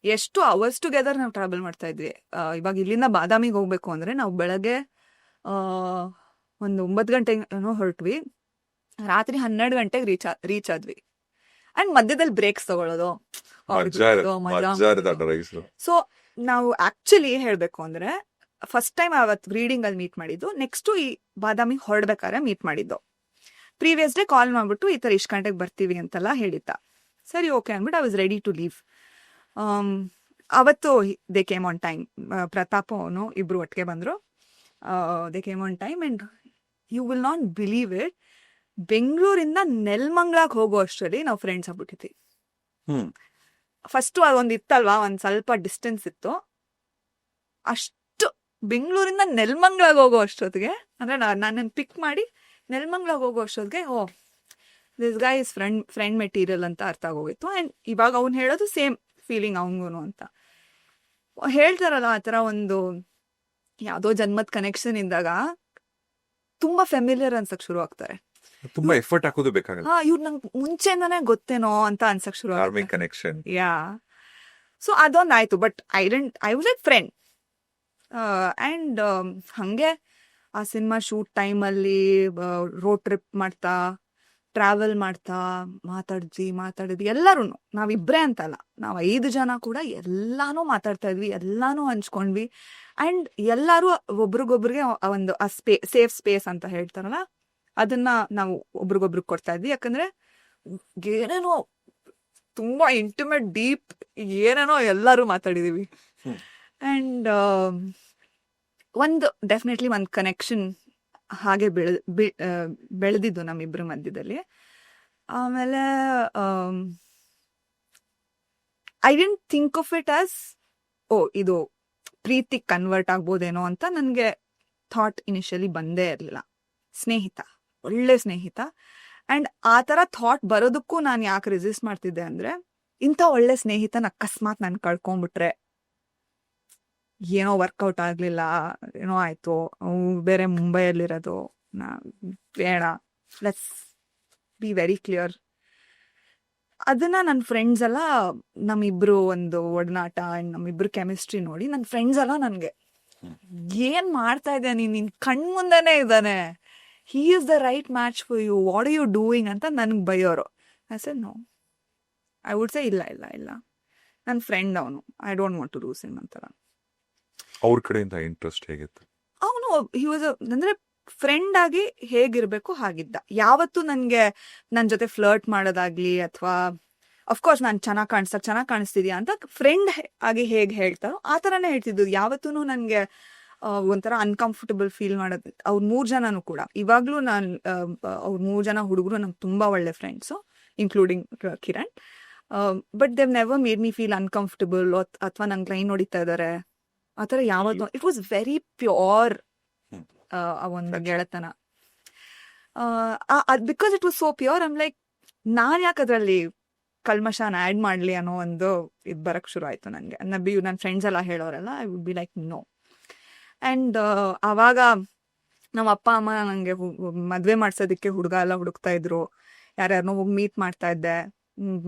ಎಷ್ಟು ಅವರ್ಸ್ ಟುಗೆದರ್ ನಾವು ಟ್ರಾವೆಲ್ ಮಾಡ್ತಾ ಇದ್ವಿ. ಇವಾಗ ಇಲ್ಲಿಂದ ಬಾದಾಮಿಗೆ ಹೋಗ್ಬೇಕು ಅಂದ್ರೆ ನಾವು ಬೆಳಗ್ಗೆ ಒಂದು 9 ಗಂಟೆಗೆ ಹೊರಟ್ವಿ, ರಾತ್ರಿ 12 ಗಂಟೆಗೆ ರೀಚ್ ಆದ್ವಿ. ಅಂಡ್ ಮಧ್ಯದಲ್ಲಿ ಬ್ರೇಕ್ಸ್ ತಗೊಳ್ಳೋದು. ಸೊ ನಾವು ಆಕ್ಚುಲಿ ಹೇಳ್ಬೇಕು ಅಂದ್ರೆ ಫಸ್ಟ್ ಟೈಮ್ ಅವತ್ತು ರೀಡಿಂಗ್ ಅಲ್ಲಿ ಮೀಟ್ ಮಾಡಿದ್ದು. ನೆಕ್ಸ್ಟ್ ಈ ಬಾದಾಮಿ ಹೊರಡ್ಬೇಕಾದ್ರೆ ಮೀಟ್ ಮಾಡಿದ್ದು. ಪ್ರೀವಿಯಸ್ ಡೇ ಕಾಲ್ ಮಾಡ್ಬಿಟ್ಟು ಈ ತರ ಇಷ್ಟು ಗಂಟೆಗೆ ಬರ್ತೀವಿ ಅಂತೆಲ್ಲ ಹೇಳಿದ್ದ. ಸರಿ ಓಕೆ ಅಂದ್ಬಿಟ್ಟು I was ready to leave. ಅವತ್ತು they came on time. Pratap ಅವನು ಇಬ್ರು ಒಟ್ಟಿಗೆ ಬಂದ್ರು. They came on time. And you will not believe it, ಬೆಂಗಳೂರಿಂದ ನೆಲ್ಮಂಗ್ಲಾಗ್ ಹೋಗೋ ಅಷ್ಟರಲ್ಲಿ ನಾವು ಫ್ರೆಂಡ್ಸ್ ಆಗ್ಬಿಟ್ಟಿದ್ವಿ. ಫಸ್ಟ್ ಅದೊಂದು ಇತ್ತಲ್ವಾ, ಒಂದ್ ಸ್ವಲ್ಪ ಡಿಸ್ಟೆನ್ಸ್ ಇತ್ತು. ಅಷ್ಟು ಬೆಂಗಳೂರಿಂದ ನೆಲ್ಮಂಗ್ಲಾಗ್ ಹೋಗೋ ಅಷ್ಟೊತ್ತಿಗೆ, ಅಂದ್ರೆ ನನ್ನನ್ನು ಪಿಕ್ ಮಾಡಿ ನೆಲ್ಮಂಗ್ಲಾಗ್ ಹೋಗೋ ಅಷ್ಟೊತ್ತಿಗೆ ದಿಸ್ ಗಾಯ್ ಇಸ್ ಫ್ರೆಂಡ್ ಮೆಟೀರಿಯಲ್ ಅಂತ ಅರ್ಥ ಆಗೋಗಿತ್ತು. ಅಂಡ್ ಇವಾಗ ಅವ್ನು ಹೇಳೋದು ಸೇಮ್ ಫೀಲಿಂಗ್ ಅವನಿಗೂ ಅಂತ ಹೇಳ್ತಾರಲ್ಲ. ಆ ತರ ಒಂದು ಯಾವ್ದೋ ಜನ್ಮದ ಕನೆಕ್ಷನ್ ಇದ್ದಾಗ ತುಂಬಾ ಫೆಮಿಲಿಯರ್ ಅನ್ಸಕ್ ಶುರು ಆಗ್ತಾರೆ. ತುಂಬಾ ಎಫರ್ಟ್ ಹಾಕೋದು ಬೇಕಾಗಲ್ಲ. ಇವ್ರು ನಂಗೆ ಮುಂಚೆಯಿಂದಾನೇ ಗೊತ್ತೇನೋ ಅಂತ ಅನ್ಸಕ್ ಶುರು ಆಗುತ್ತೆ. ಕನೆಕ್ಷನ್. ಸೊ ಅದೊಂದು ಆಯ್ತು. But I was like friend. And ಹಂಗೆ ಆ ಸಿನಿಮಾ ಶೂಟ್ ಟೈಮಲ್ಲಿ ರೋಡ್ ಟ್ರಿಪ್ ಮಾಡ್ತಾ, ಟ್ರಾವೆಲ್ ಮಾಡ್ತಾ ಮಾತಾಡಿದ್ವಿ ಎಲ್ಲರೂ. ನಾವಿಬ್ರೇ ಅಂತಲ್ಲ, ನಾವು 5 ಜನ ಕೂಡ ಎಲ್ಲಾನು ಮಾತಾಡ್ತಾ ಇದ್ವಿ, ಎಲ್ಲಾನು ಹಂಚ್ಕೊಂಡ್ವಿ. ಅಂಡ್ ಎಲ್ಲಾರು ಒಬ್ರಿಗೊಬ್ರಿಗೆ ಒಂದು ಸೇಫ್ ಸ್ಪೇಸ್ ಅಂತ ಹೇಳ್ತಾರಲ್ಲ, ಅದನ್ನ ನಾವು ಒಬ್ರಿಗೊಬ್ರು ಕೊಡ್ತಾ ಇದ್ವಿ. ಯಾಕಂದ್ರೆ ಏನೇನೋ ತುಂಬಾ ಇಂಟಿಮೇಟ್ ಡೀಪ್ ಏನೇನೋ ಎಲ್ಲರೂ ಮಾತಾಡಿದೀವಿ. ಅಂಡ್ ಡೆಫಿನೆಟ್ಲಿ ಒಂದು ಕನೆಕ್ಷನ್ ಹಾಗೆ ಬೆಳೆದಿದ್ದು ನಮ್ಮಿಬ್ರ ಮಧ್ಯದಲ್ಲಿ. ಆಮೇಲೆ I didn't think of it as ಇದು ಪ್ರೀತಿ ಕನ್ವರ್ಟ್ ಆಗ್ಬೋದೇನೋ ಅಂತ ನನಗೆ ಥಾಟ್ ಇನಿಷಿಯಲಿ ಬಂದೇ ಇರಲಿಲ್ಲ. ಸ್ನೇಹಿತ, ಒಳ್ಳೆ ಸ್ನೇಹಿತ. ಅಂಡ್ ಆ ತರ ಥಾಟ್ ಬರೋದಕ್ಕೂ ನಾನು ಯಾಕೆ ರೆಸಿಸ್ಟ್ ಮಾಡ್ತಿದ್ದೆ ಅಂದ್ರೆ, ಇಂಥ ಒಳ್ಳೆ ಸ್ನೇಹಿತನ ಅಕಸ್ಮಾತ್ ನಾನು ಕಳ್ಕೊಂಡ್ಬಿಟ್ರೆ, ಏನೋ ವರ್ಕೌಟ್ ಆಗ್ಲಿಲ್ಲ, ಏನೋ ಆಯ್ತು, ಬೇರೆ ಮುಂಬೈಯಲ್ಲಿರೋದು, ಬೇಡ, ಲೆಟ್ಸ್ ಬಿ ವೆರಿ ಕ್ಲಿಯರ್. ಅದನ್ನ ನನ್ನ ಫ್ರೆಂಡ್ಸ್ ಎಲ್ಲ, ನಮ್ಮಿಬ್ರು ಒಂದು ಒಡನಾಟ ಅಂಡ್ ನಮ್ಮಿಬ್ರು ಕೆಮಿಸ್ಟ್ರಿ ನೋಡಿ ನನ್ನ ಫ್ರೆಂಡ್ಸ್ ಎಲ್ಲ ನನ್ಗೆ ಏನ್ ಮಾಡ್ತಾ ಇದ್ದೆ ನಿನ್ ಕಣ್ ಮುಂದೆನೆ ಇದ್ದಾನೆ, he is the right match for you, what are you doing ಅಂತ ನನ್ಗೆ ಬೈಯೋರು. I said no, I would say ಇಲ್ಲ ನನ್ನ ಫ್ರೆಂಡ್ ಅವನು, I don't want to lose him ಅಂತಾರ. ಅವ್ರ ಕಡೆಯಿಂದ ಇಂಟ್ರೆಸ್ಟ್ ಹೇಗಿತ್ತು? ಅವನು ಹಿ ವಾಸ್ ಅಂದ್ರೆ ಫ್ರೆಂಡ್ ಆಗಿ ಹೇಗಿರ್ಬೇಕು ಹಾಗಿದ್ದ. ಯಾವತ್ತು ನನ್ಗೆ ನನ್ ಜೊತೆ ಫ್ಲರ್ಟ್ ಮಾಡೋದಾಗ್ಲಿ ಅಥವಾ ಅಫ್ಕೋರ್ಸ್ ನಾನು ಚೆನ್ನಾಗಿ ಕಾಣಿಸ್ತಿದ್ಯಾ ಅಂತ ಫ್ರೆಂಡ್ ಆಗಿ ಹೇಗೆ ಹೇಳ್ತಾರೋ ಆ ತರನೇ ಹೇಳ್ತಿದ್ದು. ಯಾವತ್ತೂ ನನ್ಗೆ ಒಂಥರ ಅನ್ಕಂಫರ್ಟಬಲ್ ಫೀಲ್ ಮಾಡೋದು. ಅವ್ರು 3 ಜನನು ಕೂಡ ಇವಾಗ್ಲೂ ನಾನು ಅವ್ರ 3 ಜನ ಹುಡುಗರು ನಮ್ಗೆ ತುಂಬಾ ಒಳ್ಳೆ friends, including Kiran. But they never made me feel uncomfortable ಅಥವಾ ನಂಗೆ ಲೈನ್ ಹೊಡಿತಾ ಇದಾರೆ ಆ ಥರ ಯಾವತ್ತೂ. ಇಟ್ ವಾಸ್ ವೆರಿ ಪ್ಯೂರ್ ಆ ಒಂದು ಗೆಳೆತನ. Because it was so pure, I'm like ನಾನು ಯಾಕೆ ಅದರಲ್ಲಿ ಕಲ್ಮಶನ ಆ್ಯಡ್ ಮಾಡಲಿ ಅನ್ನೋ ಒಂದು ಇದು ಬರಕ್ಕೆ ಶುರು ಆಯಿತು ನನಗೆ. ನನ್ನ ಫ್ರೆಂಡ್ಸ್ ಎಲ್ಲ ಹೇಳೋರೆಲ್ಲ I would be like no. And ಆವಾಗ ನಮ್ಮ ಅಪ್ಪ ಅಮ್ಮ ನನಗೆ ಮದುವೆ ಮಾಡ್ಸೋದಕ್ಕೆ ಹುಡುಗ ಎಲ್ಲ ಹುಡುಕ್ತಾ ಇದ್ರು. ಯಾರ್ಯಾರನ್ನೋ ಹೋಗಿ ಮೀಟ್ ಮಾಡ್ತಾ ಇದ್ದೆ.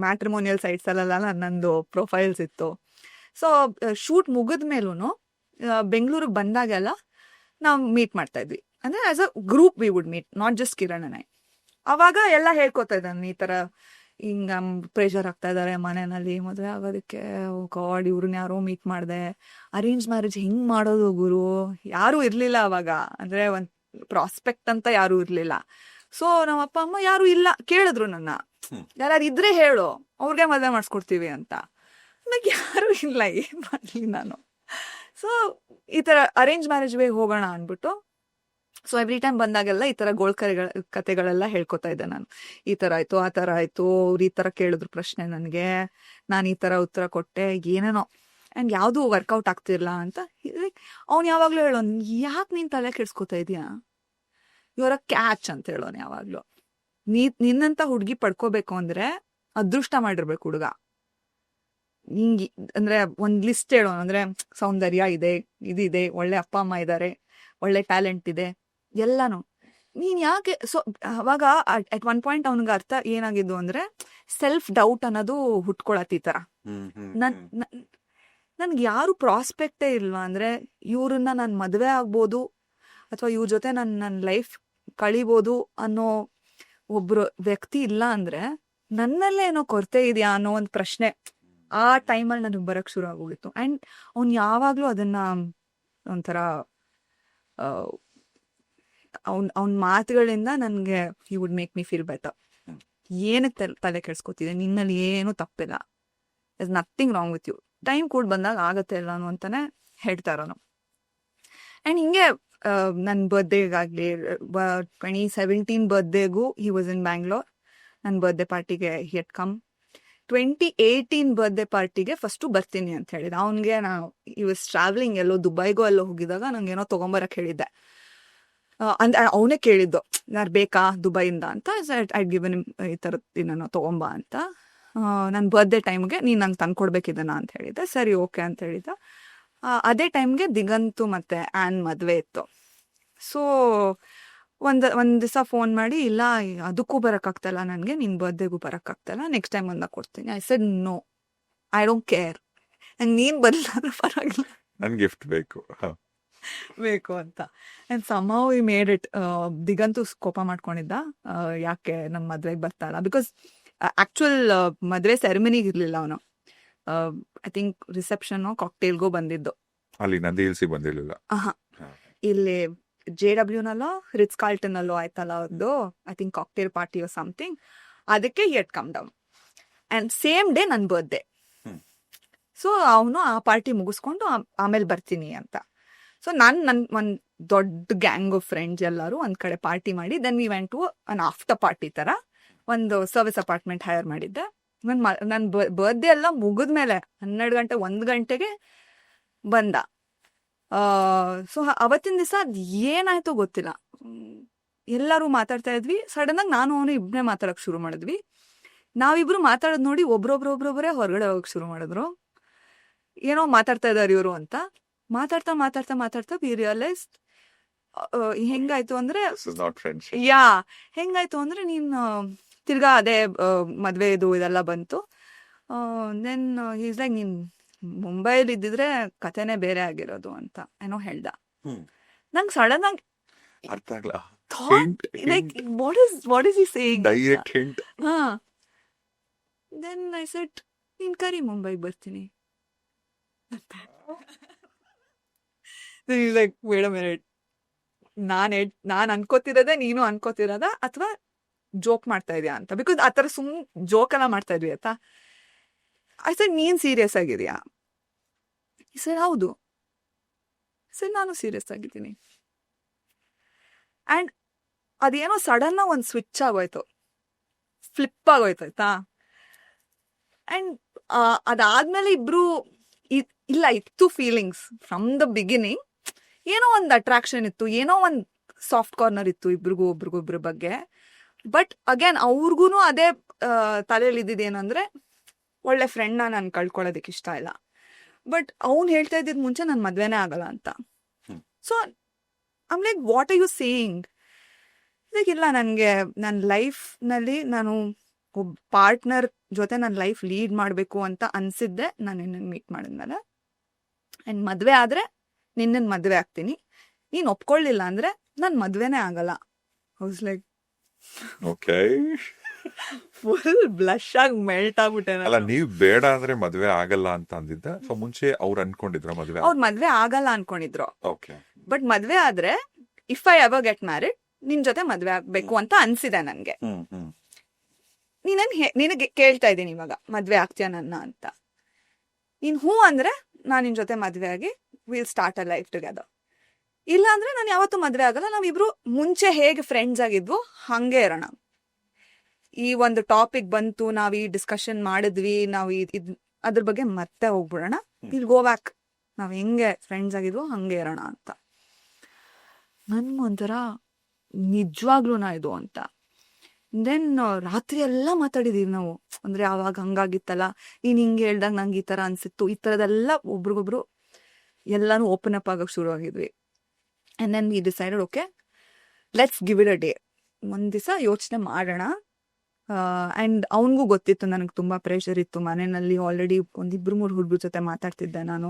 ಮ್ಯಾಟ್ರಿಮೋನಿಯಲ್ ಸೈಟ್ಸಲ್ಲೆಲ್ಲ ನನ್ನದು ಪ್ರೊಫೈಲ್ಸ್ ಇತ್ತು. ಸೊ ಶೂಟ್ ಮುಗಿದ ಮೇಲೂ ಬೆಂಗಳೂರಿಗೆ ಬಂದಾಗೆಲ್ಲ ನಾವು ಮೀಟ್ ಮಾಡ್ತಾ ಇದ್ವಿ. ಅಂದರೆ as a group we would meet, not just Kiran and I. ಅವಾಗ ಎಲ್ಲ ಹೇಳ್ಕೊತಾ ಇದ್ದಾನೆ, ಈ ಥರ ಹಿಂಗ ಪ್ರೆಷರ್ ಆಗ್ತಾ ಇದ್ದಾರೆ ಮನೆಯಲ್ಲಿ ಮದುವೆ ಆಗೋದಕ್ಕೆ. ಗಾಡ್, ಇವ್ರನ್ನ ಯಾರೋ ಮೀಟ್ ಮಾಡಿದೆ, ಅರೇಂಜ್ ಮ್ಯಾರೇಜ್ ಹೆಂಗ್ ಮಾಡೋದು ಗುರು, ಯಾರೂ ಇರಲಿಲ್ಲ ಅವಾಗ. ಅಂದರೆ ಒಂದು ಪ್ರಾಸ್ಪೆಕ್ಟ್ ಅಂತ ಯಾರೂ ಇರಲಿಲ್ಲ. ಸೊ ನಮ್ಮ ಅಪ್ಪ ಅಮ್ಮ ಯಾರು ಇಲ್ಲ, ಕೇಳಿದ್ರು ನನ್ನ, ಯಾರು ಇದ್ರೆ ಹೇಳು, ಅವ್ರಿಗೆ ಮದುವೆ ಮಾಡಿಸ್ಕೊಡ್ತೀವಿ ಅಂತ. ನನಗೆ ಯಾರೂ ಇಲ್ಲ, ಏನು ಮಾಡಲಿ ನಾನು. ಸೊ ಈ ಥರ ಅರೇಂಜ್ ಮ್ಯಾರೇಜ್ ವೇ ಹೋಗೋಣ ಅಂದ್ಬಿಟ್ಟು, ಸೊ ಎವ್ರಿ ಟೈಮ್ ಬಂದಾಗೆಲ್ಲ ಈ ಥರ ಕತೆಗಳೆಲ್ಲ ಹೇಳ್ಕೊತಾ ಇದ್ದೆ ನಾನು. ಈ ಥರ ಆಯಿತು, ಆ ಥರ ಆಯಿತು, ಅವ್ರು ಈ ಥರ ಕೇಳಿದ್ರು ಪ್ರಶ್ನೆ ನನಗೆ, ನಾನು ಈ ಥರ ಉತ್ತರ ಕೊಟ್ಟೆ, ಏನೇನೋ. ಆ್ಯಂಡ್ ಯಾವುದೂ ವರ್ಕೌಟ್ ಆಗ್ತಿರಲ್ಲ ಅಂತ. ಅವ್ನು ಯಾವಾಗಲೂ ಹೇಳೋನು, ಯಾಕೆ ನೀನು ತಲೆ ಕೆಡ್ಸ್ಕೊತಾ ಇದೀಯಾ, ಇವರ ಕ್ಯಾಚ್ ಅಂತ ಹೇಳೋನು ಯಾವಾಗಲೂ. ನಿನ್ನಂತ ಹುಡುಗಿ ಪಡ್ಕೋಬೇಕು ಅಂದರೆ ಅದೃಷ್ಟ ಮಾಡಿರ್ಬೇಕು ಹುಡುಗ. ಹಿಂಗೆ ಅಂದರೆ ಒಂದು ಲಿಸ್ಟ್ ಹೇಳೋನು, ಅಂದರೆ ಸೌಂದರ್ಯ ಇದೆ, ಇದಿದೆ, ಒಳ್ಳೆ ಅಪ್ಪ ಅಮ್ಮ ಇದ್ದಾರೆ, ಒಳ್ಳೆ ಟ್ಯಾಲೆಂಟ್ ಇದೆ, ಎಲ್ಲನೂ. ನೀನು ಯಾಕೆ? ಸೊ ಅವಾಗ ಅಟ್ ಒನ್ ಪಾಯಿಂಟ್ ಅವನಿಗೆ ಅರ್ಥ ಏನಾಗಿದ್ದು ಅಂದರೆ ಸೆಲ್ಫ್ ಡೌಟ್ ಅನ್ನೋದು ಹುಟ್ಕೊಳತ್ತೆ ಈ ಥರ. ನನ್ಗೆ ಯಾರು ಪ್ರಾಸ್ಪೆಕ್ಟೇ ಇಲ್ವಾ, ಅಂದರೆ ಇವ್ರನ್ನ ನಾನು ಮದುವೆ ಆಗ್ಬೋದು ಅಥವಾ ಇವ್ರ ಜೊತೆ ನನ್ನ ಲೈಫ್ ಕಳಿಬೋದು ಅನ್ನೋ ಒಬ್ರು ವ್ಯಕ್ತಿ ಇಲ್ಲ ಅಂದರೆ ನನ್ನಲ್ಲೇ ಏನೋ ಕೊರತೆ ಇದೆಯಾ ಅನ್ನೋ ಒಂದು ಪ್ರಶ್ನೆ ಆ ಟೈಮಲ್ಲಿ ನನಗೆ ಬರೋಕ್ಕೆ ಶುರು ಆಗೋಗಿತ್ತು. ಆ್ಯಂಡ್ ಅವ್ನು ಯಾವಾಗಲೂ ಅದನ್ನು ಒಂಥರ ಅವ್ನ ಮಾತುಗಳಿಂದ ನನಗೆ he would make me feel better. ಏನಕ್ಕೆ ತಲೆ ಕೆಡ್ಸ್ಕೊತಿದೆ, ನಿನ್ನಲ್ಲಿ ಏನೂ ತಪ್ಪಿಲ್ಲ, is nothing wrong with you, time ಕೂಡ ಬಂದಾಗ ಆಗತ್ತೆ ಎಲ್ಲಾನು ಅಂತಾನೆ ಹೇಳ್ತಾರನು. ಆ್ಯಂಡ್ ಹಿಂಗೆ ನನ್ನ ಬರ್ತ್ಡೇಗಾಗಲಿ 2017 ಬರ್ತ್ಡೇಗೂ ಹಿ ವಾಸ್ ಇನ್ ಬ್ಯಾಂಗ್ಳೂರ್. ನನ್ನ ಬರ್ತ್ಡೇ ಪಾರ್ಟಿಗೆ ಹಿ ಹ್ಯಾಡ್ ಕಮ್. 2018 ಬರ್ತ್ಡೇ ಪಾರ್ಟಿಗೆ ಫಸ್ಟು ಬರ್ತೀನಿ ಅಂತ ಹೇಳಿದ. ಅವನಿಗೆ ನಾನು ಈ ವಾಸ್ ಟ್ರಾವೆಲಿಂಗ್, ಎಲ್ಲೋ ದುಬೈಗೋ ಎಲ್ಲೋ ಹೋಗಿದಾಗ ನಂಗೇನೋ ತೊಗೊಂಬರಕ್ಕೆ ಹೇಳಿದ್ದೆ. ಅಂದ್ರೆ ಅವನೇ ಕೇಳಿದ್ದು, ಯಾರು ಬೇಕಾ ದುಬೈಯಿಂದ ಅಂತ. ಐಡ್ ಗಿವನ್ ಈ ಥರದ್ದು ನಾನು ತೊಗೊಂಬ ಅಂತ. ನನ್ನ ಬರ್ತ್ಡೇ ಟೈಮ್ಗೆ ನೀನು ನಂಗೆ ತಂದ್ಕೊಡ್ಬೇಕಿದ್ದಾನ ಅಂತ ಹೇಳಿದ್ದೆ. ಸರಿ ಓಕೆ ಅಂತ ಹೇಳಿದ್ದ. ಅದೇ ಟೈಮ್ಗೆ ದಿಗಂತು ಮತ್ತು ಆ್ಯನ್ ಮದುವೆ ಇತ್ತು. ಸೊ ಒಂದು ದಿವಸ ಫೋನ್ ಮಾಡಿ, ಇಲ್ಲ ಅದಕ್ಕೂ ಬರೋಕ್ಕಾಗ್ತಾಯಿಲ್ಲ ನನಗೆ, ನಿನ್ನ ಬರ್ತ್ಡೇಗೂ ಬರೋಕ್ಕಾಗ್ತಾಯಿಲ್ಲ, ನೆಕ್ಸ್ಟ್ ಟೈಮ್ ಬಂದಾಗ ಕೊಡ್ತೀನಿ. I said no, I don't care, ನಂಗೆ ನೀನು ಬರಲಾದ್ರೆ ಪರವಾಗಿಲ್ಲ, ನನ್ಗೆ ಗಿಫ್ಟ್ ಬೇಕು ಅಂತ. And somehow we made it. ದಿಗಂತೂ ಕೋಪ ಮಾಡ್ಕೊಂಡಿದ್ದ, ಯಾಕೆ ನಮ್ಮ ಮದುವೆಗೆ ಬರ್ತಾಯಿಲ್ಲ. ಬಿಕಾಸ್ ಆ್ಯಕ್ಚುಯಲ್ ಮದುವೆ ಸೆರೆಮನಿಗೆ ಇರಲಿಲ್ಲ ಅವನು. ಐ ಥಿಂಕ್ ರಿಸೆಪ್ಷನ್ನು ಕಾಕ್ಟೇಲ್ಗೂ ಬಂದಿದ್ದು. ಅಲ್ಲಿ ನಂದಿ ಹಿಲ್ಸಿ ಬಂದಿರಲಿಲ್ಲ. ಇಲ್ಲಿ JWನಲ್ಲೋ ರಿಟ್ಸ್ ಕಾರ್ಲ್ಟನ್ನಲ್ಲೋ ಆಯ್ತಲ್ಲ ಅವ್ರದ್ದು, I think cocktail party or something. ಅದಕ್ಕೆ he had come down and same day ನನ್ನ ಬರ್ತ್ಡೇ. ಸೊ ಅವನು ಆ ಪಾರ್ಟಿ ಮುಗಿಸ್ಕೊಂಡು ಆಮೇಲೆ ಬರ್ತೀನಿ ಅಂತ. ಸೊ ನನ್ನ ಒಂದು ದೊಡ್ಡ ಗ್ಯಾಂಗ್ ಆಫ್ ಫ್ರೆಂಡ್ಸ್ ಎಲ್ಲರೂ ಒಂದು ಕಡೆ ಪಾರ್ಟಿ ಮಾಡಿ, then we went to an after party ಥರ ಒಂದು ಸರ್ವಿಸ್ ಅಪಾರ್ಟ್ಮೆಂಟ್ ಹೈರ್ ಮಾಡಿದ್ದೆ. ನನ್ನ ಬರ್ತ್ಡೇ ಎಲ್ಲ ಮುಗಿದ್ಮೇಲೆ 12 ಗಂಟೆ 1 ಗಂಟೆಗೆ ಬಂದ. ಸೊ ಅವತ್ತಿನ ದಿವಸ ಅದು ಏನಾಯ್ತೋ ಗೊತ್ತಿಲ್ಲ, ಎಲ್ಲರೂ ಮಾತಾಡ್ತಾ ಇದ್ವಿ. ಸಡನ್ನಾಗಿ ನಾನು ಅವನು ಇಬ್ಬರೇ ಮಾತಾಡೋಕೆ ಶುರು ಮಾಡಿದ್ವಿ. ನಾವಿಬ್ರು ಮಾತಾಡೋದು ನೋಡಿ ಒಬ್ರೊಬ್ರೇ ಹೊರಗಡೆ ಹೋಗಕ್ಕೆ ಶುರು ಮಾಡಿದ್ರು. ಏನೋ ಮಾತಾಡ್ತಾ ಇದ್ದಾರೆ ಇವರು ಅಂತ. ಮಾತಾಡ್ತಾ ವಿ ರಿಯಲೈಸ್ ಹೆಂಗಾಯ್ತು ಅಂದರೆ, ಹೆಂಗಾಯ್ತು ಅಂದರೆ, ನೀನು ತಿರ್ಗಾ ಅದೇ ಮದುವೆ ಇದೆಲ್ಲ ಬಂತು. ದೆನ್ ಈಸ್ ಲೈಕ್, ನೀನು ಮುಂಬೈಲಿ ಇದ್ದಿದ್ರೆ ಕಥೆನೇ ಬೇರೆ ಆಗಿರೋದು ಅಂತ ಏನೋ ಹೇಳ್ದ. ನಂಗೆ ಸಡನ್ ಆಗಿ ಅರ್ಥ ಆಗಲ್ಲ, like what is he saying, direct hint. Then I said, ನೀನ್ ಕರಿ ಮುಂಬೈಗೆ ಬರ್ತೀನಿ ಅಂತ. ಲೈಕ್ ವೇಟ್ ಅ ಮಿನಿಟ್, ನಾನು ಅನ್ಕೋತಿರೋದೇ ನೀನು ಅನ್ಕೋತಿರೋದ ಅಥವಾ ಜೋಕ್ ಮಾಡ್ತಾ ಇದೆಯಾ ಅಂತ. ಬಿಕಾಸ್ ಆ ಥರ ಜೋಕ್ ಎಲ್ಲ ಮಾಡ್ತಾ ಇದ್ವಿ ಆಯ್ತಾ. ಐ ಸೆಡ್, ನೀನು ಸೀರಿಯಸ್ ಆಗಿದೆಯಾ? ಈ ಸರ್ ಹೌದು. ಸರಿ ನಾನು ಸೀರಿಯಸ್ ಆಗಿದ್ದೀನಿ. ಆ್ಯಂಡ್ ಅದೇನೋ ಸಡನ್ನ ಒಂದು ಸ್ವಿಚ್ ಆಗೋಯ್ತು, ಫ್ಲಿಪ್ ಆಗೋಯ್ತು ಆಯ್ತಾ. ಆ್ಯಂಡ್ ಅದಾದ್ಮೇಲೆ ಇಬ್ರು ಇಲ್ಲ ಇತ್ತು ಫೀಲಿಂಗ್ಸ್ ಫ್ರಮ್ ದ ಬಿಗಿನಿಂಗ್. ಏನೋ ಒಂದು ಅಟ್ರಾಕ್ಷನ್ ಇತ್ತು, ಏನೋ ಒಂದು ಸಾಫ್ಟ್ ಕಾರ್ನರ್ ಇತ್ತು ಒಬ್ರಿಗೊಬ್ರ ಬಗ್ಗೆ. ಬಟ್ ಅಗೇನ್ ಅವ್ರಿಗೂ ಅದೇ ತಲೆಯಲ್ಲಿ ಇದ್ದಿದ್ದೇನಂದ್ರೆ ಒಳ್ಳೆ ಫ್ರೆಂಡ್ನ ನಾನು ಕಳ್ಕೊಳ್ಳೋದಕ್ಕೆ ಇಷ್ಟ ಇಲ್ಲ. ಬಟ್ ಅವ್ನು ಹೇಳ್ತಾ ಇದ್ದಿದ್ ಮುಂಚೆ ನನ್ನ ಮದ್ವೆನೇ ಆಗಲ್ಲ ಅಂತ. So I'm like what are you saying? ಇಲ್ಲ, ನನಗೆ ನನ್ನ ಲೈಫ್ನಲ್ಲಿ ನಾನು ಒಬ್ಬ ಪಾರ್ಟ್ನರ್ ಜೊತೆ ನನ್ನ ಲೈಫ್ ಲೀಡ್ ಮಾಡಬೇಕು ಅಂತ ಅನ್ಸಿದ್ದೆ ನಾನು ನಿನ್ನನ್ನು ಮೀಟ್ ಮಾಡಿದ್ಮೇಲೆ. ಆ್ಯಂಡ್ ಮದುವೆ ಆದರೆ ನಿನ್ನನ್ನು ಮದುವೆ ಆಗ್ತೀನಿ, ನೀನು ಒಪ್ಕೊಳ್ಳಿಲ್ಲ ಅಂದರೆ ನನ್ನ ಮದುವೆನೇ ಆಗಲ್ಲ. House like okay. Full blush ಆಗಿ ಮೆಲ್ಟ್ ಆಗ್ಬಿಟ್ಟೆ. ಅಲ್ಲ, ನೀವ್ ಬೇಡ ಅಂದ್ರೆ ಮದ್ವೆ ಆಗಲ್ಲ ಅಂತ ಅಂದಿದ್ದ, ಸೊ ಮುಂಚೆ ಅವ್ರು ಅನ್ಕೊಂಡಿದ್ರ ಮದ್ವೆ? ಅವ್ರು ಮದ್ವೆ ಆಗಲ್ಲ ಅನ್ಕೊಂಡಿದ್ರು. ಓಕೆ. ಬಟ್ ಮದ್ವೆ ಆದ್ರೆ if I ever get married ನಿನ್ ಜೊತೆ ಮದ್ವೆ ಆಗ್ಬೇಕು ಅಂತ ಅನ್ಸಿದೆ ನನ್ಗೆ. ನಿನಗೆ ಕೇಳ್ತಾ ಇದ್ದೀನಿ ಇವಾಗ, ಮದ್ವೆ ಆಗ್ತೀಯ ನನ್ನ ಅಂತ. ನೀನ್ ಹೂ ಅಂದ್ರೆ ನಾನ್ ನಿನ್ ಜೊತೆ ಮದ್ವೆ ಆಗಿ will start a life together. ಇಲ್ಲ ಅಂದ್ರೆ ನಾನು ಯಾವತ್ತೂ ಮದ್ವೆ ಆಗಲ್ಲ. ನಾವಿಬ್ರು ಮುಂಚೆ ಹೇಗೆ ಫ್ರೆಂಡ್ಸ್ ಆಗಿದ್ವು ಹಂಗೆ ಇರೋಣ. ಈ ಒಂದು ಟಾಪಿಕ್ ಬಂತು, ನಾವ್ ಈ ಡಿಸ್ಕಷನ್ ಮಾಡಿದ್ವಿ, ನಾವು ಅದ್ರ ಬಗ್ಗೆ ಮತ್ತೆ ಹೋಗ್ಬಿಡೋಣ. ವಿಲ್ ಗೋ ಬ್ಯಾಕ್, ನಾವ್ ಹೆಂಗೆ ಫ್ರೆಂಡ್ಸ್ ಆಗಿದ್ವು ಹಂಗೆ ಇರೋಣ ಅಂತ. ನನ್ಗೊಂಥರ ನಿಜವಾಗ್ಲೂ ಇದು ಅಂತ. ದೆನ್ ರಾತ್ರಿ ಎಲ್ಲ ಮಾತಾಡಿದೀವಿ ನಾವು. ಅಂದ್ರೆ ಅವಾಗ ಹಂಗಾಗಿತ್ತಲ್ಲ, ನೀನ್ ಹಿಂಗೆ ಹೇಳ್ದಾಗ ನಂಗೆ ಈ ತರ ಅನ್ಸಿತ್ತು, ಈ ತರದೆಲ್ಲ ಒಬ್ರಿಗೊಬ್ರು ಎಲ್ಲಾನು ಓಪನ್ ಅಪ್ ಆಗಕ್ ಶುರು ಆಗಿದ್ವಿ. And then we decided okay let's give it a day, ಒಂದ್ ದಿವಸ ಯೋಚನೆ ಮಾಡೋಣ. ಆ್ಯಂಡ್ ಅವನಿಗೂ ಗೊತ್ತಿತ್ತು ನನಗೆ ತುಂಬ ಪ್ರೆಷರ್ ಇತ್ತು ಮನೆಯಲ್ಲಿ. ಆಲ್ರೆಡಿ 1-2-3 ಹುಡುಗ್ರ ಜೊತೆ ಮಾತಾಡ್ತಿದ್ದೆ ನಾನು.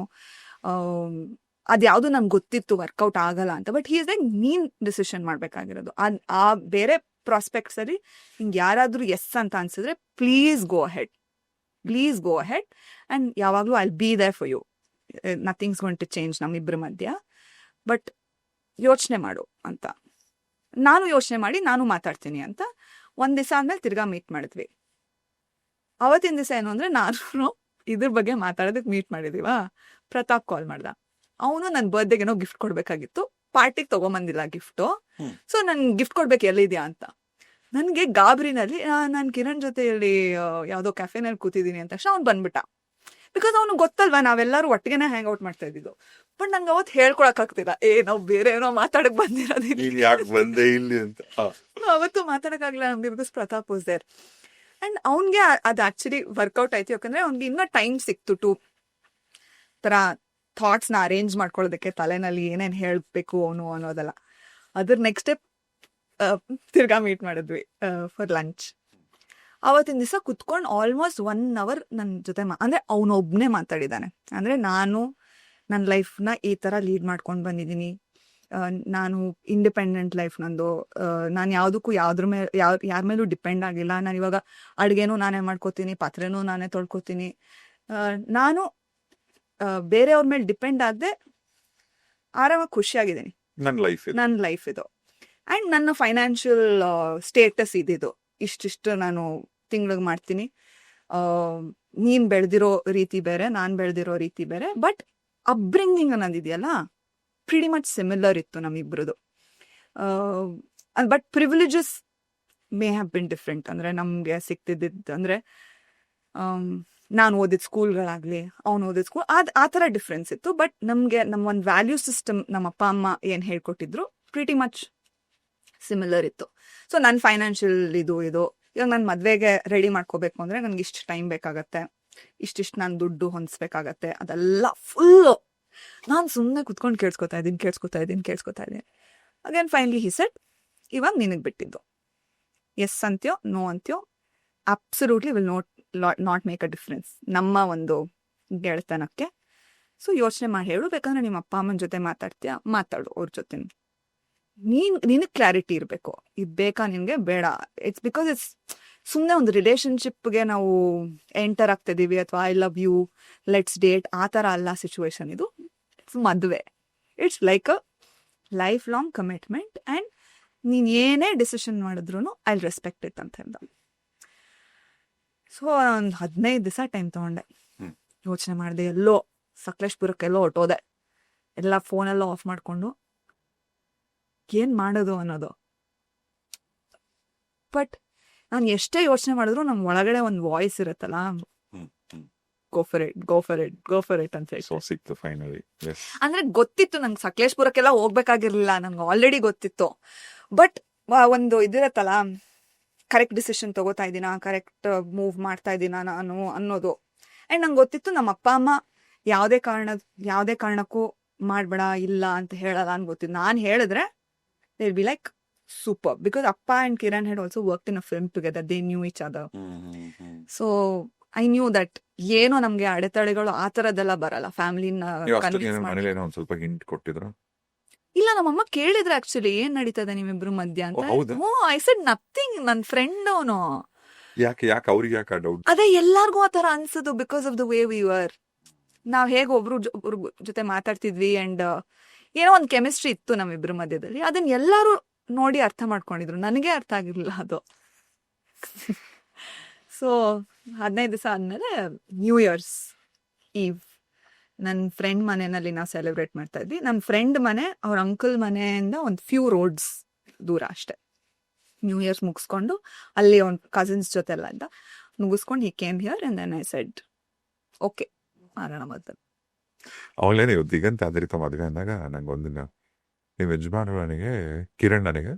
ಅದ್ಯಾವುದು ನನ್ಗೆ ಗೊತ್ತಿತ್ತು ವರ್ಕೌಟ್ ಆಗಲ್ಲ ಅಂತ. ಬಟ್ ಹೀಸ್ ಲೈಕ್ ನೀನ್ ಡಿಸಿಷನ್ ಮಾಡ್ಬೇಕಾಗಿರೋದು. ಆ ಬೇರೆ ಪ್ರಾಸ್ಪೆಕ್ಟ್ಸ್ ಅಲ್ಲಿ ಹಿಂಗೆ ಯಾರಾದ್ರೂ ಎಸ್ ಅಂತ ಅನ್ಸಿದ್ರೆ please go ahead, please go ahead. And ಯಾವಾಗಲೂ I be there for you, nothing's going to change ನಮ್ಮಿಬ್ಬರ ಮಧ್ಯ. ಬಟ್ ಯೋಚನೆ ಮಾಡು ಅಂತ. ನಾನು ಯೋಚನೆ ಮಾಡಿ ನಾನು ಮಾತಾಡ್ತೀನಿ ಅಂತ. ಒಂದ್ ದಿವಸ ಆದ್ಮೇಲೆ ತಿರ್ಗಾ ಮೀಟ್ ಮಾಡಿದ್ವಿ. ಅವತ್ತಿನ ದಿವಸ ಏನು ಅಂದ್ರೆ, ನಾನು ಇದ್ರ ಬಗ್ಗೆ ಮಾತಾಡೋದಕ್ಕೆ ಮೀಟ್ ಮಾಡಿದೀವ. ಪ್ರತಾಪ್ ಕಾಲ್ ಮಾಡ್ದ. ಅವನು ನನ್ನ ಬರ್ತ್ಡೇಗೆ ಏನೋ ಗಿಫ್ಟ್ ಕೊಡ್ಬೇಕಾಗಿತ್ತು, ಪಾರ್ಟಿಗೆ ತಗೊಂಬಂದಿಲ್ಲ ಗಿಫ್ಟು. ಸೊ ನನ್ ಗಿಫ್ಟ್ ಕೊಡ್ಬೇಕು ಎಲ್ಲಿದ್ಯಾ ಅಂತ. ನನ್ಗೆ ಗಾಬರಿನಲ್ಲಿ ನಾನು ಕಿರಣ್ ಜೊತೆಯಲ್ಲಿ ಯಾವ್ದೋ ಕ್ಯಾಫೆನಲ್ಲಿ ಕೂತಿದ್ದೀನಿ ಅಂತ ತಕ್ಷಣ ಅವ್ನು ಬಂದ್ಬಿಟ್ಟ. ಬಿಕಾಸ್ ಅವನು ಗೊತ್ತಲ್ವಾ ನಾವೆಲ್ಲರೂ ಒಟ್ಟಿಗೆನೆ ಹ್ಯಾಂಗ್ ಔಟ್ ಮಾಡ್ತಾ ಇದ್ದಿದ್ದು. ಬಟ್ ನಂಗೆ ಅವತ್ತು ಹೇಳ್ಕೊಳಕ್ ಆಗ್ತಿಲ್ಲ, ನಾವು ಬೇರೆ ಏನೋ ಮಾತಾಡಕ್ ಬಂದಿರೋದಿಲ್ಲ ಅಂತ. ಅವತ್ತು ಮಾತಾಡಕ್ಕಾಗ್ಲಿಲ್ಲ ನಮ್ಗೆ, because Pratap was there. And ಅವ್ನ್ಗೆ ಅದು ಆಕ್ಚುಲಿ ವರ್ಕೌಟ್ ಆಯ್ತು. ಯಾಕಂದ್ರೆ ಅವ್ನಿಗೆ ಇನ್ನೂ ಟೈಮ್ ಸಿಕ್ತು ಟು ತರ ಥಾಟ್ಸ್ ನ ಅರೇಂಜ್ ಮಾಡ್ಕೊಳ್ಳೋದಕ್ಕೆ, ತಲೆನಲ್ಲಿ ಏನೇನ್ ಹೇಳ್ಬೇಕು ಅವನು ಅನ್ನೋದಲ್ಲ. ಅದ್ರ ನೆಕ್ಸ್ಟ್ ಸ್ಟೆಪ್ ತಿರ್ಗಾ ಮೀಟ್ ಮಾಡಿದ್ವಿ ಫಾರ್ ಲಂಚ್. ಅವತ್ತಿನ ದಿವಸ ಕುತ್ಕೊಂಡು ಆಲ್ಮೋಸ್ಟ್ 1 hour ನನ್ನ ಜೊತೆ ಅಂದ್ರೆ ಅವನೊಬ್ನೇ ಮಾತಾಡಿದ್ದಾನೆ. ಅಂದ್ರೆ ನಾನು ನನ್ನ ಲೈಫ್ನ ಈ ತರ ಲೀಡ್ ಮಾಡ್ಕೊಂಡು ಬಂದಿದ್ದೀನಿ, ನಾನು ಇಂಡಿಪೆಂಡೆಂಟ್ ಲೈಫ್ ನಂದು, ನಾನು ಯಾವುದಕ್ಕೂ ಯಾರ ಮೇಲೂ ಡಿಪೆಂಡ್ ಆಗಿಲ್ಲ. ನಾನು ಇವಾಗ ಅಡುಗೆನೂ ನಾನೇ ಮಾಡ್ಕೋತೀನಿ, ಪಾತ್ರೆನೂ ನಾನೇ ತೊಳ್ಕೊತೀನಿ. ನಾನು ಬೇರೆಯವ್ರ ಮೇಲೆ ಡಿಪೆಂಡ್ ಆಗದೆ ಆರಾಮಾಗಿ ಖುಷಿಯಾಗಿದ್ದೀನಿ. ನನ್ನ ಲೈಫ್ ಇದು. ಆ್ಯಂಡ್ ನನ್ನ ಫೈನಾನ್ಷಿಯಲ್ ಸ್ಟೇಟಸ್ ಇದಿದು, ಇಷ್ಟಿಷ್ಟು ನಾನು ತಿಂಗ್ಳಿಗೆ ಮಾಡ್ತೀನಿ. ನೀನ್ ಬೆಳೆದಿರೋ ರೀತಿ ಬೇರೆ, ನಾನು ಬೆಳೆದಿರೋ ರೀತಿ ಬೇರೆ. ಬಟ್ ಅಪ್ಬ್ರಿಂಗಿಂಗ್ ಅನ್ನೋದಿದೆಯಲ್ಲ, ಪ್ರಿಟಿ ಮಚ್ ಸಿಮಿಲರ್ ಇತ್ತು ನಮ್ಮಿಬ್ರದ್ದು. But privileges may have been different. ಅಂದರೆ ನಮಗೆ ಸಿಕ್ತಿದ್ದಿದ್ದು ಅಂದರೆ ನಾನು ಓದಿದ ಸ್ಕೂಲ್ಗಳಾಗಲಿ, ಅವ್ನು ಓದಿದ ಸ್ಕೂಲ್, ಆ ಥರ ಡಿಫ್ರೆನ್ಸ್ ಇತ್ತು. ಬಟ್ ನಮಗೆ ನಮ್ಮ ಒಂದು ವ್ಯಾಲ್ಯೂ ಸಿಸ್ಟಮ್ ನಮ್ಮ ಅಪ್ಪ ಅಮ್ಮ ಏನು ಹೇಳ್ಕೊಟ್ಟಿದ್ರು ಪ್ರಿಟಿ ಮಚ್ ಸಿಮಿಲರ್ ಇತ್ತು. ಸೊ ನನ್ನ ಫೈನಾನ್ಷಿಯಲ್ ಇದು ಇವಾಗ ನಾನು ಮದುವೆಗೆ ರೆಡಿ ಮಾಡ್ಕೋಬೇಕು ಅಂದರೆ ನನಗೆ ಇಷ್ಟು ಟೈಮ್ ಬೇಕಾಗತ್ತೆ, ಇಷ್ಟಿಷ್ಟು ನಾನು ದುಡ್ಡು ಹೊಂದಿಸ್ಬೇಕಾಗತ್ತೆ. ಅದೆಲ್ಲ ಫುಲ್ಲು ನಾನು ಸುಮ್ಮನೆ ಕುತ್ಕೊಂಡು ಕೇಳಿಸ್ಕೊತಾ ಇದ್ದೀನಿ. ಅಗೇನ್ ಫೈನಲಿ ಹಿ ಸೆಡ್, ಇವಾಗ ನಿನಗೆ ಬಿಟ್ಟಿದ್ದು, ಎಸ್ ಅಂತ್ಯೋ ನೋ ಅಂತ್ಯೋ absolutely will not make a difference ನಮ್ಮ ಒಂದು ಗೆಳೆತನಕ್ಕೆ. ಸೊ ಯೋಚನೆ ಮಾಡಿ ಹೇಳು, ಬೇಕಂದ್ರೆ ನಿಮ್ಮ ಅಪ್ಪ ಅಮ್ಮನ ಜೊತೆ ಮಾತಾಡು, ಅವ್ರ ಜೊತೆ. ನಿನಗೆ ಕ್ಲಾರಿಟಿ ಇರಬೇಕು, ಇದು ಬೇಕಾ ನಿನಗೆ ಬೇಡ. ಇಟ್ಸ್ ಬಿಕಾಸ್ ಇಟ್ಸ್ ಸುಮ್ಮನೆ ಒಂದು ರಿಲೇಶನ್ಶಿಪ್ಗೆ ನಾವು ಎಂಟರ್ ಆಗ್ತಿದ್ದೀವಿ, ಅಥವಾ I love you let's date ಆ ಥರ ಅಲ್ಲ ಸಿಚುವೇಶನ್ ಇದು. ಇಟ್ಸ್ ಮದುವೆ, it's like a lifelong commitment. And ನೀನು ಏನೇ ಡಿಸಿಷನ್ ಮಾಡಿದ್ರು ಐ ರೆಸ್ಪೆಕ್ಟ್ ಇಟ್ ಅಂತ ಹೇಳ್ದ. ಸೊ ಒಂದು 15 ದಿವಸ ಟೈಮ್ ತೊಗೊಂಡೆ, ಯೋಚನೆ ಮಾಡಿದೆ. ಎಲ್ಲೋ ಸಕಲೇಶ್ಪುರಕ್ಕೆಲ್ಲೋ ಹೊಟ್ಟೋದೆ. ಎಲ್ಲ ಫೋನೆಲ್ಲ ಆಫ್ ಮಾಡಿಕೊಂಡು ಏನು ಮಾಡೋದು ಅನ್ನೋದು. ಬಟ್ ನಾನು ಎಷ್ಟೇ ಯೋಚನೆ ಮಾಡಿದ್ರು ನಮ್ಮ ಒಳಗಡೆ ಒಂದು ವಾಯ್ಸ್ ಇರುತ್ತಲ್ಲ, go for it, go for it, go for it ಅಂತ ಹೇಳಿ. ಸೊ ಸಿಕ್ತು ಫೈನಲಿ. ಅಂದ್ರೆ ಗೊತ್ತಿತ್ತು ನಂಗೆ ಸಕಲೇಶ್ಪುರಕ್ಕೆಲ್ಲ ಹೋಗ್ಬೇಕಾಗಿರ್ಲಿಲ್ಲ, ನಂಗೆ ಆಲ್ರೆಡಿ ಗೊತ್ತಿತ್ತು. ಬಟ್ ಒಂದು ಇದಿರತ್ತಲ್ಲ, ಕರೆಕ್ಟ್ ಡಿಸಿಷನ್ ತಗೋತಾ ಇದ್ದೀನಾ, ಕರೆಕ್ಟ್ ಮೂವ್ ಮಾಡ್ತಾ ಇದ್ದೀನಾ ನಾನು ಅನ್ನೋದು. ಆ್ಯಂಡ್ ನಂಗೆ ಗೊತ್ತಿತ್ತು ನಮ್ಮ ಅಪ್ಪ ಅಮ್ಮ ಯಾವುದೇ ಕಾರಣಕ್ಕೂ ಮಾಡಬೇಡ ಇಲ್ಲ ಅಂತ ಹೇಳಲ್ಲ ಅಂತ ಗೊತ್ತಿತ್ತು. ನಾನು ಹೇಳಿದ್ರೆ they will be like super, because ಅಪ್ಪ and Kiran had also work in a film together, they knew each other. So I knew that ಏನೋ ನಮ್ಗೆ ಅಡೆತಡೆಗಳು ಆ ಥರದ್ದೆಲ್ಲ ಬರಲ್ಲ ಫ್ಯಾಮಿಲಿನ ಕನ್ವಿನ್ಸ್ ಮಾಡಿ. ಮನೇಲಿ ಒಂದ್ ಸ್ವಲ್ಪ ಹಿಂಟ್ ಕೊಟ್ಟಿದ್ರು? ಇಲ್ಲ, ನಮ್ಮಮ್ಮ ಕೇಳಿದ್ರೆ ಆಕ್ಚುಲಿ ಏನ್ ನಡೀತದೆ ನಿಮ್ಮಿಬ್ರು ಮಧ್ಯ ಅಂತ. ಹೌದಾ? ಐ ಸೆಡ್ ನಥಿಂಗ್, ನನ್ನ ಫ್ರೆಂಡ್ ಅವನು. ಯಾಕೆ ಅವ್ರಿಗೆ ಯಾಕೆ ಡೌಟ್? ಅದೇ ಎಲ್ಲಾರ್ಗೂ ಆ ತರ ಅನ್ಸೋದು, because of the way we were. ನಾವ್ ಹೇಗೆ ಒಬ್ರು ಜೊತೆ ಮಾತಾಡ್ತಿದ್ವಿ ಅಂಡ್ ಏನೋ ಒಂದು ಕೆಮಿಸ್ಟ್ರಿ ಇತ್ತು ನಮ್ಮಿಬ್ರು ಮಧ್ಯದಲ್ಲಿ. ಅದನ್ನ ಎಲ್ಲಾರು ನೋಡಿ ಅರ್ಥ ಮಾಡ್ಕೊಂಡಿದ್ರು, ನನಗೆ ಅರ್ಥ ಆಗಿರ್ಲಿಲ್ಲ ಅದು. ಸೊ 15 ದಿವಸ ಆದ್ಮೇಲೆ ನ್ಯೂ ಇಯರ್ಸ್ ಈವ್ ನನ್ನ ಫ್ರೆಂಡ್ ಮನೆಯಲ್ಲಿ ನಾವು ಸೆಲೆಬ್ರೇಟ್ ಮಾಡ್ತಾ ಇದ್ವಿ. ನನ್ನ ಫ್ರೆಂಡ್ ಮನೆ ಅವ್ರ ಅಂಕಲ್ ಮನೆಯಿಂದ ಒಂದು ಫ್ಯೂ ರೋಡ್ಸ್ ದೂರ ಅಷ್ಟೆ. ನ್ಯೂ ಇಯರ್ಸ್ ಮುಗಿಸ್ಕೊಂಡು ಅಲ್ಲಿ ಅವ್ನ ಕಸಿನ್ಸ್ ಜೊತೆ ಎಲ್ಲ ಇದ್ದ, ಮುಗಿಸ್ಕೊಂಡು he came here and then I said okay ಮಾಡೋಣ ಮತ್ತೆ. ಅವಾಗಲೇ ನೀವು ದಿಗಂತ ಆಧಾರಿತ ಮದುವೆ ಅಂದಾಗ ನಂಗೆ ಒಂದಿನ ನಿಮ್ಮ ಯಜಮಾನರು ನನಗೆ ಕಿರಣ್ ನನಗೆ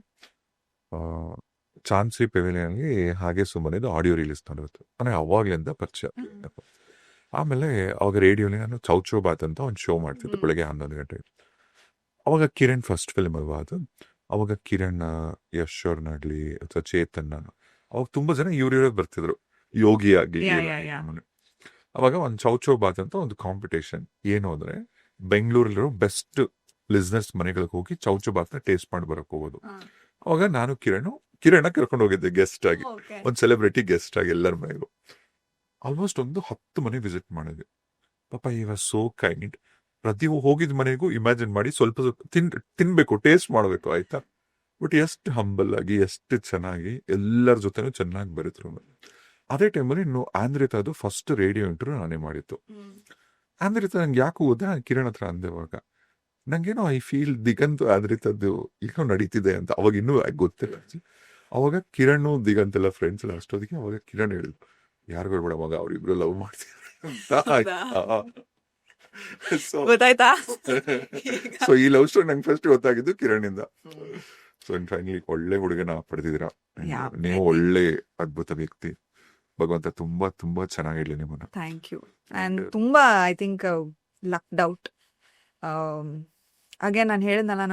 ಚಾನ್ಸಿ ಪೆವಿಲಿಯನ್ಗೆ ಹಾಗೆ ಸುಮ್ಮನೆ ಆಡಿಯೋ ರಿಲೀಸ್ ಮಾಡಿತ್ತು. ನನಗೆ ಅವಾಗ್ಲಿಂದ ಪರಿಚಯ. ಆಮೇಲೆ ಅವಾಗ ರೇಡಿಯೋಲಿ ನಾನು ಚೌಚೋ ಬಾತ್ ಅಂತ ಒಂದು ಶೋ ಮಾಡ್ತಿದ್ದೆ ಬೆಳಗ್ಗೆ 11 ಗಂಟೆಗೆ. ಅವಾಗ ಕಿರಣ್ ಫಸ್ಟ್ ಫಿಲ್ಮ್ ಅಲ್ವಾ ಅದು. ಅವಾಗ ಕಿರಣ್, ಯಶ್ ಅವ್ರನ್ನಾಗ್ಲಿ ಅಥವಾ ಚೇತನ್, ಅವಾಗ ತುಂಬಾ ಜನ ಇವ್ರ ಬರ್ತಿದ್ರು, ಯೋಗಿ ಆಗ್ಲಿ. ಅವಾಗ ಒಂದು ಚೌಚೋ ಬಾತ್ ಅಂತ ಒಂದು ಕಾಂಪಿಟೇಷನ್. ಏನು ಅಂದ್ರೆ ಬೆಂಗಳೂರಲ್ಲಿರೋ ಬೆಸ್ಟ್ ಬಿಸ್ನೆಸ್ ಮನೆಗಳಿಗೆ ಹೋಗಿ ಚೌಚೋ ಬಾತ್ನ ಟೇಸ್ಟ್ ಮಾಡಿ ಬರಕ್ ಹೋಗೋದು. ಅವಾಗ ನಾನು ಕಿರಣ ಕರ್ಕೊಂಡು ಹೋಗಿದ್ದೆ ಗೆಸ್ಟ್ ಆಗಿ, ಒಂದು ಸೆಲೆಬ್ರಿಟಿ ಗೆಸ್ಟ್ ಆಗಿ ಎಲ್ಲರ ಮನೆಗೂ. ಆಲ್ಮೋಸ್ಟ್ ಒಂದು 10 ಮನೆ ವಿಸಿಟ್ ಮಾಡಿದ್ವಿ. ಪಾಪ ಈ ವಾಸ್ ಸೋ ಕೈಂಡ್. ಪ್ರತಿ ಹೋಗಿದ್ ಮನೆಗೂ ಇಮ್ಯಾಜಿನ್ ಮಾಡಿ ಸ್ವಲ್ಪ ತಿನ್ಬೇಕು, ಟೇಸ್ಟ್ ಮಾಡಬೇಕು, ಆಯ್ತಾ. ಬಟ್ ಎಷ್ಟು ಹಂಬಲ್ ಆಗಿ, ಎಷ್ಟು ಚೆನ್ನಾಗಿ ಎಲ್ಲರ ಜೊತೆನೂ ಚೆನ್ನಾಗಿ ಬರೀದ್ರು. ಅದೇ ಟೈಮಲ್ಲಿ ಇನ್ನು ಆಂದ್ರಿತಾದು ಫಸ್ಟ್ ರೇಡಿಯೋ ಇಂಟರ್ವ್ಯೂ ನಾನೇ ಮಾಡಿತ್ತು. ಆಂದ್ರಿತಾ ನಂಗೆ ಯಾಕೆ ಹೋದೆ, ನಾನು ಕಿರಣ್ ಹತ್ರ ಅಂದೆವಾಗ ನಂಗೇನೋ ಐ ಫೀಲ್ ದಿಗಂತ್ ಆಂದ್ರಿತದ್ದು ಏನೋ ನಡೀತಿದೆ ಅಂತ. ಅವಾಗ ಇನ್ನೂ ಗೊತ್ತಿಲ್ಲ. ಅವಾಗ ಕಿರಣ್ ದಿಗಂತ್ ಎಲ್ಲ ಫ್ರೆಂಡ್ಸ್ ಎಲ್ಲ ಅಷ್ಟೊತ್ತಿಗೆ ಅವಾಗ ಕಿರಣ್ ಹೇಳಿದ್ರು, ಯಾರಿಗೂ ಬೇಡ ಮಗ, ಅವ್ರಿಬ್ರು ಲವ್ ಮಾಡ್ತಿದ್ದಾರೆ. ಸೊ ಈ ಲವ್ ಸ್ಟೋರಿ ನಂಗೆ ಫಸ್ಟ್ ಗೊತ್ತಾಗಿದ್ದು ಕಿರಣ್ ಇಂದ. ಸೊ ಫೈನಲಿ ಒಳ್ಳೆ ಹುಡುಗನ ಪಡೆದಿದ್ದೀರಾ ನೀವು, ಒಳ್ಳೆ ಅದ್ಭುತ ವ್ಯಕ್ತಿ. ಭಗವಂತ ತುಂಬಾ ತುಂಬಾ ಚೆನ್ನಾಗಿರ್ಲಿ ನಿಮ್ಮನ್ನ. Thank you. ಅಂಡ್ ತುಂಬಾ ಐ ಥಿಂಕ್ ಲಕ್ಡ್ ಔಟ್. ಹಾಗೆ ನಾನು ಹೇಳಿದ್ನಲ್ಲ,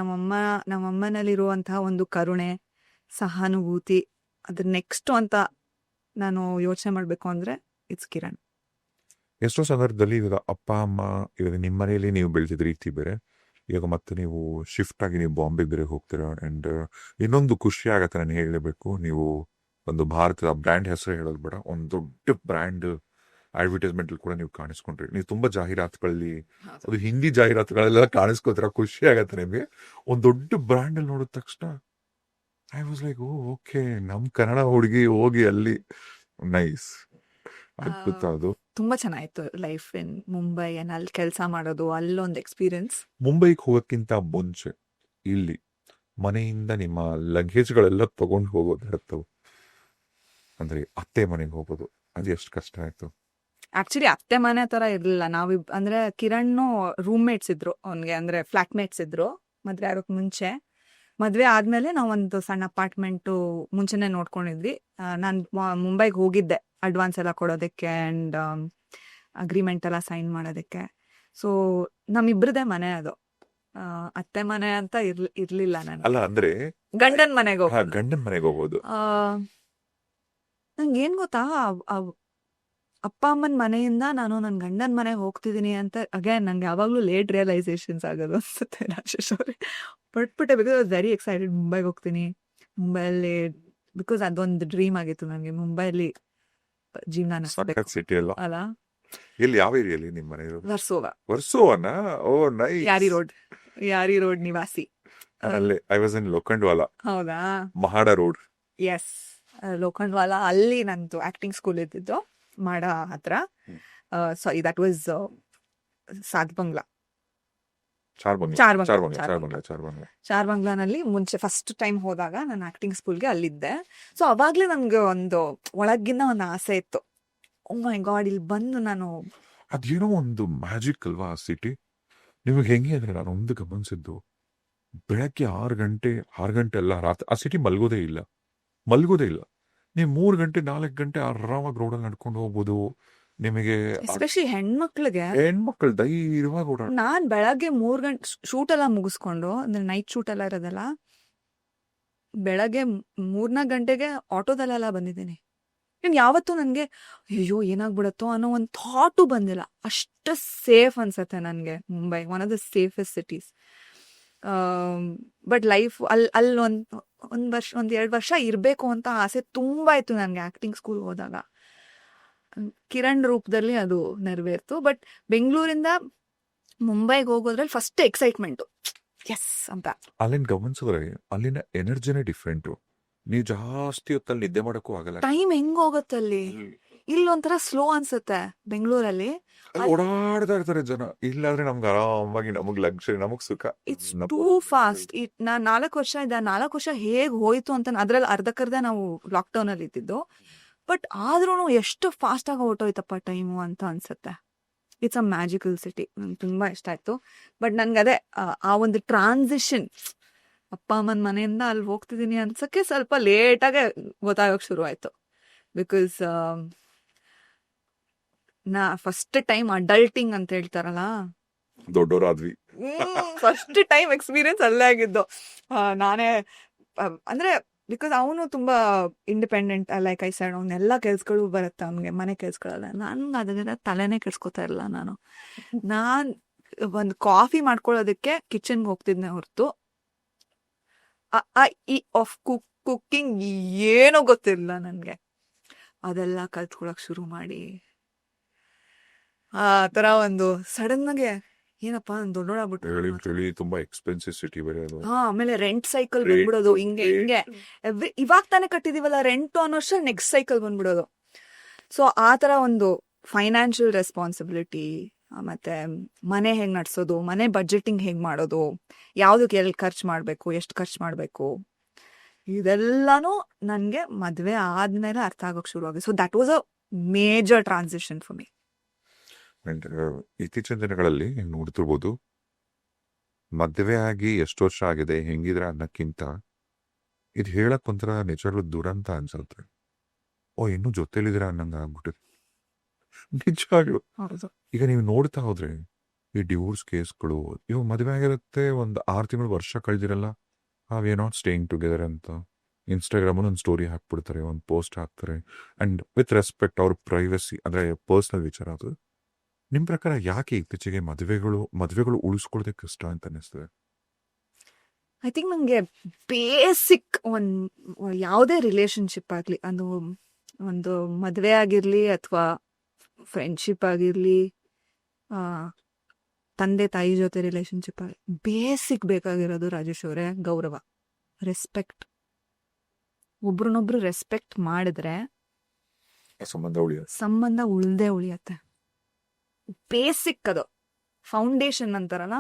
ನಮ್ಮಮ್ಮನಲ್ಲಿರುವಂತಹ ಒಂದು ಕರುಣೆ, ಸಹಾನುಭೂತಿ, ಅದ್ರ ನೆಕ್ಸ್ಟ್ ಅಂತ ನಾನು ಯೋಚನೆ ಮಾಡ್ಬೇಕು ಅಂದ್ರೆ ಇಟ್ಸ್ ಕಿರಣ್. ಎಷ್ಟೋ ಸಂದರ್ಭದಲ್ಲಿ ಇವಾಗ ಅಪ್ಪ ಅಮ್ಮ, ಇವಾಗ ನಿಮ್ಮ ಮನೆಯಲ್ಲಿ ನೀವು ಬೆಳೆದಿದ್ದ ರೀತಿ ಬೇರೆ, ಇವಾಗ ಮತ್ತೆ ನೀವು ಶಿಫ್ಟ್ ಆಗಿ ನೀವು ಬಾಂಬೆ ಬೇರೆ ಹೋಗ್ತೀರಾ. ಅಂಡ್ ಇನ್ನೊಂದು ಖುಷಿ ಆಗತ್ತೆ ನಾನು ಹೇಳಲೇಬೇಕು, ನೀವು ಒಂದು ಭಾರತದ ಬ್ರ್ಯಾಂಡ್ ಹೆಸರು ಹೇಳೋದು ಬೇಡ, ಒಂದು ದೊಡ್ಡ ಬ್ರ್ಯಾಂಡ್ ಅಡ್ವರ್ಟೈಸ್ಮೆಂಟ್ ಕೂಡ ನೀವು ಕಾಣಿಸ್ಕೊಂಡ್ರಿ. ನೀವು ತುಂಬಾ ಜಾಹೀರಾತುಗಳಲ್ಲಿ, ಅದು ಹಿಂದಿ ಜಾಹೀರಾತುಗಳೆಲ್ಲ ಕಾಣಿಸ್ಕೋತೀರ, ಖುಷಿ ಆಗತ್ತೆ ನಿಮಗೆ. ಒಂದು ದೊಡ್ಡ ಬ್ರ್ಯಾಂಡ್ ಅಲ್ಲಿ ನೋಡಿದ ತಕ್ಷಣ ಐ ವಾಸ್ ಲೈಕ್, ಓಕೆ, ನಮ್ ಕನ್ನಡ ಹುಡುಗಿ ಹೋಗಿ ಅಲ್ಲಿ ನೈಸ್, ಅದ್ಭುತ. ಅದು ತುಂಬಾ ಚೆನ್ನಾಗಿತ್ತು ಲೈಫ್ ಇನ್ ಮುಂಬೈ, ಅಲ್ಲಿ ಕೆಲಸ ಮಾಡೋದು, ಅಲ್ಲೊಂದು ಎಕ್ಸ್ಪೀರಿಯನ್ಸ್. ಮುಂಬೈಗೆ ಹೋಗೋಕ್ಕಿಂತ ಮುಂಚೆ ಇಲ್ಲಿ ಮನೆಯಿಂದ ನಿಮ್ಮ ಲಗೇಜ್ಗಳೆಲ್ಲ ತಗೊಂಡು ಹೋಗೋದು ಇರ್ತವೆ, ಅಂದ್ರೆ ಅತ್ತೆ ಮನೆಗೆ ಹೋಗೋದು, ಅದು ಎಷ್ಟು ಕಷ್ಟ ಆಯ್ತು. ಆಕ್ಚುಲಿ ಅತ್ತೆ ಮನೆ ತರ ಇರ್ಲಿಲ್ಲ. ಅಂದ್ರೆ ಕಿರಣ್ ರೂಮ್ ಮೇಟ್ಸ್ ಇದ್ರು ಅವ್ನಿಗೆ, ಅಂದ್ರೆ ಫ್ಲಾಟ್ ಮೇಟ್ಸ್ ಇದ್ರು ಮದ್ವೆ ಆಗೋಕ್ ಮುಂಚೆ. ಮದ್ವೆ ಆದ್ಮೇಲೆ ನಾವೊಂದು ಸಣ್ಣ ಅಪಾರ್ಟ್ಮೆಂಟ್ ಮುಂಚೆನೆ ನೋಡ್ಕೊಂಡಿದ್ವಿ. ನಾನು ಮುಂಬೈಗೆ ಹೋಗಿದ್ದೆ ಅಡ್ವಾನ್ಸ್ ಎಲ್ಲ ಕೊಡೋದಕ್ಕೆ ಅಂಡ್ ಅಗ್ರಿಮೆಂಟ್ ಎಲ್ಲ ಸೈನ್ ಮಾಡೋದಕ್ಕೆ. ಸೊ ನಮ್ಮಿಬ್ರದೇ ಮನೆ ಅದು, ಅತ್ತೆ ಮನೆ ಅಂತ ಇರ್ಲಿಲ್ಲ. ನಾನು ಅಲ್ಲ ಅಂದ್ರೆ ಗಂಡನ್ ಮನೆಗೆ ಗಂಡನ ಮನೆಗೆ ಹೋಗೋದು. ನಂಗೆ ಏನ್ ಗೊತ್ತಾ, ಅಪ್ಪ ಅಮ್ಮನ ಮನೆಯಿಂದ ನಾನು ನನ್ನ ಗಂಡನ ಮನೆಗೆ ಹೋಗ್ತಿದ್ದೀನಿ ಅಂತ ಅಗೇನ್ ನಂಗೆ ಯಾವಾಗ್ಲೂ ಲೇಟ್ ರಿಯಲೈಸೇಷನ್ಸ್ ಆಗೋದು ಅನ್ಸುತ್ತೆ ರಾಜೇಶ್ ಅವ್ರೆ. ಬಿಟ್ಬಿಟ್ಟೆ, ಬಿಕಾಸ್ ವೆರಿ ಎಕ್ಸೈಟೆಡ್, ಮುಂಬೈಗೆ ಹೋಗ್ತೀನಿ. ಮುಂಬೈಯಲ್ಲಿ ಬಿಕಾಸ್ ಅದೊಂದು ಡ್ರೀಮ್ ಆಗಿತ್ತು ನನಗೆ, ಮುಂಬೈಲಿ ಜೀವನ ಸಿಟಿ ಅಲ್ಲ ಅಲ್ಲ. ಎಲ್ಲಿ, ಯಾವ ಏರಿಯಲ್ಲಿ ನಿಮ್ಮ ಮನೆ ಇರೋದು? ವರ್ಸೋವಾನ. ಓ ನೈಸ್. ಯಾರಿ ರೋಡ್ ನಿವಾಸಿ. ಅಲ್ಲೇ ಐ ವಾಸ್ ಇನ್ ಲೋಖಂಡ್ವಾಲ. ಹೌದಾ? ಮಹಾಡ ರೋಡ್. ಎಸ್, ಲೋಖಂಡ್ವಾಲ. ಅಲ್ಲಿ ನಂದು ಆಕ್ಟಿಂಗ್ ಸ್ಕೂಲ್ ಇದ್ದಿದ್ದು, ಮಾಡ ಹತ್ರ. ಸೊ ದಟ್ ವಾಸ್ ಸಾತ್ ಬಂಗ್ಲಾ. ಚಾರ್ಬಂಗ್ಲಾ ಚಾರ್ಬಂಗ್ಲಾ, ಚಾರ್ಬಂಗ್ಲಾ ಚಾರ್ಬಂಗ್ಲಾ. ಚಾರ್ಬಂಗ್ಲಾ ಚಾರ್ಬಂಗ್ಲಾ ಚಾರ್ಬಂಗ್ಲಾನಲ್ಲಿ ಮುಂಚೆ ಫಸ್ಟ್ ಟೈಮ್ ಹೋದಾಗ ನಾನು ಆಕ್ಟಿಂಗ್ ಸ್ಕೂಲ್ಗೆ ಅಲ್ಲಿದ್ದೆ. ಸೊ ಅವಾಗ್ಲೇ ನನ್ಗೆ ಒಂದು ಒಳಗಿನ ಒಂದು ಆಸೆ ಇತ್ತು, ಓ ಮೈ ಗಾಡ್ ಇಲ್ಲಿ ಬಂದು ನಾನು ಅದೇನೋ ಒಂದು ಮ್ಯಾಜಿಕ್ ಅಲ್ವಾ ಆ ಸಿಟಿ. ನಿಮಗೆ ಹೆಂಗೆ ಅಂದ್ರೆ ನಾನು ಒಂದು ಗಮನಿಸಿದ್ದು, ಬೆಳಗ್ಗೆ 6 ಗಂಟೆ ಅಲ್ಲ, ರಾತ್ರಿ ಆ ಸಿಟಿ ಮಲ್ಗೋದೇ ಇಲ್ಲ. ನೀವು 3 ಗಂಟೆ 4 ಗಂಟೆ ಆರಾಮಾಗಿ ರೋಡಲ್ಲಿ ನಡ್ಕೊಂಡು ಹೋಗ್ಬೋದು. ನಿಮಗೆ ಎಸ್ಪೆಷಲಿ ಹೆಣ್ಮಕ್ಳಿಗೆ. ಹೆಣ್ಮಕ್ಳು ಧೈರ್ಯವಾಗಿ ಓಡಾಡ. ನಾನ್ ಬೆಳಗ್ಗೆ 3 ಗಂಟೆ ಶೂಟ್ ಎಲ್ಲ ಮುಗಿಸ್ಕೊಂಡು, ಅಂದ್ರೆ ನೈಟ್ ಶೂಟ್ ಎಲ್ಲ ಇರೋದಲ್ಲ, ಬೆಳಗ್ಗೆ 3-4 ಗಂಟೆಗೆ ಆಟೋದಲ್ಲೆಲ್ಲ ಬಂದಿದ್ದೀನಿ. ನಾನು ಯಾವತ್ತೂ ನನಗೆ ಅಯ್ಯೋ ಏನಾಗ್ಬಿಡತ್ತೋ ಅನ್ನೋ ಒಂದು ಥಾಟು ಬಂದಿಲ್ಲ. ಅಷ್ಟು ಸೇಫ್ ಅನ್ಸತ್ತೆ ನನಗೆ Mumbai, one of the safest cities. But life ಅಲ್ಲಿ ಒಂದು 2 ವರ್ಷ ಇರಬೇಕು ಅಂತ ಆಸೆ ತುಂಬ ಇತ್ತು ನನಗೆ ಆ್ಯಕ್ಟಿಂಗ್ ಸ್ಕೂಲ್ ಹೋದಾಗ. ಕಿರಣ್ ರೂಪದಲ್ಲಿ ಅದು ನೆರವೇರ್ತು. ಬಟ್ ಬೆಂಗಳೂರಿಂದ ಮುಂಬೈಗೆ ಹೋಗೋದ್ರಲ್ಲಿ ಫಸ್ಟ್ ಎಕ್ಸೈಟ್ಮೆಂಟು, ಎಸ್ ಅಂತ. ಅಲ್ಲಿನ ಗಮನಿಸಿದ್ರೆ ಅಲ್ಲಿನ ಎನರ್ಜಿನೇ ಡಿಫ್ರೆಂಟು. ನೀವು ಜಾಸ್ತಿ ಹೊತ್ತಲ್ಲಿ ನಿದ್ದೆ ಮಾಡೋಕ್ಕೂ ಆಗಲ್ಲ. ಟೈಮ್ ಹೆಂಗ್ ಹೋಗುತ್ತಲ್ಲಿ. ಇಲ್ಲೊಂಥರ ಸ್ಲೋ ಅನ್ಸುತ್ತೆ ಬೆಂಗಳೂರಲ್ಲಿ. ಅಲ್ಲಿ ಓಡಾಡ್ತಾ ಇರ್ತಾರೆ ಜನ. ಇಲ್ಲಾಂದ್ರೆ ನಮ್ಗೆ ಆರಾಮಾಗಿ ನಮಗ್ ಲಕ್ಷರಿ, ನಮಗ್ ಸುಖ. It's two fast. ನಾನು 4 ವರ್ಷ ಇದ್ದ, 4 ವರ್ಷ ಹೇಗ್ ಹೋಯ್ತು ಅಂತ ಅದ್ರಲ್ಲಿ ಅರ್ಧಕ್ಕರ್ಧ ನಾವು ಲಾಕ್ಡೌನ್ ಅಲ್ಲಿ ಇದ್ದಿದ್ದು. ಬಟ್ ಆದ್ರೂ ಎಷ್ಟು ಫಾಸ್ಟ್ ಆಗಿ ಹೊರಟೋಯ್ತಪ್ಪ ಟೈಮು ಅಂತ ಅನ್ಸುತ್ತೆ. It's a magical city. ನಂಗೆ ತುಂಬಾ ಇಷ್ಟ ಆಯ್ತು. ಬಟ್ ನನ್ಗೆ ಅದೇ ಆ ಒಂದು ಟ್ರಾನ್ಸಿಷನ್, ಅಪ್ಪ ಅಮ್ಮನ ಮನೆಯಿಂದ ಅಲ್ಲಿ ಹೋಗ್ತಿದ್ದೀನಿ ಅನ್ಸಕ್ಕೆ ಸ್ವಲ್ಪ ಲೇಟಾಗೆ ಗೊತ್ತಾಗೋಕೆ ಶುರು ಆಯ್ತು. ಬಿಕಾಸ್ ನಾ ಫಸ್ಟ್ ಟೈಮ್ ಅಡಲ್ಟಿಂಗ್ ಅಂತ ಹೇಳ್ತಾರಲ್ಲ, ದೊಡ್ಡವರಾದ್ವಿ. ಫಸ್ಟ್ ಟೈಮ್ ಎಕ್ಸ್ಪೀರಿಯನ್ಸ್ ಅಲ್ಲೇ ಆಗಿದ್ದು. ನಾನೇ ಅಂದ್ರೆ ಬಿಕಾಸ್ ಅವನು ತುಂಬಾ ಇಂಡಿಪೆಂಡೆಂಟ್, ಲೈಕ್ ಐ ಸೈಡ್, ಅವನ್ನೆಲ್ಲ ಕೆಲ್ಸಗಳು ಬರುತ್ತೆ ಅವನಿಗೆ, ಮನೆ ಕೆಲ್ಸಗಳೆಲ್ಲ. ನನ್ಗೆ ಅದನ್ನೆಲ್ಲ ತಲೆನೇ ಕೆಡ್ಸ್ಕೊತಾ ಇರಲ್ಲ. ನಾನು ಒಂದು ಕಾಫಿ ಮಾಡ್ಕೊಳ್ಳೋದಕ್ಕೆ ಕಿಚನ್ಗೆ ಹೋಗ್ತಿದ್ನೆ ಹೊರತು ಆಫ್ ಕುಕ್ಕಿಂಗ್ ಏನೂ ಗೊತ್ತಿರಲಿಲ್ಲ ನನಗೆ. ಅದೆಲ್ಲ ಕಲ್ತ್ಕೊಳಕ್ ಶುರು ಮಾಡಿ ಆ ತರ ಒಂದು ಸಡನ್ ಆಗಿ ಏನಪ್ಪಾ ದೊಡ್ಡೋಡಾಗ್ಬಿಟ್ಟು. ತುಂಬಾ ಎಕ್ಸ್ಪೆನ್ಸಿವ್ ಸಿಟಿ ಬೇರೆ ಅದು. ಆಮೇಲೆ ರೆಂಟ್ ಸೈಕಲ್ ಬಂದ್ಬಿಡೋದು, ಹಿಂಗೆ ಇವಾಗ ತಾನೇ ಕಟ್ಟಿದೀವಲ್ಲ ರೆಂಟ್ ಅನ್ನೋ ವರ್ಷ ನೆಕ್ಸ್ಟ್ ಸೈಕಲ್ ಬಂದ್ಬಿಡೋದು. ಸೊ ಆ ತರ ಒಂದು ಫೈನಾನ್ಷಿಯಲ್ ರೆಸ್ಪಾನ್ಸಿಬಿಲಿಟಿ, ಮತ್ತೆ ಮನೆ ಹೆಂಗ್ ನಡ್ಸೋದು, ಮನೆ ಬಜೆಟಿಂಗ್ ಹೆಂಗ್ ಮಾಡೋದು, ಯಾವ್ದಕ್ಕೆ ಎಲ್ಲಿ ಖರ್ಚು ಮಾಡ್ಬೇಕು, ಎಷ್ಟು ಖರ್ಚು ಮಾಡ್ಬೇಕು, ಇದೆಲ್ಲಾನು ನನ್ಗೆ ಮದ್ವೆ ಆದ್ಮೇಲೆ ಅರ್ಥ ಆಗೋಕ್ ಶುರು ಆಗಿದೆ. So that was a major transition for me. ಇತ್ತೀಚಿನ ದಿನಗಳಲ್ಲಿ ನೋಡ್ತಿರ್ಬೋದು, ಮದುವೆ ಆಗಿ ಎಷ್ಟು ವರ್ಷ ಆಗಿದೆ ಹೆಂಗಿದ್ರೆ ಅನ್ನಕ್ಕಿಂತ ಇದು ಹೇಳಕ್ ಒಂಥರ ನಿಜವಾಗ್ಲೂ ದುರಂತ ಅನ್ಸುತ್ತೆ. ಓ ಇನ್ನೂ ಜೊತೆಲಿದ್ದೀರಾ ಅನ್ನಂಗ ಆಗ್ಬಿಟ್ಟಿದೆ ನಿಜವಾಗ್ಲು. ಈಗ ನೀವು ನೋಡ್ತಾ ಹೋದ್ರೆ ಈ ಡಿವೋರ್ಸ್ ಕೇಸ್ಗಳು, ಇವು ಮದುವೆ ಆಗಿರುತ್ತೆ ಒಂದು 6 ತಿಂಗಳು ವರ್ಷ ಕಳೆದಿರಲ್ಲ, we are not staying together ಅಂತ ಇನ್ಸ್ಟಾಗ್ರಾಮಲ್ಲಿ ಒಂದು ಸ್ಟೋರಿ ಹಾಕ್ಬಿಡ್ತಾರೆ, ಒಂದು ಪೋಸ್ಟ್ ಹಾಕ್ತಾರೆ. ಅಂಡ್ ವಿತ್ ರೆಸ್ಪೆಕ್ಟ್ ಅವ್ರ ಪ್ರೈವಸಿ, ಅಂದ್ರೆ ಪರ್ಸನಲ್ ವಿಚಾರ ಅದು. ನಿಮ್ ಪ್ರಕಾರ ಯಾಕೆ ಇತ್ತೀಚೆಗೆ ಮದುವೆಗಳು ಉಳಿಸ್ಕೊಳ್ಳೋದೇ ಕಷ್ಟ ಅಂತ ಅನಿಸ್ತದೆ? ಐ ಥಿಂಕ್ ನಂಗೆ ಬೇಸಿಕ್ ಯಾವುದೇ ರಿಲೇಶನ್ಶಿಪ್ ಆಗಲಿ, ಅದು ಒಂದು ಮದುವೆ ಆಗಿರಲಿ ಅಥವಾ ಫ್ರೆಂಡ್ಶಿಪ್ ಆಗಿರಲಿ, ತಂದೆ ತಾಯಿ ಜೊತೆ ರಿಲೇಶನ್ಶಿಪ್ ಆಗಲಿ, ಬೇಸಿಕ್ ಬೇಕಾಗಿರೋದು ರಾಜೇಶ್ ಅವರೇ ಗೌರವ, ರೆಸ್ಪೆಕ್ಟ್. ಒಬ್ರನ್ನೊಬ್ರು ರೆಸ್ಪೆಕ್ಟ್ ಮಾಡಿದ್ರೆ ಸಂಬಂಧ ಉಳ್ದೇ ಉಳಿಯತ್ತೆ. ಬೇಸಿಕ್ ಅದು, ಫೌಂಡೇಶನ್ ಅಂತಾರಲ್ಲ,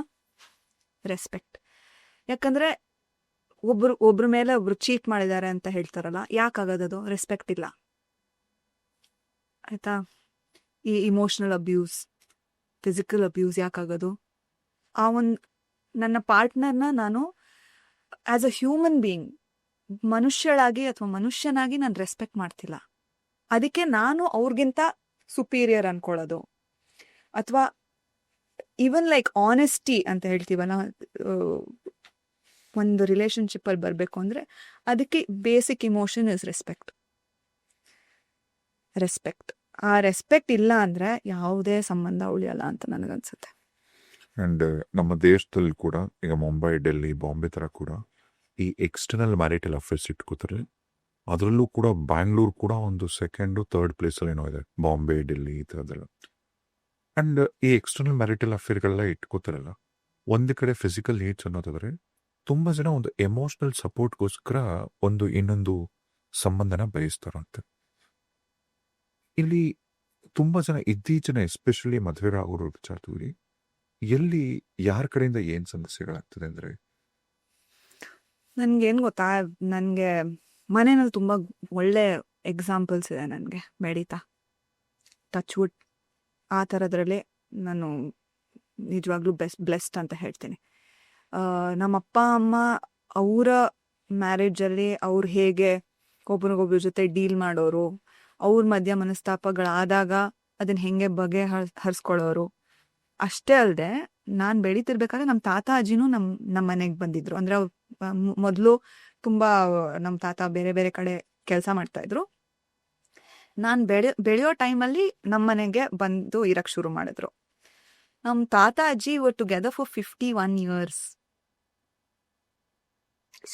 ರೆಸ್ಪೆಕ್ಟ್. ಯಾಕಂದ್ರೆ ಒಬ್ರ ಮೇಲೆ ಒಬ್ರು ಚೀಟ್ ಮಾಡಿದ್ದಾರೆ ಅಂತ ಹೇಳ್ತಾರಲ್ಲ, ಯಾಕಾಗದದು? ರೆಸ್ಪೆಕ್ಟ್ ಇಲ್ಲ, ಆಯ್ತಾ? ಈ ಇಮೋಷನಲ್ ಅಬ್ಯೂಸ್, ಫಿಸಿಕಲ್ ಅಬ್ಯೂಸ್ ಯಾಕಾಗೋದು? ನನ್ನ ಪಾರ್ಟ್ನರ್ನ ನಾನು ಆಸ್ ಅ ಹ್ಯೂಮನ್ ಬೀಯಿಂಗ್, ಮನುಷ್ಯಳಾಗಿ ಅಥವಾ ಮನುಷ್ಯನಾಗಿ ನಾನು ರೆಸ್ಪೆಕ್ಟ್ ಮಾಡ್ತಿಲ್ಲ. ಅದಕ್ಕೆ ನಾನು ಅವ್ರಿಗಿಂತ ಸುಪೀರಿಯರ್ ಅನ್ಕೊಳ್ಳೋದು, ಅಥವಾ ಈವನ್ ಲೈಕ್ ಆನೆಸ್ಟಿ ಅಂತ ಹೇಳ್ತೀವಲ್ಲ, ಒಂದು ರಿಲೇಶನ್ಶಿಪ್ ಅಲ್ಲಿ ಬರಬೇಕು ಅಂದ್ರೆ ಅದಕ್ಕೆ ಬೇಸಿಕ್ ಇಮೋಷನ್ ಇಸ್ ರೆಸ್ಪೆಕ್ಟ್. ಆ ರೆಸ್ಪೆಕ್ಟ್ ಇಲ್ಲ ಅಂದ್ರೆ ಯಾವುದೇ ಸಂಬಂಧ ಉಳಿಯಲ್ಲ ಅಂತ ನನಗನ್ಸುತ್ತೆ. ಅಂಡ್ ನಮ್ಮ ದೇಶದಲ್ಲಿ ಕೂಡ ಈಗ ಮುಂಬೈ, ಡೆಲ್ಲಿ, ಬಾಂಬೆ ತರ ಕೂಡ ಈ ಎಕ್ಸ್ಟರ್ನಲ್ ಮ್ಯಾರಿಟಲ್ ಅಫೇರ್ಸ್ ಇಟ್ಕೋತಾರೆ. ಅದರಲ್ಲೂ ಕೂಡ ಬ್ಯಾಂಗ್ಳೂರ್ ಕೂಡ ಒಂದು 2nd, 3rd ಪ್ಲೇಸ್ ಅಲ್ಲಿ ಏನೋ ಇದೆ, ಬಾಂಬೆ, ಡೆಲ್ಲಿ ಈ ಥರದ್ದೆಲ್ಲ. ಅಂಡ್ ಈ ಎಕ್ಸ್ಟರ್ನಲ್ ಮ್ಯಾರಿಟಲ್ ಅಫೇರ್ಗಳೆಲ್ಲ ಇಟ್ಕೋತಾರಲ್ಲ, ಒಂದು ಕಡೆ ಫಿಸಿಕಲ್ ನೀಡ್ಸ್ ಅನ್ನೋದಾದ್ರೆ ತುಂಬಾ ಜನ ಒಂದು ಎಮೋಷನಲ್ ಸಪೋರ್ಟ್ಗೋಸ್ಕರ ಇನ್ನೊಂದು ಸಂಬಂಧನ ಬಯಸ್ತಾರಂತೆ. ಇಲ್ಲಿ ತುಂಬಾ ಜನ ಇತ್ತೀಚಿನ ಎಸ್ಪೆಷಲಿ ಮದುವೆ ಆಗೋರು ವಿಚಾರದಲ್ಲಿ ಎಲ್ಲಿ ಯಾರ ಕಡೆಯಿಂದ ಏನ್ ಸಮಸ್ಯೆಗಳಾಗ್ತದೆ ಅಂದ್ರೆ? ನನ್ಗೇನ್ ಗೊತ್ತಾ, ನನ್ಗೆ ಮನೆಯಲ್ಲಿ ತುಂಬಾ ಒಳ್ಳೆ ಎಕ್ಸಾಂಪಲ್ಸ್ ಇದೆ ನನ್ಗೆ ಬೆಳೀತಾ. ಟಚ್ ವುಡ್ ಆ ಥರದ್ರಲ್ಲಿ ನಾನು ನಿಜವಾಗ್ಲೂ ಬ್ಲೆಸ್ಡ್ ಅಂತ ಹೇಳ್ತೀನಿ. ನಮ್ಮ ಅಪ್ಪ ಅಮ್ಮ ಅವರ ಮ್ಯಾರೇಜಲ್ಲಿ ಅವ್ರು ಹೇಗೆ ಒಬ್ರಿಗೊಬ್ರ ಜೊತೆ ಡೀಲ್ ಮಾಡೋರು, ಅವ್ರ ಮಧ್ಯ ಮನಸ್ತಾಪಗಳಾದಾಗ ಅದನ್ನ ಹೆಂಗೆ ಹರಿಸ್ಕೊಳ್ಳೋರು. ಅಷ್ಟೇ ಅಲ್ಲದೆ ನಾನು ಬೆಳೀತಿರ್ಬೇಕಾದ್ರೆ ನಮ್ಮ ತಾತ ಅಜ್ಜಿನೂ ನಮ್ಮ ಮನೆಗೆ ಬಂದಿದ್ರು. ಅಂದ್ರೆ ಅವ್ರು ಮೊದಲು ತುಂಬಾ ನಮ್ಮ ತಾತ ಬೇರೆ ಬೇರೆ ಕಡೆ ಕೆಲಸ ಮಾಡ್ತಾ ಇದ್ರು. ನಾನು ಬೆಳೆಯೋ ಟೈಮಲ್ಲಿ ನಮ್ಮ ಮನೆಗೆ ಬಂದು ಇರಕ್ ಶುರು ಮಾಡಿದ್ರು. ನಮ್ಮ ತಾತ ಅಜ್ಜಿ ವರ್ ಟುಗೆದರ್ ಫಾರ್ 51 years.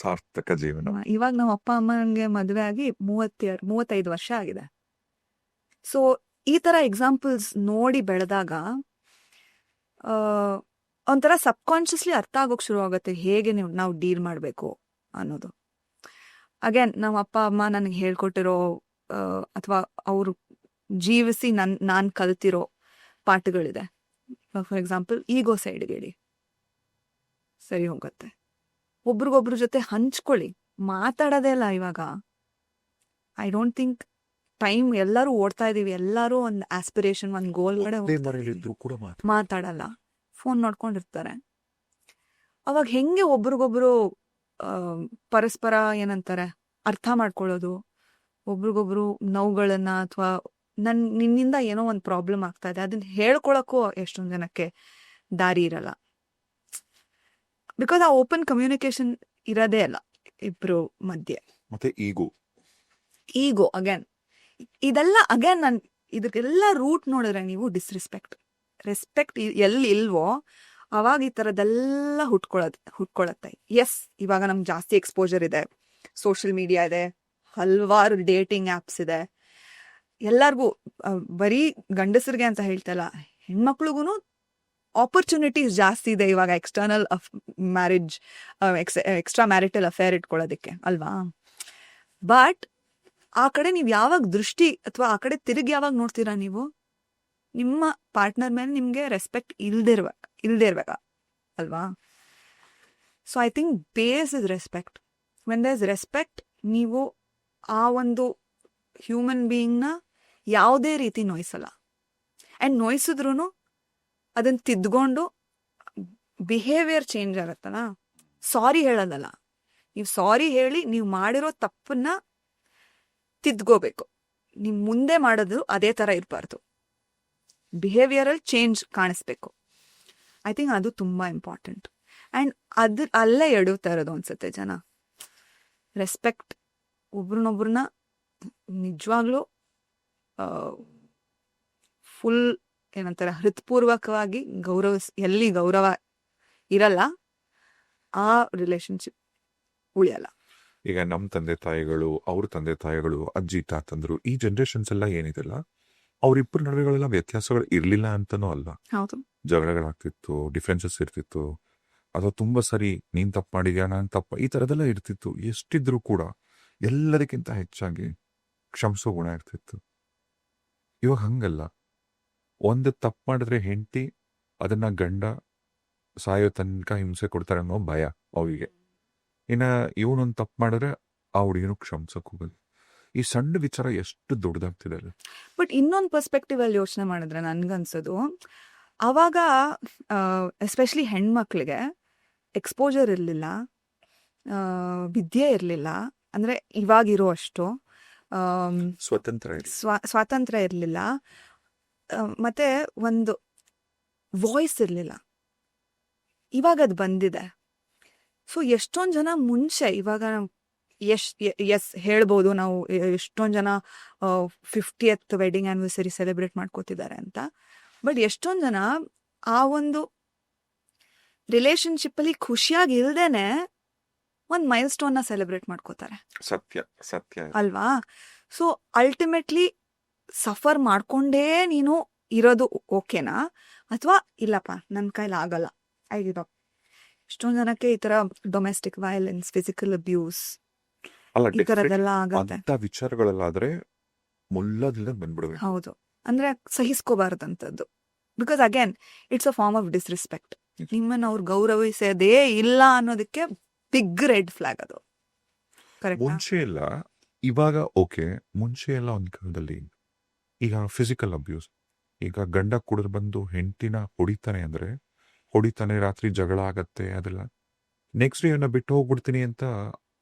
ಸಾರ್ಥಕ ಜೀವನ. ಇವಾಗ ನಮ್ಮ ಅಪ್ಪ ಅಮ್ಮನಿಗೆ ಮದುವೆ ಆಗಿ 35 ವರ್ಷ ಆಗಿದೆ. ಸೊ ಈ ತರ ಎಕ್ಸಾಂಪಲ್ಸ್ ನೋಡಿ ಬೆಳೆದಾಗ ಒಂಥರ ಸಬ್ಕಾನ್ಷಿಯಸ್ಲಿ ಅರ್ಥ ಆಗೋಕ್ ಶುರು ಆಗುತ್ತೆ ಹೇಗೆ ನಾವು ಡೀಲ್ ಮಾಡಬೇಕು ಅನ್ನೋದು. ಅಗೇನ್ ನಮ್ಮ ಅಪ್ಪ ಅಮ್ಮ ನನಗೆ ಹೇಳ್ಕೊಟ್ಟಿರೋ ಅಥವಾ ಅವರು ಜೀವಿಸಿ ನಾನು ಕಲ್ತಿರೋ ಪಾಠಗಳಿದೆ. ಫಾರ್ ಎಕ್ಸಾಂಪಲ್ ಈಗೋ ಸೈಡ್ಗೆ ಹೇಳಿ ಸರಿ ಹೋಗುತ್ತೆ. ಒಬ್ರಿಗೊಬ್ರ ಜೊತೆ ಹಂಚ್ಕೊಳ್ಳಿ, ಮಾತಾಡೋದೇ ಇಲ್ಲ ಇವಾಗ. ಐ ಡೋಂಟ್ ಥಿಂಕ್ ಟೈಮ್, ಎಲ್ಲರೂ ಓಡ್ತಾ ಇದೀವಿ, ಎಲ್ಲರೂ ಒಂದು ಆಸ್ಪಿರೇಷನ್, ಒಂದು ಗೋಲ್ ಕೂಡ ಮಾತಾಡಲ್ಲ, ಫೋನ್ ನೋಡ್ಕೊಂಡಿರ್ತಾರೆ. ಅವಾಗ ಹೆಂಗೆ ಒಬ್ರಿಗೊಬ್ರು ಪರಸ್ಪರ ಏನಂತಾರೆ ಅರ್ಥ ಮಾಡ್ಕೊಳ್ಳೋದು, ಒಬ್ರಿಗೊಬ್ರು ನೋವುಗಳನ್ನ ಅಥವಾ ನಿನ್ನಿಂದ ಏನೋ ಒಂದು ಪ್ರಾಬ್ಲಮ್ ಆಗ್ತಾ ಇದೆ ಅದನ್ನ ಹೇಳ್ಕೊಳಕ್ಕೂ ಎಷ್ಟೊಂದು ಜನಕ್ಕೆ ದಾರಿ ಇರಲ್ಲ. ಬಿಕಾಸ್ ಆ ಓಪನ್ ಕಮ್ಯುನಿಕೇಶನ್ ಇರೋದೇ ಅಲ್ಲ ಇಬ್ರು ಮಧ್ಯೆ. ಮತ್ತೆ ಈಗೋ ಅಗೇನ್ ಇದೆಲ್ಲ ಅಗೇನ್ ನಾನು ಇದಕ್ಕೆಲ್ಲ ರೂಟ್ ನೋಡಿದ್ರೆ ನೀವು ರೆಸ್ಪೆಕ್ಟ್ ಎಲ್ಲಿ ಇಲ್ವೋ ಅವಾಗ ಈ ಥರದ್ದೆಲ್ಲ ಹುಟ್ಕೊಳತ್ತೆ. ಎಸ್, ಇವಾಗ ನಮ್ಗೆ ಜಾಸ್ತಿ ಎಕ್ಸ್ಪೋಜರ್ ಇದೆ, ಸೋಷಿಯಲ್ ಮೀಡಿಯಾ ಇದೆ, ಹಲವಾರು ಡೇಟಿಂಗ್ ಆ್ಯಪ್ಸ್ ಇದೆ. ಎಲ್ಲರಿಗೂ ಬರೀ ಗಂಡಸರಿಗೆ ಅಂತ ಹೇಳ್ತಲ್ಲ, ಹೆಣ್ಮಕ್ಳಿಗೂ ಆಪರ್ಚುನಿಟೀಸ್ ಜಾಸ್ತಿ ಇದೆ ಇವಾಗ external marriage, extra marital affair ಇಟ್ಕೊಳ್ಳೋದಕ್ಕೆ ಅಲ್ವಾ. ಬಟ್ ಆ ಕಡೆ ನೀವು ಯಾವಾಗ ದೃಷ್ಟಿ ಅಥವಾ ಆ ಕಡೆ ತಿರುಗಿ ಯಾವಾಗ ನೋಡ್ತೀರಾ ನೀವು, ನಿಮ್ಮ ಪಾರ್ಟ್ನರ್ ಮೇಲೆ ನಿಮಗೆ ರೆಸ್ಪೆಕ್ಟ್ ಇಲ್ದೇ ಇರ್ಬೇಕಾ ಅಲ್ವಾ. So I think base is respect. When there is respect, ನೀವು ಆ ಒಂದು ಹ್ಯೂಮನ್ ಬೀಯಿಂಗ್ನ ಯಾವುದೇ ರೀತಿ ನೋಯಿಸಲ್ಲ. ಆ್ಯಂಡ್ ನೋಯಿಸಿದ್ರೂ ಅದನ್ನು ತಿದ್ಕೊಂಡು ಬಿಹೇವಿಯರ್ ಚೇಂಜ್ ಆಗತ್ತಲ್ಲ. ಸಾರಿ ಹೇಳೋದಲ್ಲ, ನೀವು ಸಾರಿ ಹೇಳಿ ನೀವು ಮಾಡಿರೋ ತಪ್ಪನ್ನ ತಿದ್ಕೋಬೇಕು. ನೀವು ಮುಂದೆ ಮಾಡೋದು ಅದೇ ಥರ ಇರಬಾರ್ದು, ಬಿಹೇವಿಯರಲ್ಲಿ ಚೇಂಜ್ ಕಾಣಿಸ್ಬೇಕು. ಐ ಥಿಂಕ್ ಅದು ತುಂಬ ಇಂಪಾರ್ಟೆಂಟ್. ಆ್ಯಂಡ್ ಅಲ್ಲೇ ಎಡುತ್ತಾ ಇರೋದು ಅನ್ಸುತ್ತೆ ಜನ. ರೆಸ್ಪೆಕ್ಟ್, ಒಬ್ರನ್ನೊಬ್ರನ್ನ ನಿಜವಾಗ್ಲೂ ಫುಲ್ ಏನಂತಾರೆ ಹೃತ್ಪೂರ್ವಕವಾಗಿ ಎಲ್ಲಿ ಗೌರವ ಇರಲ್ಲ ಆ ರಿಲೇಶನ್ಶಿಪ್ ಉಳಿಯಲ್ಲ. ಈಗ ನಮ್ಮ ತಂದೆ ತಾಯಿಗಳು, ಅವ್ರ ತಂದೆ ತಾಯಿಗಳು, ಅಜ್ಜಿ ತಾತಂದ್ರು, ಈ ಜನರೇಷನ್ಸ್ ಎಲ್ಲ ಏನಿದೆಲ್ಲ, ಅವ್ರಿಬ್ಬರ ನಡುವೆಗಳೆಲ್ಲ ವ್ಯತ್ಯಾಸಗಳು ಇರ್ಲಿಲ್ಲ ಅಂತನೂ ಅಲ್ಲ. ಹೌದು, ಜಗಳಗಳಾಗ್ತಿತ್ತು, ಡಿಫ್ರೆನ್ಸಸ್ ಇರ್ತಿತ್ತು, ಅಥವಾ ತುಂಬಾ ಸರಿ ನೀನ್ ತಪ್ಪು ಮಾಡಿದ್ಯಾ ನಾನ್ ತಪ್ಪ, ಈ ತರದೆಲ್ಲ ಇರ್ತಿತ್ತು. ಎಷ್ಟಿದ್ರು ಕೂಡ ಎಲ್ಲದಕ್ಕಿಂತ ಹೆಚ್ಚಾಗಿ ಕ್ಷಮಿಸೋ ಗುಣ ಇರ್ತಿತ್ತು. ಇವಾಗ ಹಂಗಲ್ಲ. ಒಂದು ತಪ್ಪು ಮಾಡಿದ್ರೆ ಹೆಂಡತಿ ಅದನ್ನ ಗಂಡ ಸಾಯೋ ತನಕ ಹಿಂಸೆ ಕೊಡ್ತಾರೆ ಅನ್ನೋ ಭಯ ಅವಿಗೆ. ಇನ್ನ ಇವನೊಂದು ತಪ್ಪು ಮಾಡಿದ್ರೆ ಆ ಹುಡುಗಿನೂ ಕ್ಷಮಿಸಕ್ ಹೋಗಲ್ಲ. ಈ ಸಣ್ಣ ವಿಚಾರ ಎಷ್ಟು ದೊಡ್ಡದಾಗ್ತಿದೆ. ಬಟ್ ಇನ್ನೊಂದು ಪರ್ಸ್ಪೆಕ್ಟಿವ್ ಅಲ್ಲಿ ಯೋಚನೆ ಮಾಡಿದ್ರೆ ನನ್ಗನ್ಸೋದು, ಅವಾಗ ಎಸ್ಪೆಷಲಿ ಹೆಣ್ಮಕ್ಳಿಗೆ ಎಕ್ಸ್ಪೋಜರ್ ಇರಲಿಲ್ಲ, ವಿದ್ಯೆ ಇರಲಿಲ್ಲ, ಅಂದ್ರೆ ಇವಾಗಿರೋ ಅಷ್ಟು ಸ್ವಾತಂತ್ರ್ಯ ಇರಲಿಲ್ಲ, ಮತ್ತೆ ಒಂದು ವಾಯ್ಸ್ ಇರಲಿಲ್ಲ. ಇವಾಗ ಅದು ಬಂದಿದೆ. ಸೊ ಎಷ್ಟೊಂದು ಜನ ಮುಂಚೆ, ಇವಾಗ ಎಸ್ ಹೇಳ್ಬೋದು ನಾವು, ಎಷ್ಟೊಂದು ಜನ 50th ವೆಡ್ಡಿಂಗ್ ಆ್ಯನಿವರ್ಸರಿ ಸೆಲೆಬ್ರೇಟ್ ಮಾಡ್ಕೋತಿದ್ದಾರೆ ಅಂತ. ಬಟ್ ಎಷ್ಟೊಂದು ಜನ ಆ ಒಂದು ರಿಲೇಶನ್ಶಿಪ್ಪಲ್ಲಿ ಖುಷಿಯಾಗಿ ಇಲ್ದೇನೆ ಒಂದು ಮೈಲ್ ಸ್ಟೋನ್ನ ಸೆಲೆಬ್ರೇಟ್ ಮಾಡ್ಕೋತಾರೆ. ಸತ್ಯ ಅಲ್ವಾ. ಸೊ ಅಲ್ಟಿಮೇಟ್ಲಿ ಸಫರ್ ಮಾಡ್ಕೊಂಡೇ ನೀನು ಇರೋದು ಓಕೆನಾ, ಅಥವಾ ಇಲ್ಲಪ್ಪ ನನ್ನ ಕೈಲಿ ಆಗಲ್ಲ, ಐದು ಎಷ್ಟೊಂದು ಜನಕ್ಕೆ ಈ ತರ ಡೊಮೆಸ್ಟಿಕ್ ವೈಲೆನ್ಸ್, ಫಿಸಿಕಲ್ ಅಬ್ಯೂಸ್, ಈ ತರದೆಲ್ಲ ಆಗತ್ತೆ. ವಿಚಾರಗಳಲ್ಲಾದ್ರೆ ಮುಲ್ಲದಿಂದ ಬಂದ್ಬಿಡ್ಬೇಕು. ಹೌದು, ಅಂದ್ರೆ ಸಹಿಸ್ಕೋಬಾರ್ದಂಥದ್ದು. Because again it's a form of disrespect. ನಿಮ್ಮನ್ನು ಅವ್ರು ಗೌರವಿಸೋದೇ ಇಲ್ಲ ಅನ್ನೋದಕ್ಕೆ ಬಿಗ್ ರೆಡ್ ಫ್ಲಾಗ್ ಅದು. ಕರೆಕ್ಟ್. ಮುಂಚೆ ಎಲ್ಲ, ಇವಾಗ ಓಕೆ, ಮುಂಚೆ ಎಲ್ಲ ಒಂದ್ ಕಾಲದಲ್ಲಿ ಈಗ ಫಿಸಿಕಲ್ ಅಬ್ಯೂಸ್, ಈಗ ಗಂಡ ಕುಡಿದು ಬಂದು ಹೆಂಡತಿನ ಹೊಡಿತಾನೆ ಅಂದ್ರೆ ಹೊಡಿತಾನೆ, ರಾತ್ರಿ ಜಗಳ ಆಗತ್ತೆ, ಅದೆಲ್ಲ ನೆಕ್ಸ್ಟ್ ಡೇ ಅವನ್ನ ಬಿಟ್ಟು ಹೋಗ್ಬಿಡ್ತೀನಿ ಅಂತ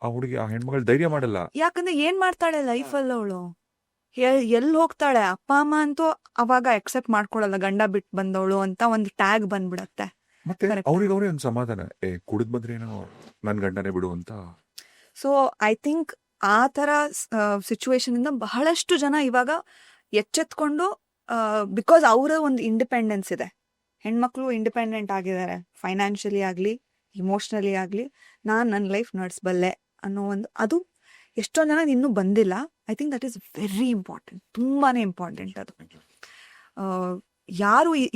ಆ ಹುಡುಗಿ, ಆ ಹೆಣ್ಮಗಳು ಧೈರ್ಯ ಮಾಡಲ್ಲ. ಯಾಕಂದ್ರೆ ಏನ್ ಮಾಡ್ತಾಳೆ ಲೈಫಲ್ಲಿ ಅವಳು, ಎಲ್ಲಿ ಹೋಗ್ತಾಳೆ? ಅಪ್ಪ ಅಮ್ಮ ಅಂತೂ ಅವಾಗ ಅಕ್ಸೆಪ್ಟ್ ಮಾಡ್ಕೊಳಲ್ಲ, ಗಂಡ ಬಿಟ್ಟು ಬಂದವಳು ಅಂತ ಒಂದು ಟ್ಯಾಗ್ ಬಂದ್ಬಿಡತ್ತೆ. ಮತ್ತೆ Correct. ಅವ್ರಿಗೆ ಅವ್ರೇ ಒಂದು ಸಮಾಧಾನ, ಕುಡಿದ್ ಬಂದ್ರೇನೋ ನನ್ ಗಂಡನೇ ಬಿಡು ಅಂತ. ಸೊ ಐ ಥಿಂಕ್ ಆ ಥರ ಸಿಚುವೇಶನ್ ಇಂದ ಬಹಳಷ್ಟು ಜನ ಇವಾಗ ಎಚ್ಚೆತ್ಕೊಂಡು, ಬಿಕಾಸ್ ಅವರ ಒಂದು ಇಂಡಿಪೆಂಡೆನ್ಸ್ ಇದೆ, ಹೆಣ್ಮಕ್ಳು ಇಂಡಿಪೆಂಡೆಂಟ್ ಆಗಿದ್ದಾರೆ, ಫೈನಾನ್ಷಿಯಲಿ ಆಗಲಿ ಇಮೋಷ್ನಲಿ ಆಗಲಿ, ನಾನು ನನ್ನ ಲೈಫ್ ನಡೆಸಬಲ್ಲೆ ಅನ್ನೋ ಒಂದು, ಅದು ಎಷ್ಟೊಂದು ಜನ ಇನ್ನೂ ಬಂದಿಲ್ಲ. I think that is very important, ತುಂಬಾ ಇಂಪಾರ್ಟೆಂಟ್ ಅದು.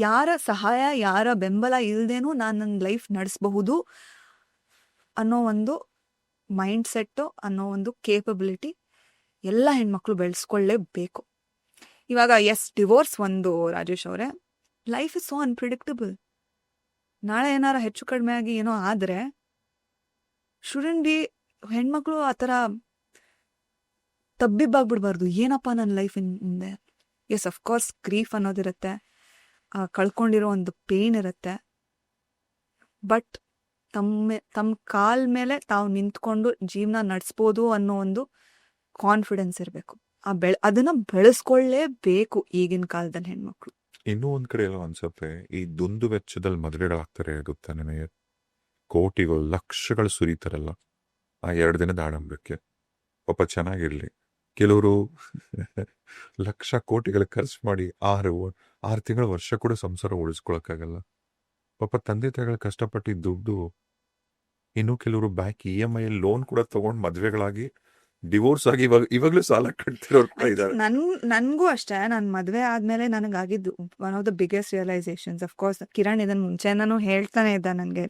ಯಾರ ಸಹಾಯ, ಯಾರ ಬೆಂಬಲ ಇಲ್ದೇನೂ ನಾನು ನನ್ನ ಲೈಫ್ ನಡೆಸಬಹುದು ಅನ್ನೋ ಒಂದು ಮೈಂಡ್ ಸೆಟ್ಟು, ಅನ್ನೋ ಒಂದು ಕೇಪಬಿಲಿಟಿ ಎಲ್ಲ ಹೆಣ್ಮಕ್ಳು ಬೆಳೆಸ್ಕೊಳ್ಳೇಬೇಕು. ಇವಾಗ ಡಿವೋರ್ಸ್ ಒಂದು, ರಾಜೇಶ್ ಅವರೇ, ಲೈಫ್ ಇಸ್ ಸೋ ಅನ್ಪ್ರಿಡಿಕ್ಟಬಲ್. ನಾಳೆ ಏನಾರ ಹೆಚ್ಚು ಕಡಿಮೆ ಆಗಿ ಏನೋ ಆದರೆ ಶುಡನ್ ಬಿ, ಹೆಣ್ಮಕ್ಳು ಆ ಥರ ತಬ್ಬಿಬ್ಬಾಗ್ಬಿಡ್ಬಾರ್ದು, ಏನಪ್ಪ ನನ್ನ ಲೈಫ್ ಹಿಂದೆ. ಎಸ್, ಅಫ್ಕೋರ್ಸ್ ಗ್ರೀಫ್ ಅನ್ನೋದಿರುತ್ತೆ, ಕಳ್ಕೊಂಡಿರೋ ಒಂದು ಪೇನ್ ಇರುತ್ತೆ, ಬಟ್ ತಮ್ಮ ಕಾಲ್ ಮೇಲೆ ತಾವು ನಿಂತ್ಕೊಂಡು ಜೀವನ ನಡೆಸ್ಬೋದು ಅನ್ನೋ ಒಂದು ಕಾನ್ಫಿಡೆನ್ಸ್ ಇರಬೇಕು. ಅದನ್ನ ಬೆಳೆಸ್ಕೊಳ್ಳೇಬೇಕು ಈಗಿನ ಕಾಲದಲ್ಲಿ ಹೆಣ್ಮಕ್ಳು. ಇನ್ನೂ ಒಂದ್ ಕಡೆ ಎಲ್ಲ ಅನ್ಸತ್ತೆ, ಈ ದುಂದು ವೆಚ್ಚದಲ್ಲಿ ಮದುವೆಗಳಾಗ್ತಾರೆ, ಗೊತ್ತಾ ನಿಮಗೆ? ಕೋಟಿಗಳು, ಲಕ್ಷಗಳು ಸುರಿತಾರಲ್ಲ ಆ 2 ದಿನದ ಆಡಂಬರಕ್ಕೆ. ಪಾಪ ಚೆನ್ನಾಗಿರ್ಲಿ, ಕೆಲವರು ಲಕ್ಷ ಕೋಟಿಗಳು ಖರ್ಚು ಮಾಡಿ 6 ತಿಂಗಳ, ವರ್ಷ ಕೂಡ ಸಂಸಾರ ಉಳಿಸ್ಕೊಳಕ್ಕಾಗಲ್ಲ. ಪಾಪ ತಂದೆ ತಾಯಿಗಳು ಕಷ್ಟಪಟ್ಟಿದ್ದ ದುಡ್ಡು, ಇನ್ನು ಕೆಲವರು ಬ್ಯಾಂಕ್ EMI ಲೋನ್ ಕೂಡ ತಗೊಂಡು ಮದ್ವೆಗಳಾಗಿ ಡಿವೋರ್ಸ್ ಆಗಿ ಇವಾಗ್ಲೂ ಸಾಲ ಕಟ್ತಿರೋರು ಕೂಡ ಇದ್ದಾರೆ. ನನ್ಗೂ ಅಷ್ಟೇ, ನಾನು ಮದ್ವೆ ಆದ್ಮೇಲೆ ನನಗಾಗಿದ್ದು one of the biggest realisations. Of course Kiran ಇದನ್ನ ಮುಂಚೆನೂ ಹೇಳ್ತಾನೆ ಇದ್ದ, ನನಗೆ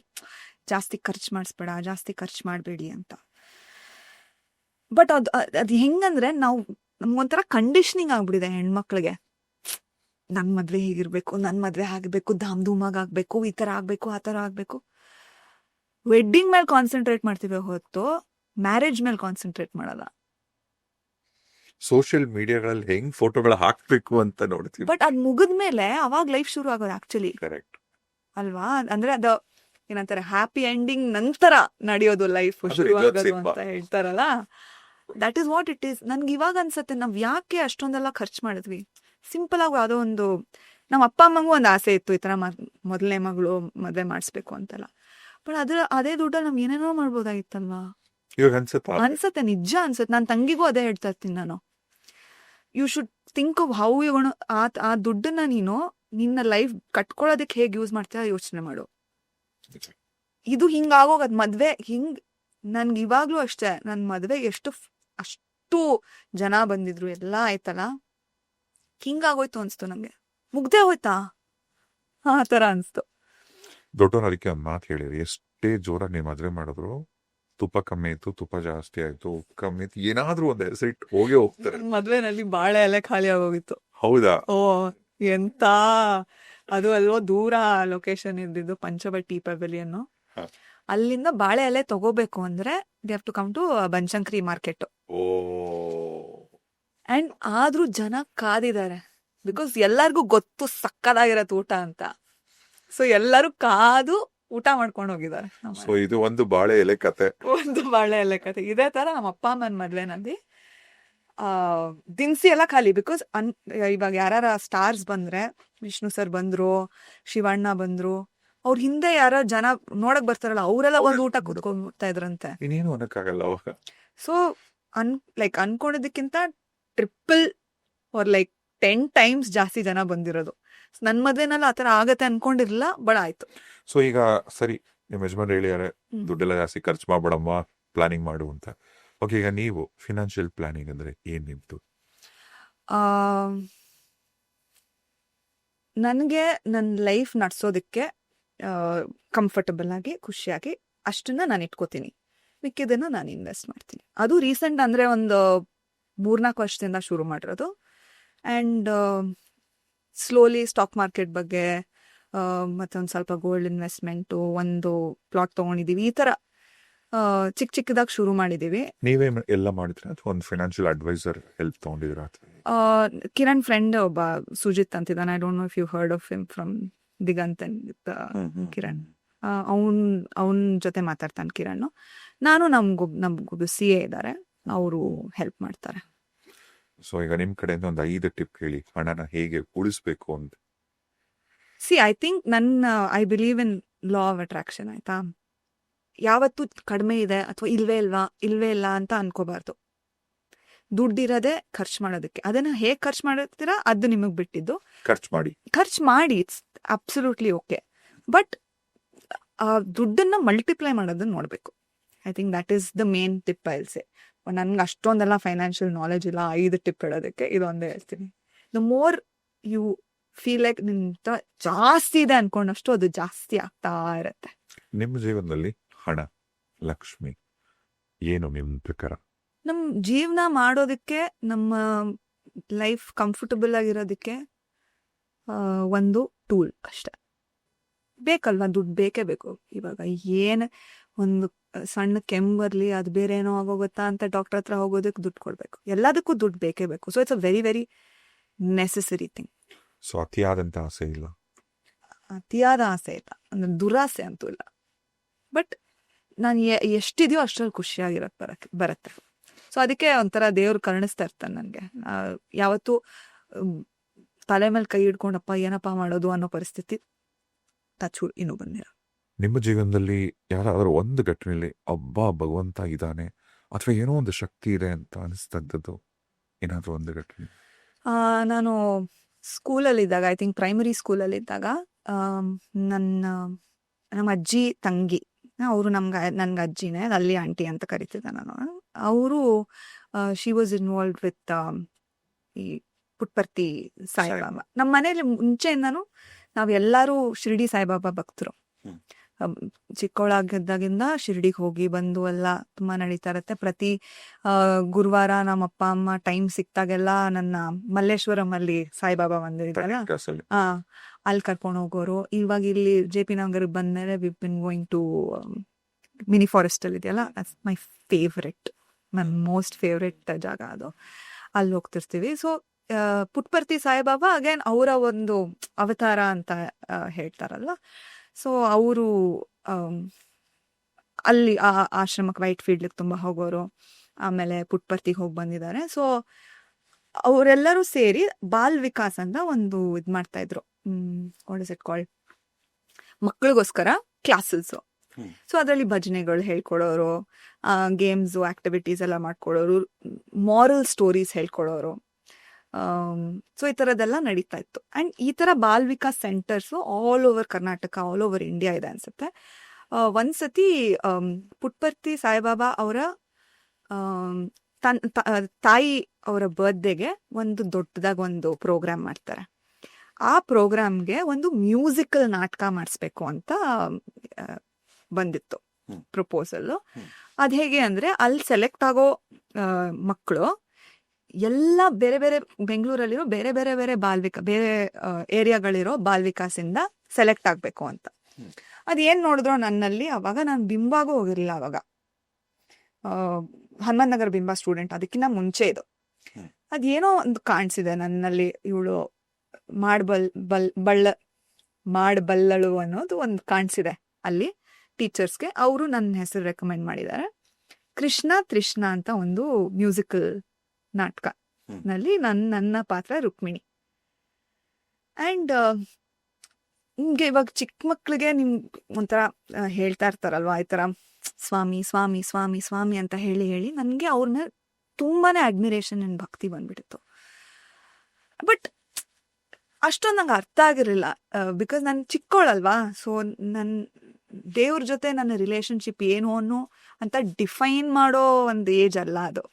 ಜಾಸ್ತಿ ಖರ್ಚು ಮಾಡಿಸ್ಬೇಡ, ಜಾಸ್ತಿ ಖರ್ಚು ಮಾಡಬೇಡಿ ಅಂತ. ಬಟ್ ಅದು ಹೆಂಗಂದ್ರೆ, ನಾವು ನಮ್ಗೊಂಥರ ಕಂಡೀಷನಿಂಗ್ ಆಗ್ಬಿಟ್ಟಿದೆ ಹೆಣ್ಮಕ್ಳಿಗೆ. ನನ್ ಮದ್ವೆ ಹೀಗಿರ್ಬೇಕು, ನನ್ ಮದ್ವೆ ಆಗ್ಬೇಕು, ಧಾಮ್ ಧೂಮಾಗ್ ಆಗ್ಬೇಕು, ಈ ತರ ಆಗ್ಬೇಕು, ಆ ತರ ಆಗ್ಬೇಕು. ವೆಡ್ಡಿಂಗ್ ಮೇಲೆ ಕಾನ್ಸಂಟ್ರೇಟ್ ಮಾಡ್ತೀವಿ ಹೊತ್ತು ಮ್ಯಾರೇಜ್ ಮೇಲೆ ಕಾನ್ಸಂಟ್ರೇಟ್ ಮಾಡಲ್ಲ. ಸೋಷಿಯಲ್ ಮೀಡಿಯಾಗಳಲ್ಲಿ ಹೆಂಗ್ ಫೋಟೋಗಳು ಹಾಕ್ಬೇಕು ಅಂತ ನೋಡ್ತೀವಿ, ಬಟ್ ಅದ್ ಮುಗಿದ್ಮೇಲೆ ಅವಾಗ ಲೈಫ್ ಶುರು ಆಗೋದು ಆಕ್ಚುಲಿ, ಕರೆಕ್ಟ್ ಅಲ್ವಾ? ಅಂದ್ರೆ ಅದು ಏನಂತಾರೆ, ಹ್ಯಾಪಿ ಎಂಡಿಂಗ್ ನಂತರ ನಡೆಯೋದು ಲೈಫ್ ಶುರು ಆಗೋದು ಅಂತ ಹೇಳ್ತಾರಲ್ಲ, that is what it is. ನನ್ಗೆ ಇವಾಗ ಅನ್ಸತ್ತೆ, ನಾವ್ ಯಾಕೆ ಅಷ್ಟೊಂದೆಲ್ಲ ಖರ್ಚು ಮಾಡಿದ್ವಿ? ಸಿಂಪಲ್ ಆಗಿ ಯಾವುದೋ ಒಂದು, ನಮ್ಮ ಅಪ್ಪ ಅಮ್ಮಂಗೂ ಒಂದು ಆಸೆ ಇತ್ತು, ಈ ತರ ಮೊದಲನೇ ಮಗಳು ಮದ್ವೆ ಮಾಡಿಸ್ಬೇಕು ಅಂತೆಲ್ಲ. ಬಟ್ ಅದೇ ದುಡ್ಡಲ್ಲಿ ನಾವ್ ಏನೇನೋ ಮಾಡ್ಬೋದಾಗಿತ್ತಲ್ವಾ ಇವಾಗ ಅನ್ಸತ್ತೆ, ನಿಜ ಅನ್ಸತ್ತೆ. ನನ್ನ ತಂಗಿಗೂ ಅದೇ ಹೇಳ್ತಾ ಇರ್ತೀನಿ ನಾನು, you should think of how you gonna, ಆ ದುಡ್ಡನ್ನ ನೀನು ನಿನ್ನ ಲೈಫ್ ಕಟ್ಕೊಳ್ಳೋದಕ್ಕೆ ಹೇಗೆ ಯೂಸ್ ಮಾಡ್ತೀಯ ಯೋಚನೆ ಮಾಡು. ಇದು ಹಿಂಗಾಗೋಗದ್ ಮದ್ವೆ ಹಿಂಗ್. ನನ್ಗೆ ಇವಾಗ್ಲೂ ಅಷ್ಟೇ, ನನ್ ಮದ್ವೆಗೆ ಅಷ್ಟು ಜನ ಬಂದಿದ್ರು, ಎಲ್ಲ ಆಯ್ತಲ್ಲ, ಹಿಂಗಾಗೋಯ್ತು ಅನ್ಸ್ತು ನಂಗೆ. ಮುಗ್ದೇ ಹೋಯ್ತಾ ಆ ತರ ಅನ್ಸ್ತು. ದೊಡ್ಡವ್ರು ಅದಕ್ಕೆ ಒಂದು ಮಾತು ಹೇಳಿರಿ, ಎಷ್ಟೇ ಜೋರಾಗಿ ನೀವು ಮದ್ವೆ ಮಾಡಿದ್ರು, ತುಪ್ಪ ಕಮ್ಮಿ ಇತ್ತು, ತುಪ್ಪ ಜಾಸ್ತಿ ಆಯ್ತು, ಉಪ್ಪು ಕಮ್ಮಿ ಇತ್ತು, ಏನಾದ್ರೂ ಒಂದು ಹೆಸರಿಟ್ಟು ಹೋಗೇ ಹೋಗ್ತಾರೆ. ಮದ್ವೆನಲ್ಲಿ ಬಾಳೆ ಎಲೆ ಖಾಲಿ ಆಗೋಗಿತ್ತು. ಹೌದಾ? ಓ ಎಂತ, ಅದು ಅಲ್ವೋ ದೂರ ಲೊಕೇಶನ್ ಇದ್ದಿದ್ದು, ಪಂಚವಟಿ ಪೆವಿಲಿಯನ್. ಅಲ್ಲಿಂದ ಬಾಳೆ ಎಲೆ ತಗೋಬೇಕು ಅಂದ್ರೆ they have to come to Banashankari market. And ಆದ್ರೂ ಜನ ಕಾದಿದ್ದಾರೆ, ಬಿಕಾಸ್ ಎಲ್ಲರಿಗೂ ಗೊತ್ತು ಸಕ್ಕದಾಗಿರತ್ತೆ ಊಟ ಅಂತ. ಸೊ ಎಲ್ಲರೂ ಕಾದು ಊಟ ಮಾಡ್ಕೊಂಡು ಹೋಗಿದ್ದಾರೆ. ಸೊ ಇದು ಒಂದು ಬಾಳೆ ಎಲೆ ಕತೆ, ಒಂದು ಬಾಳೆ ಎಲೆ ಕತೆ. ಇದೇ ತರ ನಮ್ಮ ಅಪ್ಪ ಅಮ್ಮನ ಮದ್ವೆನಲ್ಲಿ ದಿನಸಿ ಎಲ್ಲ ಖಾಲಿ. ಬಿಕಾಸ್ ಇವಾಗ ಯಾರ ಸ್ಟಾರ್ಸ್ ಬಂದ್ರೆ, ವಿಷ್ಣು ಸರ್ ಬಂದ್ರು, ಶಿವಣ್ಣ ಬಂದ್ರು, ಅವ್ರ ಹಿಂದೆ ಯಾರ ಜನ ನೋಡಕ್ ಬರ್ತಾರಲ್ಲ, ಅವರೆಲ್ಲ ಒಂದು ಊಟ ಕುತ್ಕೊಂಡ್ತಾ ಇದ್ರಂತೆ. ಇನ್ನೇನು ಅನ್ನಕ್ಕಾಗಲ್ಲ ಅವಾಗ. ಸೊ ಅನ್ಕೊಂಡಿದ್ದಕ್ಕಿಂತ ಟ್ರಿಪಲ್ ಆರ್ 10 times ಜಾಸ್ತಿ ಜನ ಬಂದಿರೋದು. ನನ್ ಮದ್ವೆನಲ್ಲಿ ಆತರ ಆಗತ್ತೆ ಅನ್ಕೊಂಡಿರ್ಲಿಲ್ಲ, ಬಟ್ ಆಯ್ತು. ಸೊ ಈಗ ಸರಿ, ನಿಮ್ ಯಜಮಾನ್ ಹೇಳಿಯಾರೆ ದುಡ್ಡೆಲ್ಲ ಜಾಸ್ತಿ ಖರ್ಚು ಮಾಡ್ಬೇಡಮ್ಮ, ಪ್ಲಾನಿಂಗ್ ಮಾಡು ಅಂತ. ಓಕೆ, ಈಗ ನೀವು ಫಿನಾನ್ಷಿಯಲ್ ಪ್ಲಾನಿಂಗ್ ಅಂದ್ರೆ ಏನ್ ನಿಮ್ದು? ನನಗೆ ನನ್ನ ಲೈಫ್ ನಡ್ಸೋದಕ್ಕೆ ಕಂಫರ್ಟಬಲ್ ಆಗಿ, ಖುಷಿಯಾಗಿ ಅಷ್ಟನ್ನ ನಾನು ಇಟ್ಕೋತೀನಿ. ಮಿಕ್ಕಿದನ್ನ ನಾನು ಇನ್ವೆಸ್ಟ್ ಮಾಡ್ತೀನಿ. ಅದು ರೀಸೆಂಟ್ ಅಂದ್ರೆ ಒಂದು 3-4 ವರ್ಷದಿಂದ ಶುರು ಮಾಡಿರೋದು. ಅಂಡ್ ಸ್ಲೋಲಿ ಸ್ಟಾಕ್ ಮಾರ್ಕೆಟ್ ಬಗ್ಗೆ ಮತ್ತೊಂದು ಸ್ವಲ್ಪ ಗೋಲ್ಡ್ ಇನ್ವೆಸ್ಟ್ಮೆಂಟು, ಒಂದು ಪ್ಲಾಟ್ ತೊಗೊಂಡಿದ್ದೀವಿ, ಈ ಥರ ಚಿಕ್ಕ ಚಿಕ್ಕದಾಗಿ ಶುರು ಮಾಡಿದ್ದೀವಿ. ನೀವೇ ಎಲ್ಲ ಮಾಡಿದ್ರೆ ಅಥವಾ ಒಂದು ಫೈನಾನ್ಷಿಯಲ್ ಅಡ್ವೈಸರ್ ಹೆಲ್ಪ್ ತಗೊಂಡಿದ್ರ? ಕಿರಣ್ ಫ್ರೆಂಡ್ ಒಬ್ಬ ಸುಜಿತ್ ಅಂತಿದ್ದಾನೆ, I don't know if you heard of him from ದಿಗಂತನ್ ಕಿರಣ್. ಅವನ ಜೊತೆ ಮಾತಾಡ್ತಾನೆ ಕಿರಣ್. ನಾನು ನಮ್ಗೊಬ್ಬ CA ಇದ್ದಾರೆ, ಅವರು ಹೆಲ್ಪ್ ಮಾಡ್ತಾರೆ. ಸೊ ಈಗ ನಿಮ್ ಕಡೆಯಿಂದ ಒಂದು 5 ಟಿಪ್ ಹೇಳಿ, ಹಣನ ಹೇಗೆ ಉಳಿಸ್ಬೇಕು ಅಂತ. I think I believe in law of attraction, ಆಯ್ತಾ? ಯಾವತ್ತೂ ಕಡಿಮೆ ಇದೆ ಅಥವಾ ಇಲ್ವೇ ಇಲ್ಲ ಅಂತ ಅನ್ಕೋಬಾರ್ದು. ದುಡ್ಡಿರೋದೇ ಖರ್ಚು ಮಾಡೋದಕ್ಕೆ. ಅದನ್ನ ಹೇಗೆ ಖರ್ಚು ಮಾಡ್ತೀರಾ ಅದು ನಿಮಗೆ ಬಿಟ್ಟಿದ್ದು. ಖರ್ಚು ಮಾಡಿ ಇಟ್ಸ್ ಅಬ್ಸಲ್ಯೂಟ್ಲಿ ಓಕೆ, ಬಟ್ ಆ ದುಡ್ಡನ್ನ ಮಲ್ಟಿಪ್ಲೈ ಮಾಡೋದನ್ನ ನೋಡಬೇಕು. I think that is the main tip I will say. ನನ್ಗೆ ಅಷ್ಟೊಂದೆಲ್ಲ ಫೈನಾನ್ಷಿಯಲ್ ನಾಲೆಜ್ ಇಲ್ಲ 5 ಟಿಪ್ ಹೇಳೋದಕ್ಕೆ, ಇದೊಂದೇ ಹೇಳ್ತೀನಿ. The more you feel like ನಿಂತ ಜಾಸ್ತಿ ಇದೆ ಅನ್ಕೊಂಡಷ್ಟು ಅದು ಜಾಸ್ತಿ ಆಗ್ತಾ ಇರತ್ತೆ. ನಿಮ್ಮ ಜೀವನದಲ್ಲಿ ಹಣ, ಲಕ್ಷ್ಮಿ ಏನು ನಿಮ್ಮ ಪ್ರಕಾರ? ನಮ್ಮ ಜೀವನ ಮಾಡೋದಕ್ಕೆ, ನಮ್ಮ ಲೈಫ್ ಕಂಫರ್ಟಬಲ್ ಆಗಿರೋದಕ್ಕೆ ಒಂದು ಟೂಲ್ ಅಷ್ಟೆ. ಬೇಕಲ್ವಾ, ದುಡ್ಡು ಬೇಕೇ ಬೇಕು. ಇವಾಗ ಏನು ಒಂದು ಸಣ್ಣ ಕೆಮ್ಮು ಬರಲಿ, ಅದು ಬೇರೆ ಏನೋ ಆಗೋಗುತ್ತಾ ಅಂತ ಡಾಕ್ಟರ್ ಹತ್ರ ಹೋಗೋದಕ್ಕೆ ದುಡ್ಡು ಕೊಡಬೇಕು. ಎಲ್ಲದಕ್ಕೂ ದುಡ್ಡು ಬೇಕೇ ಬೇಕು. So it's a very very necessary thing. So ಅತಿಯಾದಂತ ಆಸೆ ಇಲ್ಲ, ಅತಿಯಾದ ಆಸೆ ಇಲ್ಲ, ಅಂದ್ರೆ ದುರಾಸೆ ಅಂತೂ ಇಲ್ಲ. ಬಟ್ ನಾನು ಎಷ್ಟಿದೆಯೋ ಅಷ್ಟರಲ್ಲಿ ಖುಷಿಯಾಗಿರಕ್ಕೆ ಬರುತ್ತೆ. ಸೊ ಅದಕ್ಕೆ ಒಂಥರ ದೇವ್ರು ಕರುಣಿಸ್ತಾ ಇರ್ತಾನೆ ನನಗೆ. ಯಾವತ್ತೂ ತಲೆ ಮೇಲೆ ಕೈ ಹಿಡ್ಕೊಂಡಪ್ಪ ಏನಪ್ಪ ಮಾಡೋದು ಅನ್ನೋ ಪರಿಸ್ಥಿತಿ ಟಚ್ ಇನ್ನೂ ಬಂದಿಲ್ಲ. ನಿಮ್ಮ ಜೀವನದಲ್ಲಿ ಯಾರಾದರೂ ಒಂದು ಘಟನೆಯಲ್ಲಿ ಅಬ್ಬಾ ಭಗವಂತ ಇದ್ದಾನೆ ಅಥವಾ ಏನೋ ಒಂದು ಶಕ್ತಿ ಇದೆ ಅಂತ ಅನಿಸ್ತದ್ದು ಏನಾದರೂ ಒಂದು ಘಟನೆ? ನಾನು ಸ್ಕೂಲಲ್ಲಿದ್ದಾಗ, ಐ ಥಿಂಕ್ ಪ್ರೈಮರಿ ಸ್ಕೂಲಲ್ಲಿದ್ದಾಗ, ನಮ್ಮ ಅಜ್ಜಿ ತಂಗಿ, ಅವರು ನನ್ಗೆ ಅಜ್ಜಿನೇ, ಅಲ್ಲಿ ಆಂಟಿ ಅಂತ ಕರಿತಿದ್ದೆ ನಾನು. ಅವರು ಶಿ ವಾಸ್ ಇನ್ವಾಲ್ವ್ ವಿತ್ ಈ ಪುಟ್ಪರ್ತಿ ಸಾಯಿಬಾಬಾ. ನಮ್ಮ ಮನೇಲಿ ಮುಂಚೆಯಿಂದನೂ ನಾವೆಲ್ಲರೂ ಶಿರ್ಡಿ ಸಾಯಿಬಾಬಾ ಭಕ್ತರು. ಚಿಕ್ಕವಳಾಗಿದ್ದಾಗಿಂದ ಶಿರ್ಡಿಗೆ ಹೋಗಿ ಬಂದು ಎಲ್ಲ ತುಂಬಾ ನಡೀತಾ ಇರತ್ತೆ. ಪ್ರತಿ ಗುರುವಾರ ನಮ್ಮ ಅಪ್ಪ ಅಮ್ಮ ಟೈಮ್ ಸಿಕ್ತಾಗೆಲ್ಲ ನನ್ನ ಮಲ್ಲೇಶ್ವರಂ ಅಲ್ಲಿ ಸಾಯಿಬಾಬಾ ಬಂದಿದ್ದಾರೆ, ಅಲ್ಲಿ ಕರ್ಕೊಂಡು ಹೋಗೋರು. ಇವಾಗ ಇಲ್ಲಿ JP ನಗರ್ಗೆ ಬಂದ್ಮೇಲೆ we bin going to mini forest ಅಲ್ಲಿ ಇದೆಯಲ್ಲ, ದಟ್ಸ್ ಮೈ ಫೇವ್ರೆಟ್, ನನ್ನ ಮೋಸ್ಟ್ ಫೇವ್ರೆಟ್ ಜಾಗ ಅದು. ಅಲ್ಲಿ ಹೋಗ್ತಿರ್ತೀವಿ. ಸೊ ಪುಟ್ಪರ್ತಿ ಸಾಯಿಬಾಬಾ ಅಗೇನ್ ಅವರ ಒಂದು ಅವತಾರ ಅಂತ ಹೇಳ್ತಾರಲ್ಲ. ಸೊ ಅವರು ಅಲ್ಲಿ ಆ ಆಶ್ರಮಕ್ಕೆ ವೈಟ್ ಫೀಲ್ಡ್ಗೆ ತುಂಬ ಹೋಗೋರು. ಆಮೇಲೆ ಪುಟ್ಪರ್ತಿಗೆ ಹೋಗಿ ಬಂದಿದ್ದಾರೆ. ಸೊ ಅವರೆಲ್ಲರೂ ಸೇರಿ ಬಾಲ್ ವಿಕಾಸ್ ಅಂತ ಒಂದು ಇದು ಮಾಡ್ತಾ ಇದ್ರು. ವಾಟ್ ಇಸ್ ಇಟ್ ಕಾಲ್ಡ್, ಮಕ್ಕಳಿಗೋಸ್ಕರ ಕ್ಲಾಸಸ್ಸು. ಸೊ ಅದರಲ್ಲಿ ಭಜನೆಗಳು ಹೇಳ್ಕೊಡೋರು, ಗೇಮ್ಸು ಆಕ್ಟಿವಿಟೀಸ್ ಎಲ್ಲ ಮಾಡ್ಕೊಡೋರು, ಮಾರಲ್ ಸ್ಟೋರೀಸ್ ಹೇಳ್ಕೊಡೋರು. ಸೊ ಈ ಥರದ್ದೆಲ್ಲ ನಡೀತಾ ಇತ್ತು. ಆ್ಯಂಡ್ ಈ ಥರ ball Vikas centres all over Karnataka, all over India ಇದೆ ಅನ್ಸುತ್ತೆ. ಒಂದ್ಸತಿ ಪುಟ್ಪರ್ತಿ ಸಾಯಿಬಾಬಾ ಅವರ ತಾಯಿ ಅವರ ಬರ್ತ್ಡೇಗೆ ಒಂದು ದೊಡ್ಡದಾಗಿ ಒಂದು ಪ್ರೋಗ್ರಾಮ್ ಮಾಡ್ತಾರೆ. ಆ ಪ್ರೋಗ್ರಾಮ್ಗೆ ಒಂದು ಮ್ಯೂಸಿಕಲ್ ನಾಟಕ ಮಾಡಿಸ್ಬೇಕು ಅಂತ ಬಂದಿತ್ತು ಪ್ರಪೋಸಲ್ಲು. ಅದು ಹೇಗೆ ಅಂದರೆ, ಅಲ್ಲಿ ಸೆಲೆಕ್ಟ್ ಆಗೋ ಮಕ್ಕಳು ಎಲ್ಲ ಬೇರೆ ಬೇರೆ ಬೆಂಗಳೂರಲ್ಲಿರೋ ಬೇರೆ ಬೇರೆ ಬೇರೆ ಬೇರೆ ಏರಿಯಾಗಳಿರೋ ಬಾಲ್ ವಿಕಾಸಿಂದ ಸೆಲೆಕ್ಟ್ ಆಗಬೇಕು ಅಂತ. ಅದೇನು ನೋಡಿದ್ರು ನನ್ನಲ್ಲಿ, ಅವಾಗ ನಾನು ಬಿಂಬಾಗೂ ಹೋಗಿರಲಿಲ್ಲ. ಅವಾಗ ಹನುಮಂತ ನಗರ ಬಿಂಬ ಸ್ಟೂಡೆಂಟ್, ಅದಕ್ಕಿಂತ ಮುಂಚೆ ಇದು. ಅದೇನೋ ಒಂದು ಕಾಣಿಸಿದೆ ನನ್ನಲ್ಲಿ, ಇವಳು ಮಾಡಬಲ್ಲಳು ಅನ್ನೋದು ಒಂದು ಕಾಣಿಸಿದೆ ಅಲ್ಲಿ ಟೀಚರ್ಸ್ಗೆ. ಅವರು ನನ್ನ ಹೆಸರು ರೆಕಮೆಂಡ್ ಮಾಡಿದ್ದಾರೆ. ಕೃಷ್ಣ ತೃಷ್ಣ ಅಂತ ಒಂದು ಮ್ಯೂಸಿಕಲ್ ನಾಟಕ ನಲ್ಲಿ ನನ್ನ ಪಾತ್ರ ರುಕ್ಮಿಣಿ. ಆ್ಯಂಡ್ ನಿಮ್ಗೆ ಇವಾಗ ಚಿಕ್ಕ ಮಕ್ಳಿಗೆ ಒಂಥರ ಹೇಳ್ತಾ ಇರ್ತಾರಲ್ವಾ, ಈ ಥರ ಸ್ವಾಮಿ ಸ್ವಾಮಿ ಸ್ವಾಮಿ ಸ್ವಾಮಿ ಅಂತ ಹೇಳಿ ಹೇಳಿ ನನಗೆ ಅವ್ರ ಮೇಲೆ ತುಂಬಾನೇ ಅಡ್ಮಿರೇಷನ್ ಆ್ಯಂಡ್ ಭಕ್ತಿ ಬಂದ್ಬಿಟ್ಟಿತ್ತು. ಬಟ್ ಅಷ್ಟೊಂದು ನಂಗೆ ಅರ್ಥ ಆಗಿರಲಿಲ್ಲ, ಬಿಕಾಸ್ ನಾನು ಚಿಕ್ಕವಳಲ್ವಾ. ಸೊ ನನ್ನ ದೇವ್ರ ಜೊತೆ ನನ್ನ ರಿಲೇಶನ್ಶಿಪ್ ಏನು ಅಂತ ಡಿಫೈನ್ ಮಾಡೋ ಒಂದು ಏಜ್ ಅಲ್ಲ ಅದು,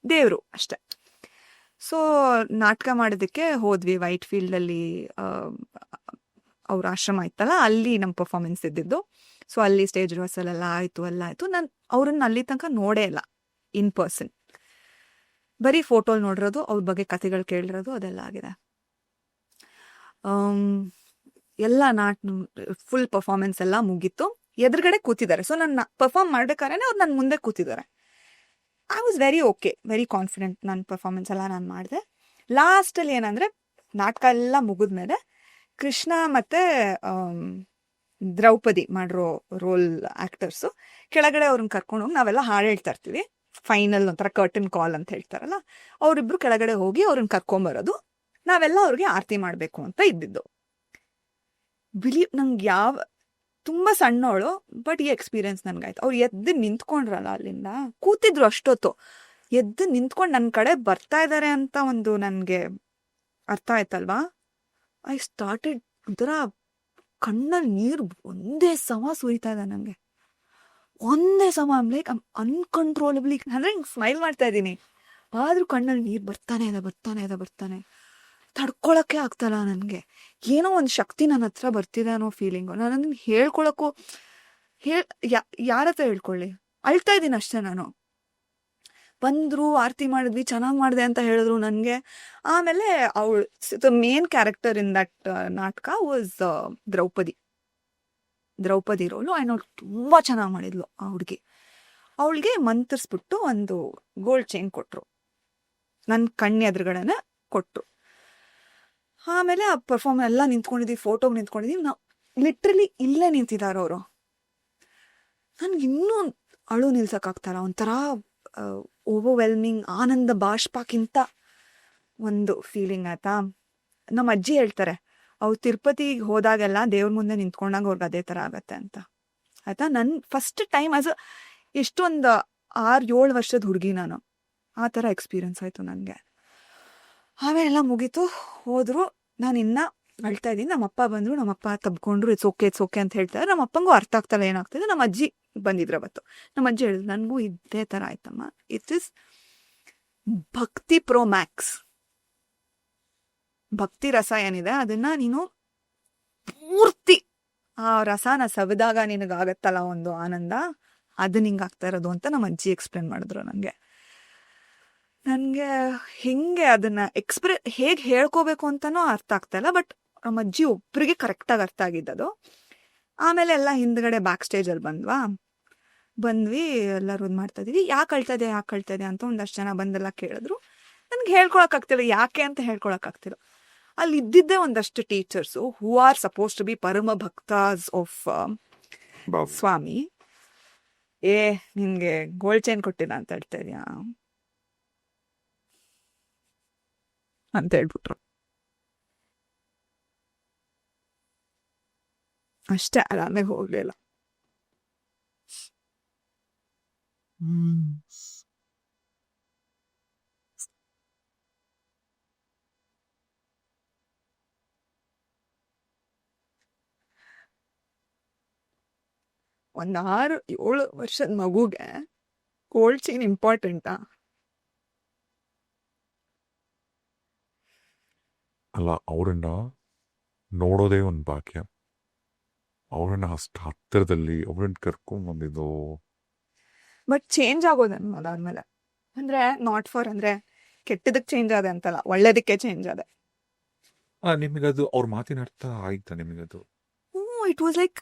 ದೇವರು ಅಷ್ಟೆ. ಸೊ ನಾಟಕ ಮಾಡೋದಕ್ಕೆ ಹೋದ್ವಿ ವೈಟ್ ಫೀಲ್ಡಲ್ಲಿ, ಅವ್ರ ಆಶ್ರಮ ಇತ್ತಲ್ಲ, ಅಲ್ಲಿ ನಮ್ಮ ಪರ್ಫಾರ್ಮೆನ್ಸ್ ಇದ್ದಿದ್ದು. ಸೊ ಅಲ್ಲಿ ಸ್ಟೇಜ್ ರಿಹರ್ಸಲ್ ಎಲ್ಲ ಆಯಿತು. ನಾನು ಅವ್ರನ್ನ ಅಲ್ಲಿ ತನಕ ನೋಡೇ ಇಲ್ಲ ಇನ್ ಪರ್ಸನ್, ಬರೀ ಫೋಟೋಲ್ ನೋಡಿರೋದು, ಅವ್ರ ಬಗ್ಗೆ ಕಥೆಗಳು ಕೇಳಿರೋದು, ಅದೆಲ್ಲ ಆಗಿದೆ. ಎಲ್ಲ ಫುಲ್ ಪರ್ಫಾರ್ಮೆನ್ಸ್ ಎಲ್ಲ ಮುಗೀತು. ಎದುರುಗಡೆ ಕೂತಿದ್ದಾರೆ. ಸೊ ನನ್ನ ಪರ್ಫಾರ್ಮ್ ಮಾಡ್ಬೇಕಾದ್ರೆ ಅವ್ರು ನನ್ನ ಮುಂದೆ ಕೂತಿದ್ದಾರೆ. I was very okay, very confident. ನನ್ನ ಪರ್ಫಾರ್ಮೆನ್ಸ್ ಎಲ್ಲ ನಾನು ಮಾಡಿದೆ. ಲಾಸ್ಟಲ್ಲಿ ಏನಂದರೆ, ನಾಟಕ ಎಲ್ಲ ಮುಗಿದ್ಮೇಲೆ ಕೃಷ್ಣ ಮತ್ತು ದ್ರೌಪದಿ ಮಾಡಿರೋ ರೋಲ್ ಆ್ಯಕ್ಟರ್ಸು ಕೆಳಗಡೆ ಅವ್ರನ್ನ ಕರ್ಕೊಂಡೋಗಿ ನಾವೆಲ್ಲ ಹಾಡು ಹೇಳ್ತಾ ಇರ್ತೀವಿ. ಫೈನಲ್ ಒಂಥರ ಕರ್ಟನ್ ಕಾಲ್ ಅಂತ ಹೇಳ್ತಾರಲ್ಲ, ಅವರಿಬ್ರು ಕೆಳಗಡೆ ಹೋಗಿ ಅವ್ರನ್ನ ಕರ್ಕೊಂಬರೋದು, ನಾವೆಲ್ಲ ಅವ್ರಿಗೆ ಆರತಿ ಮಾಡಬೇಕು ಅಂತ ಇದ್ದಿದ್ದು. ನಂಗೆ ತುಂಬ ಸಣ್ಣವಳು, ಬಟ್ ಈ ಎಕ್ಸ್ಪೀರಿಯನ್ಸ್ ನನಗಾಯ್ತು. ಅವ್ರು ಎದ್ದು ನಿಂತ್ಕೊಂಡ್ರಲ್ಲ, ಅಲ್ಲಿಂದ ಕೂತಿದ್ರು ಅಷ್ಟೊತ್ತು, ಎದ್ದು ನಿಂತ್ಕೊಂಡು ನನ್ನ ಕಡೆ ಬರ್ತಾ ಇದ್ದಾರೆ ಅಂತ ಒಂದು ನನಗೆ ಅರ್ಥ ಆಯ್ತಲ್ವಾ. ಐ ಸ್ಟಾರ್ಟೆಡ್ ಒಂಥರ ಕಣ್ಣಲ್ಲಿ ನೀರು ಒಂದೇ ಸಮ ಸುರಿತಾ ಇದೆ ನನಗೆ. ಒಂದೇ ಸಮ ಲೈಕ್ ಅನ್ಕಂಟ್ರೋಲಬ್ಲಿ, ಅಂದರೆ ಹಿಂಗೆ ಸ್ಮೈಲ್ ಮಾಡ್ತಾ ಇದ್ದೀನಿ, ಆದರೂ ಕಣ್ಣಲ್ಲಿ ನೀರು ಬರ್ತಾನೆ ತಡ್ಕೊಳಕ್ಕೆ ಆಗ್ತಲ್ಲ ನನಗೆ. ಏನೋ ಒಂದು ಶಕ್ತಿ ನನ್ನ ಹತ್ರ ಬರ್ತಿದೆ ಅನ್ನೋ ಫೀಲಿಂಗು. ನಾನು ಅದನ್ನು ಹೇಳ್ಕೊಳಕ್ಕೂ ಯಾರ ಹತ್ರ ಹೇಳ್ಕೊಳ್ಳಿ, ಅಳ್ತಾ ಇದ್ದೀನಿ ಅಷ್ಟೇ. ನಾನು ಬಂದರು, ಆರತಿ ಮಾಡಿದ್ವಿ, ಚೆನ್ನಾಗಿ ಮಾಡಿದೆ ಅಂತ ಹೇಳಿದ್ರು ನನಗೆ. ಆಮೇಲೆ ಅವಳು ಮೇನ್ ಕ್ಯಾರೆಕ್ಟರ್ ಇನ್ ದಟ್ ನಾಟಕ ವಾಸ್ ದ್ರೌಪದಿ ರೋಲು. ಅವಳು ತುಂಬ ಚೆನ್ನಾಗಿ ಮಾಡಿದ್ಲು. ಅವಳಿಗೆ ಮಂತ್ರಿಸ್ಬಿಟ್ಟು ಒಂದು ಗೋಲ್ಡ್ ಚೈನ್ ಕೊಟ್ಟರು, ನನ್ನ ಕಣ್ಣು ಎದುರುಗಡೆನೆ ಕೊಟ್ಟರು. ಆಮೇಲೆ ಆ ಪರ್ಫಾರ್ಮ್ ಎಲ್ಲ ನಿಂತ್ಕೊಂಡಿದ್ದೀವಿ, ಫೋಟೋಗೆ ನಿಂತ್ಕೊಂಡಿದ್ದೀವಿ. ನಾವು ಲಿಟ್ರಲಿ ಇಲ್ಲೇ ನಿಂತಿದ್ದಾರೆ ಅವರು. ನನಗಿನ್ನೂ ಅಳು ನಿಲ್ಸೋಕ್ಕಾಗ್ತಾರ, ಒಂಥರ ಓವರ್ವೆಲ್ಮಿಂಗ್ ಆನಂದ ಬಾಷ್ಪಕ್ಕಿಂತ ಒಂದು ಫೀಲಿಂಗ್ ಆಯ್ತಾ. ನಮ್ಮ ಅಜ್ಜಿ ಹೇಳ್ತಾರೆ, ಅವ್ರು ತಿರುಪತಿಗೆ ಹೋದಾಗೆಲ್ಲ ದೇವ್ರ ಮುಂದೆ ನಿಂತ್ಕೊಂಡಾಗ ಅವ್ರಿಗೆ ಅದೇ ಥರ ಆಗತ್ತೆ ಅಂತ ಆಯ್ತಾ. ನನ್ನ ಫಸ್ಟ್ ಟೈಮ್ ಎಷ್ಟೊಂದು 6-7 ವರ್ಷದ ಹುಡುಗಿ ನಾನು, ಆ ಥರ ಎಕ್ಸ್ಪೀರಿಯನ್ಸ್ ಆಯಿತು ನನಗೆ. ಆಮೇಲೆ ಎಲ್ಲ ಮುಗೀತು, ಹೋದರು. ನಾನು ಇನ್ನೂ ಅಳ್ತಾ ಇದ್ದೀನಿ. ನಮ್ಮಪ್ಪ ಬಂದರು, ನಮ್ಮಪ್ಪ ತಬ್ಕೊಂಡ್ರು, ಇಟ್ಸ್ ಓಕೆ ಅಂತ ಹೇಳ್ತಾರೆ. ನಮ್ಮ ಅಪ್ಪಂಗೂ ಅರ್ಥ ಆಗ್ತಲ್ಲ ಏನಾಗ್ತಿದೆ. ನಮ್ಮ ಅಜ್ಜಿ ಬಂದಿದ್ರು ಅವತ್ತು. ನಮ್ಮ ಅಜ್ಜಿ ಹೇಳಿದ್ರು, ನನಗೂ ಇದೇ ಥರ ಆಯ್ತಮ್ಮ. ಇಟ್ ಇಸ್ ಭಕ್ತಿ ಪ್ರೋ ಮ್ಯಾಕ್ಸ್. ಭಕ್ತಿ ರಸ ಏನಿದೆ ಅದನ್ನು ನೀನು ಪೂರ್ತಿ ಆ ರಸನ ಸವಿದಾಗ ನಿನಗಾಗತ್ತಲ್ಲ ಒಂದು ಆನಂದ, ಅದು ನಿಂಗೆ ಆಗ್ತಾ ಇರೋದು ಅಂತ ನಮ್ಮ ಅಜ್ಜಿ ಎಕ್ಸ್ಪ್ಲೇನ್ ಮಾಡಿದ್ರು ನನಗೆ. ಹಿಂಗೆ ಅದನ್ನು ಹೇಗೆ ಹೇಳ್ಕೋಬೇಕು ಅಂತನೂ ಅರ್ಥ ಆಗ್ತಾಯಿಲ್ಲ. ಬಟ್ ನಮ್ಮ ಅಜ್ಜಿ ಒಬ್ಬರಿಗೆ ಕರೆಕ್ಟಾಗಿ ಅರ್ಥ ಆಗಿದ್ದದು. ಆಮೇಲೆ ಎಲ್ಲ ಹಿಂದ್ಗಡೆ ಬ್ಯಾಕ್ ಸ್ಟೇಜಲ್ಲಿ ಬಂದ್ವಿ, ಎಲ್ಲರೂ ಇದು ಮಾಡ್ತಾಯಿದ್ದೀವಿ. ಯಾಕೆ ಅಳ್ತಾ ಇದೆ ಅಂತ ಒಂದಷ್ಟು ಜನ ಬಂದೆಲ್ಲ ಕೇಳಿದ್ರು. ನನಗೆ ಹೇಳ್ಕೊಳಕ್ಕಾಗ್ತಿಲ್ಲ, ಯಾಕೆ ಅಂತ ಹೇಳ್ಕೊಳಕ್ಕಾಗ್ತಿಲ್ಲ. ಅಲ್ಲಿ ಇದ್ದಿದ್ದೇ ಒಂದಷ್ಟು teachers who are suppose to be ಪರಮ ಭಕ್ತಾಸ್ ಆಫ್ ಸ್ವಾಮಿ. ನಿನಗೆ ಗೋಲ್ಡ್ ಚೈನ್ ಕೊಟ್ಟಿಲ್ಲ ಅಂತ ಹೇಳ್ತಾ ಇದೆಯಾ ಅಂತ ಹೇಳ್ಬಿಟ್ರು ಅಷ್ಟೇ. ಆಮೇಲೆ ಹೋಗ್ಲಿಲ್ಲ. ಒಂದು 6-7 ವರ್ಷದ ಮಗುಗೆ ಗೋಲ್ಡ್ ಚೈನ್ ಇಂಪಾರ್ಟೆಂಟಾ? ಅಲ್ಲ, ಅವರನ್ನ ನೋಡೋದೇ ಒಂದು ಭಾಗ್ಯ. ಅವರನ್ನ ಅಷ್ಟು ಹತ್ತಿರದಲ್ಲಿ ಅವ್ರನ್ನ ಕರ್ಕೊಂಡ್ ಬಂದಿದ್ದು. ಬಟ್ ಚೇಂಜ್ ಆಗೋದನ್ನ ಅದಾದ್ಮೇಲೆ ಅಂದ್ರೆ ನಾಟ್ ಫಾರ್ ಅಂದ್ರೆ ಕೆಟ್ಟದಕ್ಕೆ ಚೇಂಜ್ ಆದೆ ಅಂತಲ್ಲ, ಒಳ್ಳೇದಕ್ಕೆ ಚೇಂಜ್ ಆದೆ. ನಿಮಗದು ಅವ್ರ ಮಾತಿನ ಅರ್ಥ ಆಯ್ತಾ ನಿಮಗದು? ಇಟ್ ವಾಸ್ ಲೈಕ್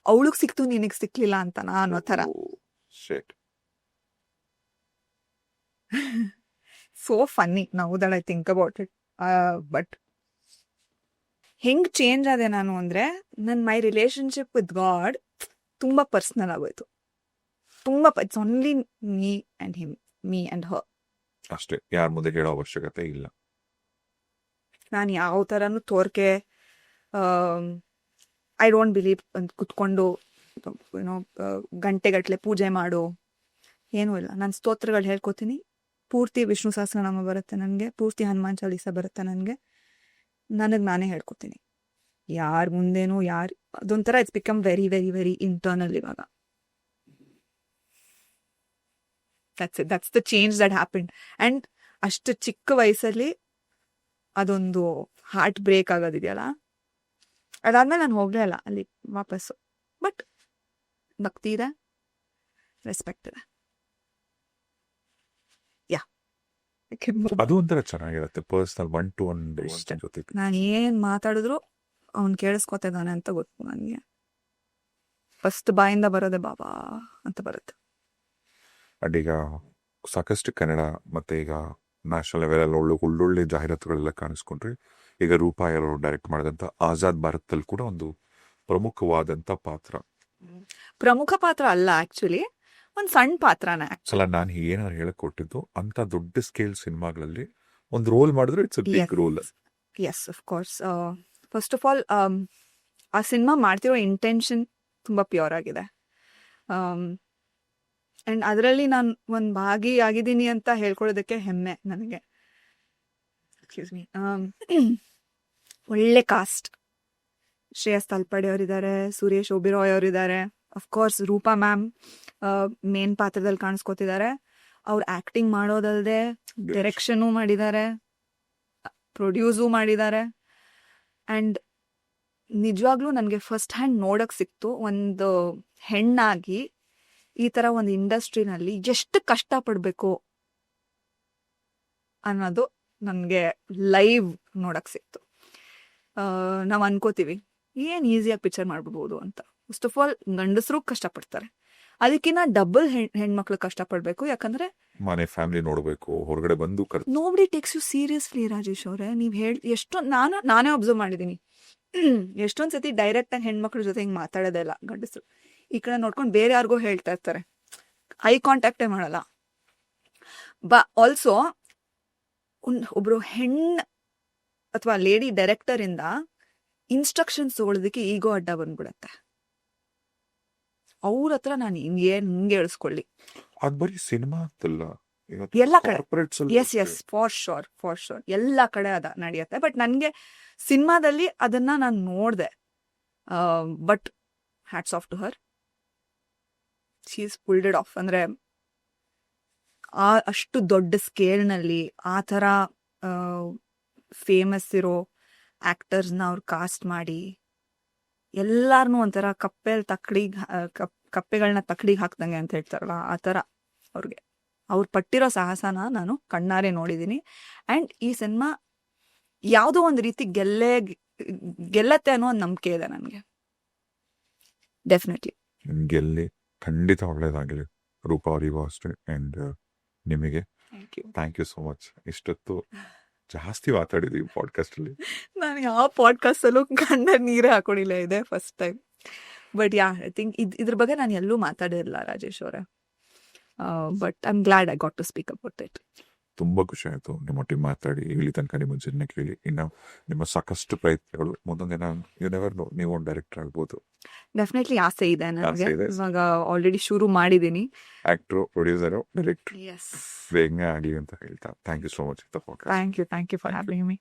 ಅವಳಿಗೆ ಸಿಕ್ತು ನಿನಗೆ ಸಿಕ್ಲಿಲ್ಲ ಅಂತ ಅನ್ನೋ ಥರ. So funny now that I think about it. But ಹೆಂಗ್ ಚೇಂಜ್ ಆದೆ ನಾನು ಅಂದ್ರೆ, ಮೈ ರಿಲೇಶನ್ಶಿಪ್ ವಿತ್ ಗಾಡ್ ತುಂಬಾ ಪರ್ಸ್ನಲ್ ಆಗೋಯ್ತು. It's only me and him, me and ಹರ್ ಅಷ್ಟೇ. ಯಾರ ಮುಂದೆ ಹೇಳೋ ಅವಶ್ಯಕತೆ ಇಲ್ಲ. ನಾನು ಯಾವ ಥರನೂ ತೋರ್ಕೆ ಐ ಡೋಂಟ್ ಬಿಲೀವ್ ಅಂತ ಕುತ್ಕೊಂಡು ಏನೋ ಗಂಟೆಗಟ್ಟಲೆ ಪೂಜೆ ಮಾಡು, ಏನೂ ಇಲ್ಲ. ನಾನು ಸ್ತೋತ್ರಗಳು ಹೇಳ್ಕೊತೀನಿ, ಪೂರ್ತಿ ವಿಷ್ಣು ಸಹಸ್ರನಾಮ ಬರುತ್ತೆ ನನಗೆ, ಪೂರ್ತಿ ಹನುಮಾನ್ ಚಾಲೀಸ ಬರುತ್ತೆ ನನಗೆ ನಾನೇ ಹೇಳ್ಕೊತೀನಿ. ಯಾರ ಮುಂದೇನೂ ಅದೊಂಥರ it's become very very very internal ಇವಾಗ. That's the change that happened. And ಅಷ್ಟು ಚಿಕ್ಕ ವಯಸ್ಸಲ್ಲಿ ಅದೊಂದು ಹಾರ್ಟ್ ಬ್ರೇಕ್ ಆಗೋದಿದೆಯಲ್ಲ, ಅದಾದ್ಮೇಲೆ ನಾನು ಹೋಗಲೇ ಇಲ್ಲ ಅಲ್ಲಿ ವಾಪಸ್ಸು. ಬಟ್ ಭಕ್ತಿ ಇದೆ, ರೆಸ್ಪೆಕ್ಟ್ ಇದೆ. ಅದು ಒಂಥರ ಚೆನ್ನಾಗಿರುತ್ತೆ ಪರ್ಸನಲ್ 1-to-1 ಅಷ್ಟೇ. ಜೊತೆ. ನಾನು ಏನ್ ಮಾತಾಡಿದ್ರು ಅವ್ನು ಕೇಳಿಸ್ಕೊತಿದ್ದಾನೆ ಅಂತ ಗೊತ್ತು ನನಗೆ. ಫಸ್ಟ್ ಬಾಯಿಂದ ಬರೋದೆ ಬಾಬಾ ಅಂತ ಬರುತ್ತೆ. ಅಂಡ್ ಈಗ ಸಾಕಷ್ಟು ಕನ್ನಡ ಮತ್ತೆ ಈಗ ನ್ಯಾಷನಲ್ ಲೆವೆಲ್ ಒಳ್ಳೊಳ್ಳೆ ಜಾಹೀರಾತುಗಳೆಲ್ಲ ಕಾಣಿಸ್ಕೊಂಡ್ರಿ. ಈಗ ರೂಪಾ ಅವರು ಡೈರೆಕ್ಟ್ ಮಾಡಿದಂತ ಆಜಾದ್ ಭಾರತದಲ್ಲಿ ಕೂಡ ಒಂದು ಪ್ರಮುಖವಾದಂತ ಪಾತ್ರ. ಪ್ರಮುಖ ಪಾತ್ರ ಅಲ್ಲ, ಆಕ್ಚುಲಿ ಒಂದ್ ಸಣ್ಣ ಪಾತ್ರನೇ. ಸಲ ನಾನು ಏನಾರು ಹೇಳಕ್ ಕೊಟ್ಟಿದ್ದು ಅಂತ ದೊಡ್ಡ ಸ್ಕೇಲ್ ಸಿನಿಮಾಗಳಲ್ಲಿ ಒಂದು ರೋಲ್ ಮಾಡಿದ್ರೆ it's a big role. Yes, of course. First of all ಆ ಸಿನಿಮಾ ಮಾಡ್ತಿರೋ ಇಂಟೆನ್ಷನ್ ತುಂಬ ಪ್ಯೂರ್ ಆಗಿದೆ. ಆ್ಯಂಡ್ ಅದರಲ್ಲಿ ನಾನು ಒಂದು ಭಾಗಿ ಆಗಿದ್ದೀನಿ ಅಂತ ಹೇಳ್ಕೊಳ್ಳೋದಕ್ಕೆ ಹೆಮ್ಮೆ ನನಗೆ. Excuse me. ಒಳ್ಳೆ ಕಾಸ್ಟ್. ಶ್ರೇಯಸ್ ತಲ್ಪಡೆ ಅವರಿದ್ದಾರೆ, ಸುರೇಶ್ ಒಬಿರಾಯ್ ಅವರಿದ್ದಾರೆ, ಅಫ್ಕೋರ್ಸ್ ರೂಪಾ ಮ್ಯಾಮ್ ಮೇನ್ ಪಾತ್ರದಲ್ಲಿ ಕಾಣಿಸ್ಕೊತಿದ್ದಾರೆ. ಅವ್ರು ಆ್ಯಕ್ಟಿಂಗ್ ಮಾಡೋದಲ್ಲದೆ ಡೈರೆಕ್ಷನು ಮಾಡಿದ್ದಾರೆ, ಪ್ರೊಡ್ಯೂಸು ಮಾಡಿದ್ದಾರೆ. ಆ್ಯಂಡ್ ನಿಜವಾಗ್ಲೂ ನನಗೆ ಫಸ್ಟ್ ಹ್ಯಾಂಡ್ ನೋಡೋಕೆ ಸಿಕ್ತು, ಒಂದು ಹೆಣ್ಣಾಗಿ ಈ ಥರ ಒಂದು ಇಂಡಸ್ಟ್ರಿನಲ್ಲಿ ಎಷ್ಟು ಕಷ್ಟಪಡಬೇಕು ಅನ್ನೋದು ನನಗೆ ಲೈವ್ ನೋಡೋಕೆ ಸಿಕ್ತು. ನಾವು ಅನ್ಕೋತೀವಿ ಏನು ಈಸಿಯಾಗಿ ಪಿಕ್ಚರ್ ಮಾಡ್ಬಿಡ್ಬೋದು ಅಂತ. ಫಸ್ಟ್ ಆಫ್ ಆಲ್ ಗಂಡಸರು ಕಷ್ಟಪಡ್ತಾರೆ, ಅದಕ್ಕಿಂತ ಡಬಲ್ ಹೆಣ್ಮಕ್ಳು ಕಷ್ಟಪಡಬೇಕು. ಯಾಕಂದ್ರೆ ಮನೆ ಫ್ಯಾಮಿಲಿ ನೋಡಬೇಕು, ಹೊರಗಡೆ ಬಂದು nobody takes you seriously. Rajesh ಅವರೇ, ನೀವು ಎಷ್ಟೊಂದು ನಾನೇ ಅಬ್ಸರ್ವ್ ಮಾಡಿದ್ದೀನಿ. ಎಷ್ಟೊಂದು ಸತಿ ಡೈರೆಕ್ಟ್ ಆಗಿ ಹೆಣ್ಮಕ್ಳ ಜೊತೆ ಹಿಂಗೆ ಮಾತಾಡೋದೇ ಇಲ್ಲ ಗಂಡಸರು. ಈ ಕಡೆ ನೋಡ್ಕೊಂಡು ಬೇರೆ ಯಾರಿಗೂ ಹೇಳ್ತಾ ಇರ್ತಾರೆ, ಐ ಕಾಂಟ್ಯಾಕ್ಟೇ ಮಾಡಲ್ಲ. ಆಲ್ಸೋ ಒಬ್ರು ಹೆಣ್ಣು ಅಥವಾ ಲೇಡಿ ಡೈರೆಕ್ಟರ್ ಇಂದ ಇನ್ಸ್ಟ್ರಕ್ಷನ್ಸ್ ತಗೊಳ್ಳೋದಕ್ಕೆ ಈಗೋ ಅಡ್ಡ ಬಂದ್ಬಿಡತ್ತೆ. ಅವ್ರ ಹತ್ರ ನಾನು ಹಿಂಗೆ ಹೇಳಿಸ್ಕೊಳ್ಳಿ. ಅದು ಬರೀ ಸಿನಿಮಾ ಅಂತಲ್ಲ, ಎಲ್ಲ ಕಡೆ. ಎಸ್ ಎಸ್, ಫಾರ್ ಶೋರ್ ಎಲ್ಲ ಕಡೆ ಅದ ನಡೆಯುತ್ತೆ. ಬಟ್ ನನಗೆ ಸಿನಿಮಾದಲ್ಲಿ ಅದನ್ನ ನಾನು ನೋಡಿದೆ. But hats off to her, she is pulled it off. ಅಂದ್ರೆ ಅಷ್ಟು ದೊಡ್ಡ ಸ್ಕೇಲ್ನಲ್ಲಿ ಆ ಥರ ಫೇಮಸ್ ಇರೋ ಆಕ್ಟರ್ಸ್ನ ಅವ್ರು ಕಾಸ್ಟ್ ಮಾಡಿ ಎಲ್ಲಾರನ್ನೂ ಒಂಥರ ಕಪ್ಪೆಗಳನ್ನ ತಕ್ಕಡಿಗೆ ಹಾಕ್ದಂಗೆ ಅಂತ ಹೇಳ್ತಾರಲ್ಲ, ಆ ಥರ ಅವ್ರು ಪಟ್ಟಿರೋ ಸಾಹಸನ ನಾನು ಕಣ್ಣಾರೆ ನೋಡಿದ್ದೀನಿ. ಆ್ಯಂಡ್ ಈ ಸಿನಿಮಾ ಯಾವುದೋ ಒಂದು ರೀತಿ ಗೆಲ್ಲತ್ತೆ ಅನ್ನೋ ಒಂದು ನಂಬಿಕೆ ಇದೆ ನನಗೆ. ಡೆಫಿನೆಟ್ಲಿ ಗೆಲ್ಲಿ, ಖಂಡಿತ ಒಳ್ಳೇದಾಗಲಿ ರೂಪಾ ಅವರಿಗೂ ಅಷ್ಟೇ. ಆ್ಯಂಡ್ ನಿಮಗೆ ಥ್ಯಾಂಕ್ ಯು ಸೋ ಮಚ್. ಇಷ್ಟೊತ್ತು ಜಾಸ್ತಿ ಮಾತಾಡಿದ್ವಿ ಪಾಡ್ಕಾಸ್ಟಲ್ಲಿ. ನಾನು ಯಾವ ಪಾಡ್ಕಾಸ್ಟಲ್ಲೂ ಕಣ್ಣ ನೀರೇ ಹಾಕೊಂಡಿಲ್ಲ, ಇದೆ first time. But I think ಇದ್ರ ಬಗ್ಗೆ ನಾನು ಎಲ್ಲೂ ಮಾತಾಡಿರಲಿಲ್ಲ ರಾಜೇಶ್ ಅವರೇ. But I am glad I got to speak about it. ತುಂಬ ಖುಷಿ ಆಯಿತು ನಿಮ್ಮೊಟ್ಟಿಗೆ ಮಾತಾಡಿ. ಇಲ್ಲಿ ತನಕ ನಿಮ್ಮ ಜರ್ನಿ ಕೇಳಿ, ಇನ್ನು ನಿಮ್ಮ ಸಾಕಷ್ಟು ಪ್ರಯತ್ನಗಳು ಮುಂದೊಂದು ದಿನ ಯು ನೆವರ್ ನೋ, ನೀವು ಒಂದು ಡೈರೆಕ್ಟರ್ ಆಗ್ಬೋದು. ಡೆಫಿನೆಟ್ಲಿ ಆಸೆ ಇದೆ ನನಗೆ. ಇವಾಗ ಆಲ್ರೆಡಿ ಶುರು ಮಾಡಿದ್ದೀನಿ. ಆಕ್ಟ್ರು, ಪ್ರೊಡ್ಯೂಸರು, ಡೈರೆಕ್ಟರ್ ಬೇಗನೆ ಆಗಲಿ ಅಂತ ಹೇಳ್ತಾ thank you so much. Thank you for having me.